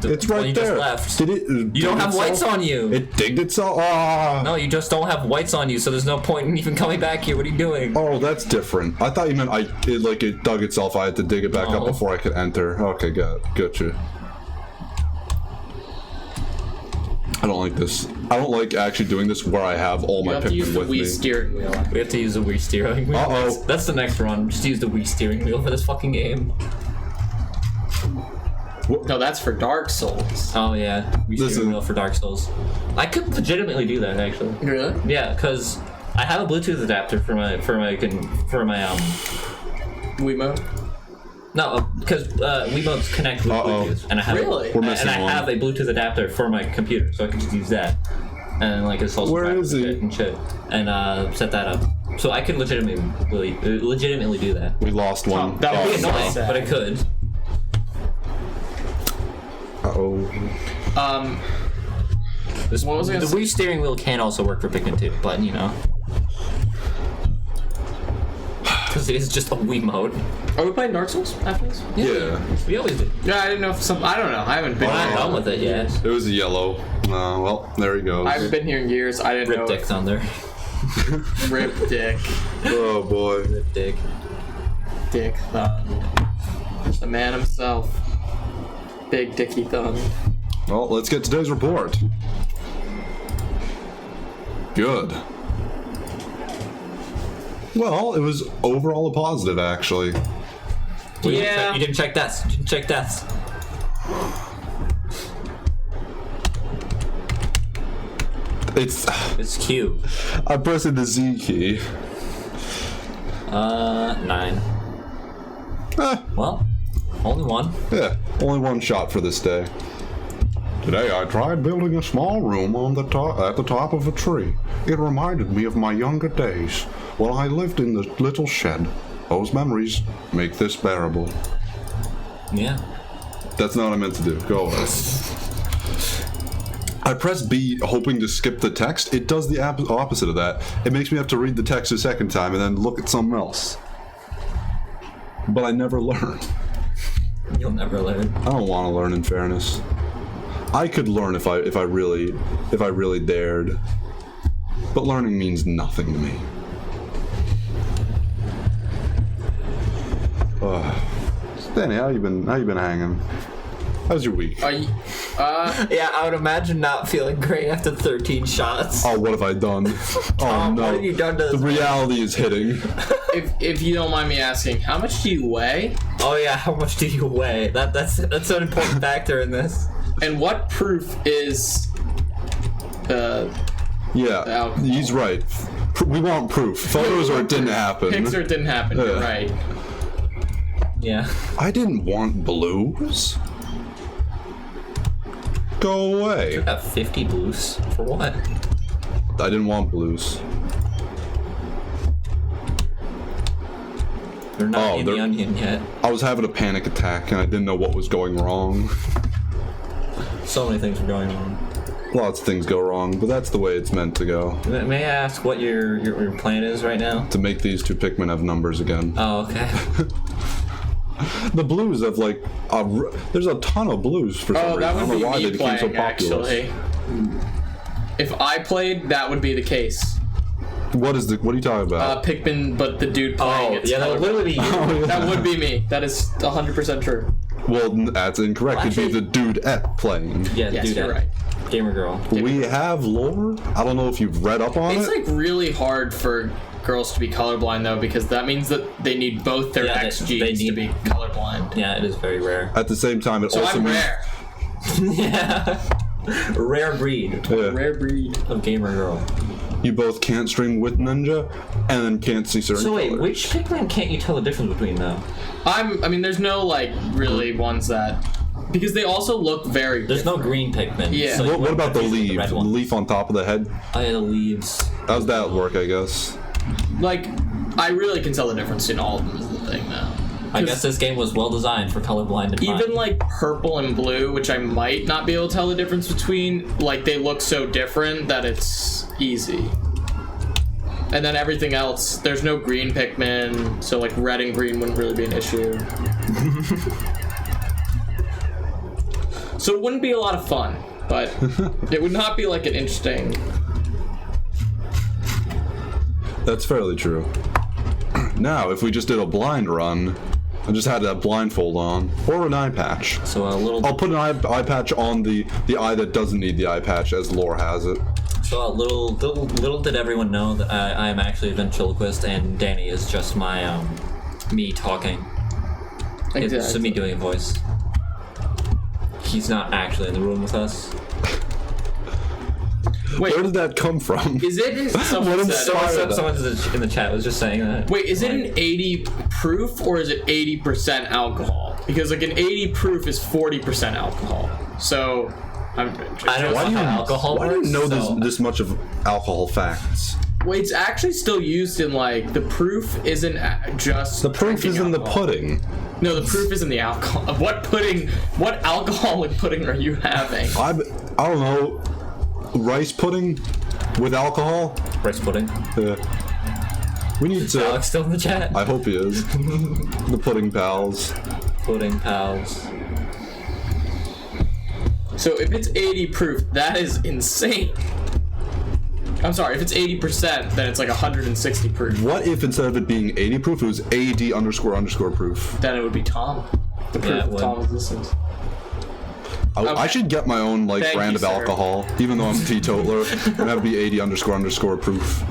It's one right you there. just left. Did it? You don't have whites on you. It digged itself. Ah. No, you just don't have whites on you, so there's no point in even coming back here. What are you doing? Oh, that's different. I thought you meant it dug itself. I had to dig it back up No. before I could enter. Okay, gotcha. I don't like this. I don't like actually doing this where I have all You my have to use Pikmin the with Wii me. steering wheel. We have to use the Wii steering wheel. Uh-oh. That's the next run. Just use the Wii steering wheel for this fucking game. No, that's for Dark Souls. Oh yeah, Wii Listen. steering wheel for Dark Souls. I could legitimately do that actually. Really? Yeah, because I have a Bluetooth adapter for my Wiimote? No, because Wiimotes connect with Uh-oh. Bluetooth, and I have Really? We're and missing I one. have a Bluetooth adapter for my computer, so I can just use that, and like it's also Where private is he? and shit, and set that up. So I could legitimately do that. We lost one. that It'd be was so annoying, sad. but I could. Uh-oh. What was I The gonna say? Wii steering wheel can also work for Pikmin 2, but you know, because it is just a Wiimote. Are we playing Dark Souls after this? Yeah. We always do. Yeah, I didn't know if I don't know. I haven't been. We're not done with it yet. It was a yellow. Well, there he goes. I haven't been here in years. I didn't Rip know. Dick Thunder. Rip Dick. Oh boy. Rip Dick. Dick Thumb. The man himself. Big Dicky Thumb. Well, let's get today's report. Good. Well, it was overall a positive, actually. Yeah. You didn't check deaths. You didn't check deaths. It's Q. I'm pressing the Z key. 9. Well, only one. Yeah, only one shot for this day. Today I tried building a small room at the top of a tree. It reminded me of my younger days when I lived in the little shed. Those memories make this bearable. Yeah. That's not what I meant to do. Go away. I press B hoping to skip the text. It does the opposite of that. It makes me have to read the text a second time and then look at something else. But I never learn. You'll never learn. I don't want to learn, in fairness. I could learn if I really dared. But learning means nothing to me. Danny, how you been hanging? How's your week? Yeah, I would imagine not feeling great after 13 shots. Oh, what have I done? Oh no. What have you done to The this man? reality is hitting. If you don't mind me asking, how much do you weigh? Oh yeah, how much do you weigh? That's an important factor in this. And what proof is Yeah, alcohol. he's right. We want proof. Photos or it didn't happen. Pics or it didn't happen, you're Yeah. right. Yeah. I didn't want blues. Go away. You got 50 blues. For what? I didn't want blues. They're not Oh, in the they're- onion yet. I was having a panic attack and I didn't know what was going wrong. So many things are going on. Lots of things go wrong, but that's the way it's meant to go. May I ask what your plan is right now? To make these two Pikmin have numbers again. Oh, okay. The blues have like there's a ton of blues for some Oh, reason. that I don't would know be why they me became so playing, popular. actually. If I played, that would be the case. What are you talking about? Pikmin, but the dude playing Oh, it's yeah, that would literally be you. That would be me. That is 100% true. Well, that's incorrect. It'd Actually- be the dude playing. Yeah, Yes, do that. you're right. Gamer girl. We have lore. I don't know if you've read up on It's it. like really hard for girls to be colorblind though, because that means that they need both their Yeah, X they genes to need- be colorblind. Yeah, it is very rare. At the same time, it So also I'm means rare. Yeah. Rare breed Yeah. Rare breed. of gamer girl. You both can't stream with Ninja, and then can't see certain So wait, colors. which Pikmin can't you tell the difference between though? I mean, there's no like really ones that, because they also look very. There's no green Pikmin. Yeah. so you What wouldn't about the confuse leaf? red The one. leaf on top of the head? Oh yeah, the leaves. How's that work, I guess? Like, I really can tell the difference in all of them. Is the thing now. I guess this game was well designed for colorblind in mind. Even like purple and blue, which I might not be able to tell the difference between, like they look so different that it's easy. And then everything else, there's no green Pikmin, so like red and green wouldn't really be an issue. So it wouldn't be a lot of fun, but it would not be like an interesting. That's fairly true. Now, if we just did a blind run, I just had that blindfold on, or an eye patch. So a little. I'll put an eye patch on the eye that doesn't need the eye patch, as lore has it. So little did everyone know that I am actually a ventriloquist, and Danny is just my me talking. It's just me doing a voice. He's not actually in the room with us. Wait, Where did that come from? is it? Someone What said it. inspired- Someone in the chat was just saying that. Wait, is it an 80 proof or is it 80% alcohol? Because like an 80 proof is 40% alcohol. So I'm. I don't know how alcohol Why do you works, know so- this much of alcohol facts? Wait, it's actually still used in like the proof isn't just The proof drinking is in the alcohol. pudding. No, the proof is in the alcohol. What pudding? What alcoholic pudding are you having? I don't know. Rice pudding with alcohol? Rice pudding. We need to. Alex still in the chat. I hope he is. The pudding pals. Pudding pals. So if it's 80 proof, that is insane. I'm sorry, if it's 80%, then it's like 160 proof. What if instead of it being 80 proof, it was AD__ proof? Then it would be Tom. The proof Yeah, it of would. Tom's existence. I should get my own like Thank brand you, of sir. alcohol, even though I'm a teetotaler, and that would be AD__ proof.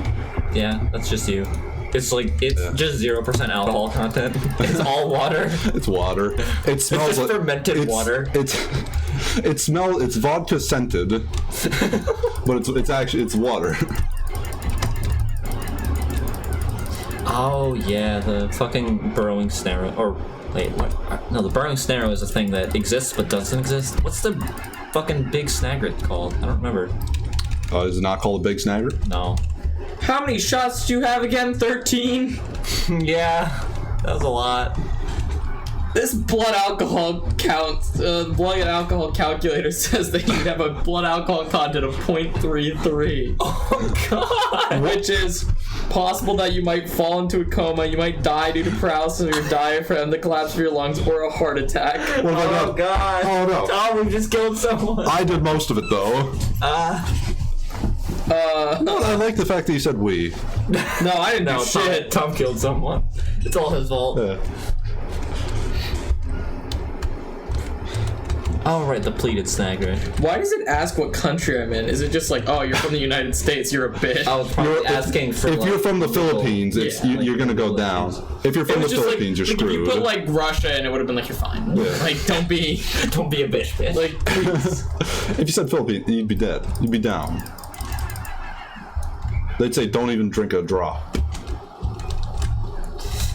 Yeah, that's just you. It's just 0% alcohol content. It's all water. It's water. It smells just like fermented water. It's vodka scented, but it's water. Oh yeah, the fucking burrowing snare. Or wait, what? No, the burrowing snare is a thing that exists but doesn't exist. What's the fucking big snagret called? I don't remember. Is it not called a big snagger? No. How many shots do you have again? 13? Yeah, that was a lot. This blood alcohol blood alcohol calculator says that you have a blood alcohol content of 0.33. Oh god. Which is possible that you might fall into a coma, you might die due to paralysis of your diaphragm, the collapse of your lungs, or a heart attack. What have I Oh done? god. Oh no. Tom, we just killed someone. I did most of it though. No, I like the fact that you said we. No, I didn't No, do shit. Tom killed someone. It's all his fault. Yeah. Oh, right, the pleated snag, right? Why does it ask what country I'm in? Is it just like, oh, you're from the United States, you're a bitch? I was probably asking for. If you're from the Philippines, it's Yeah. you're gonna go down. If you're from the Philippines, you're If screwed. you put like Russia and it would have been like, you're fine. Yeah. Like, don't be a bitch. like, please. If you said Philippines, you'd be dead. You'd be down. They'd say, don't even drink a drop.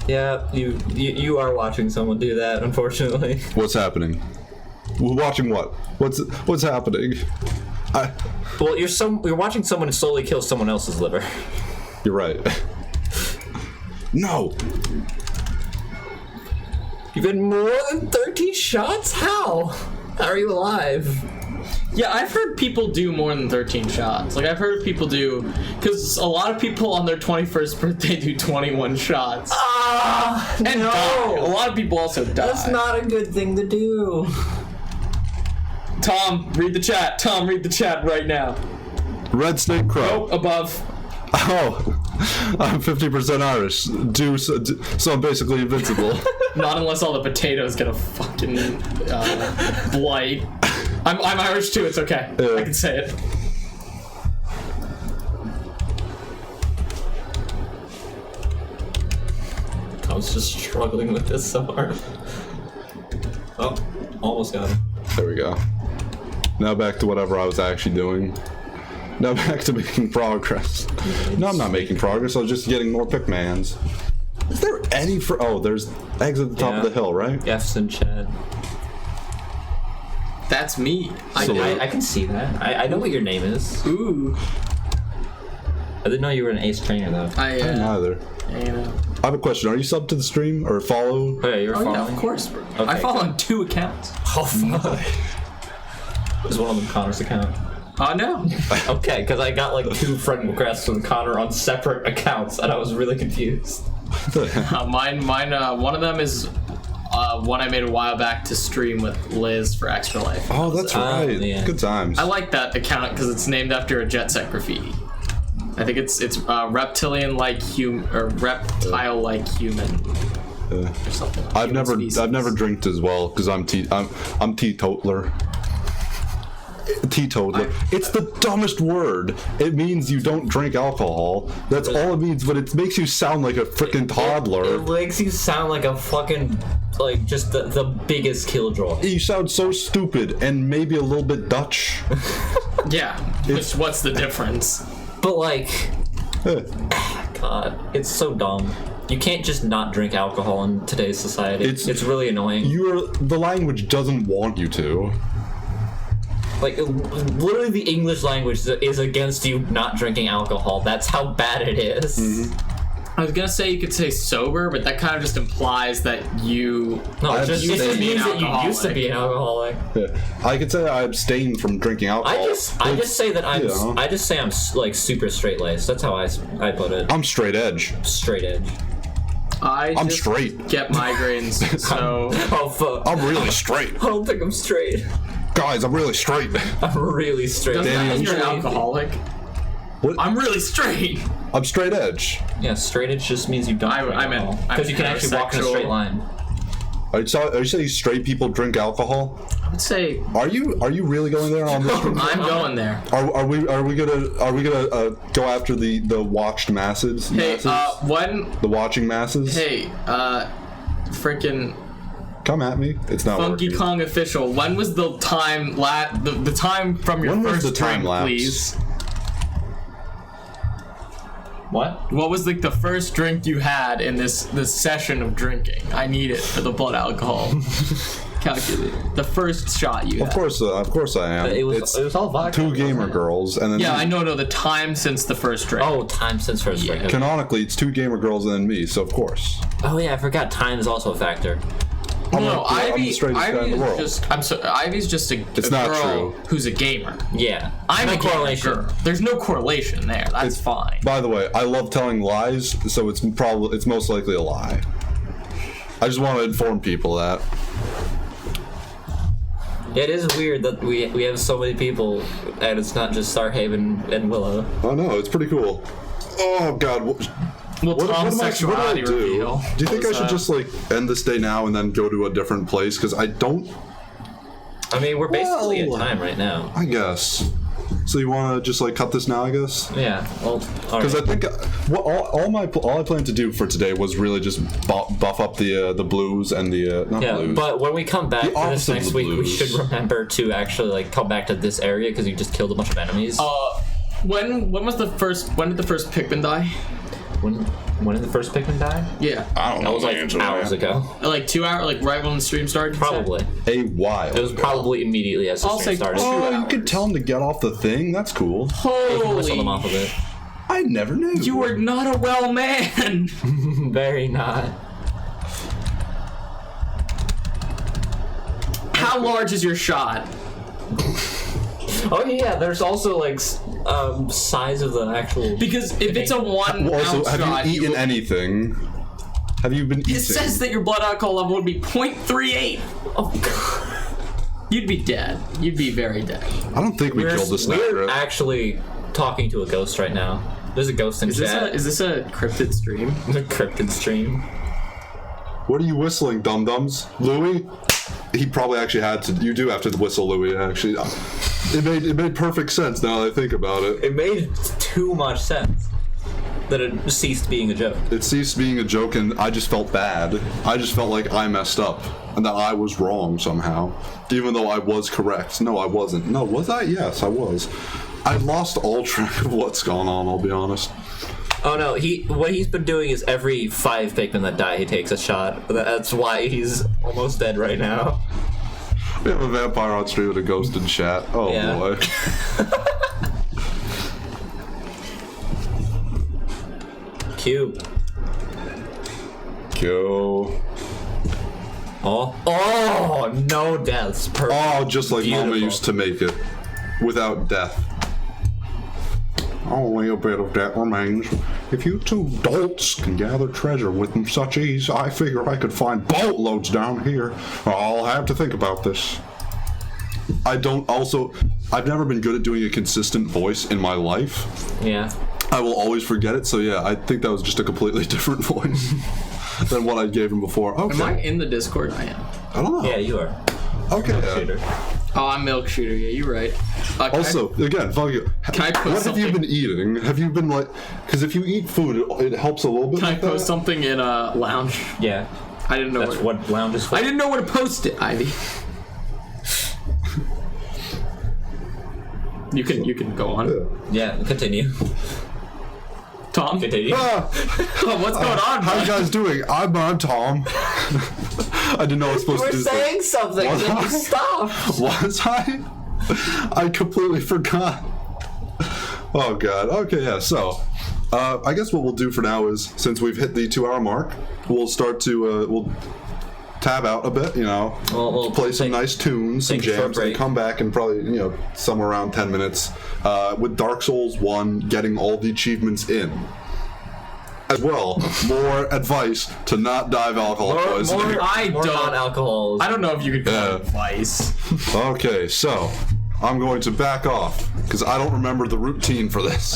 Yeah, you are watching someone do that, unfortunately. What's happening? We're watching what? What's happening? Well, you're watching someone slowly kill someone else's liver. You're right. No. You've had more than 13 shots? How? How are you alive? Yeah, I've heard people do more than 13 shots. Like, I've heard people do, because a lot of people on their 21st birthday do 21 shots. And no. die. A lot of people also die. That's not a good thing to do. Tom, read the chat. Tom, read the chat right now. Red Snake Crow. Oh, above. Oh, I'm 50% Irish. So I'm basically invincible. Not unless all the potatoes get a fucking blight. I'm Irish too, it's okay. Yeah. I can say it. I was just struggling with this so hard. Oh, almost got him. There we go. Now back to whatever I was actually doing. Now back to making progress. No, I'm not making progress. I was just getting more Pikmans. Is there any oh, there's eggs at the top of the hill, right? Yes, and Chad. That's me. I can see that. I know what your name is. Ooh. I didn't know you were an ace trainer, though. I didn't either. I have a question. Are you subbed to the stream or follow? Oh, yeah, you're following? Yeah, of course, bro. Okay, I follow on 2 accounts. Oh, fuck. Is one of them Connor's account? No. Okay, because I got like 2 friend requests from Connor on separate accounts, and I was really confused. Mine. One of them is one I made a while back to stream with Liz for Extra Life. Oh, that's right. yeah. Good times. I like that account because it's named after a Jet Set graffiti. I think it's reptilian-like human or reptile-like human or something. I've Human never species. drinked as well because I'm teetotaler. Teetotaler. It's the dumbest word. It means you don't drink alcohol. That's all it means, but it makes you sound like a freaking toddler. It makes you sound like a fucking, like, just the biggest killjoy. You sound so stupid and maybe a little bit Dutch. Yeah. What's the difference? But, like, Eh. God, it's so dumb. You can't just not drink alcohol in today's society. It's really annoying. The language doesn't want you to. Like, literally the English language is against you not drinking alcohol. That's how bad it is. Mm-hmm. I was gonna say you could say sober, but that kind of just implies that you. No, it just used to be means an that you used to be an alcoholic. Yeah. I could say I abstain from drinking alcohol. I just say that I'm. you know. I just say I'm like super straight laced. That's how I put it. I'm straight edge. Straight edge. I'm straight. Get migraines, so Oh fuck. I'm really straight. I don't think I'm straight. Guys, I'm really straight. I'm really straight. doesn't that mean you're an Danny, alcoholic? What? I'm really straight. I'm straight edge. Yeah, straight edge just means you don't. I meant because you can actually walk in a straight line. Are you saying straight people drink alcohol? I would say Are you really going there on this? I'm going there. Are we gonna go after the watched masses? Hey, masses? The watching masses? Hey, freaking Come at me. It's not Funky working. Kong official. When was the time the time from your When was first the time drink, lapse? please? What? What was like the first drink you had in this session of drinking? I need it for the blood alcohol. Calculate the first shot you had. Of course I am. It It's was all vodka. 2 gamer girls, and then Yeah, I know the time since the first drink. Oh, time since first drink. canonically it's 2 gamer girls and then me. So of course. Oh yeah, I forgot time is also a factor. No, I'm the Ivy. straightest guy in the world. Ivy's just a It's not girl true. who's a gamer. Yeah. I'm no a gamer correlation. girl. There's no correlation there. That's fine. By the way, I love telling lies, so it's most likely a lie. I just want to inform people that. It is weird that we have so many people, and it's not just Starhaven and Willow. Oh no, it's pretty cool. Oh god, Well, what Tom's do I sexuality do? reveal. Do you think I should just like end this day now and then go to a different place? Because I don't I mean, we're basically at Well, time right now. I guess. So you want to just like cut this now? I guess. Yeah. Well, Because I think all I planned to do for today was really just buff up the blues and the not Yeah, blues. but when we come back The for this opposite of next the week, we blues. should remember to actually like come back to this area because you just killed a bunch of enemies. When did the first Pikmin die? When did the first Pikmin die? Yeah. I don't know. That was like hours ago. Like 2 hours, like right when the stream started? Probably. A while. It was probably immediately as the I'll stream say started. 2 Oh, you hours. could tell him to get off the thing. That's cool. You can whistle them off Holy. of it. I never knew. You are not a well man. Very not. How large is your shot? Oh yeah, there's also like size of the actual. Because if it's a 1 Also, ounce have shot, you eaten anything? Have you been eating? it says that your blood alcohol level would be 0.38. Oh god. You'd be dead. You'd be very dead. I don't think we killed this We're snacker. actually talking to a ghost right now. There's a ghost in Is chat. this a cryptid stream? A cryptid stream. What are you whistling, dum-dums? Louis? He probably actually had to. You do have to whistle, Louis. Actually, it made perfect sense now that I think about it. It made too much sense that it ceased being a joke. It ceased being a joke, and I just felt bad. I just felt like I messed up and that I was wrong somehow, even though I was correct. No, I wasn't. No, was I? Yes, I was. I lost all track of what's going on. I'll be honest. Oh no, what he's been doing is every 5 Pikmin that die, he takes a shot. That's why he's almost dead right now. We have a vampire on stream with a ghost in chat. Oh Yeah. boy. Cute. Go. Oh, no deaths. Perfect. Oh, just like Mama Beautiful. used to make it, without death. Only a bit of debt remains. If you two dolts can gather treasure with such ease, I figure I could find boatloads down here. I'll have to think about this. I've never been good at doing a consistent voice in my life. Yeah. I will always forget it, so yeah, I think that was just a completely different voice than what I gave him before. Okay. Am I in the Discord? I am. I don't know. Yeah, you are. Okay. Shooter. Oh, I'm Milk Shooter. Yeah, you're right. Also, again, fuck you. Can I post What have you something? been eating? Have you been like? Because if you eat food, it helps a little bit. Can I like post that. something in a lounge? Yeah. I didn't know That's where. what lounge is for. I didn't know where to post it, Ivy. You can go on. Yeah, continue. Tom? Continue. Ah, Oh, what's going on, how you bud? guys doing? I'm Tom. I didn't know I was supposed to do this. something, Was then I? you stop. Was I? I completely forgot. Oh god. Okay, yeah. So, I guess what we'll do for now is, since we've hit the 2-hour mark, we'll start to we'll tab out a bit. You know, We'll play some take- nice tunes, some take a short jams, and break. come back and probably somewhere around 10 minutes with Dark Souls 1 getting all the achievements in. As well, more advice to not die of alcohol poisoning. I More don't. non-alcohols. I don't know if you could call Yeah. it advice. Okay, so I'm going to back off because I don't remember the routine for this.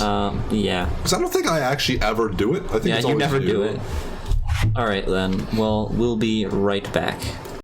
Yeah. Because I don't think I actually ever do it. I think Yeah, it's you always never do it. Alright then. Well, we'll be right back.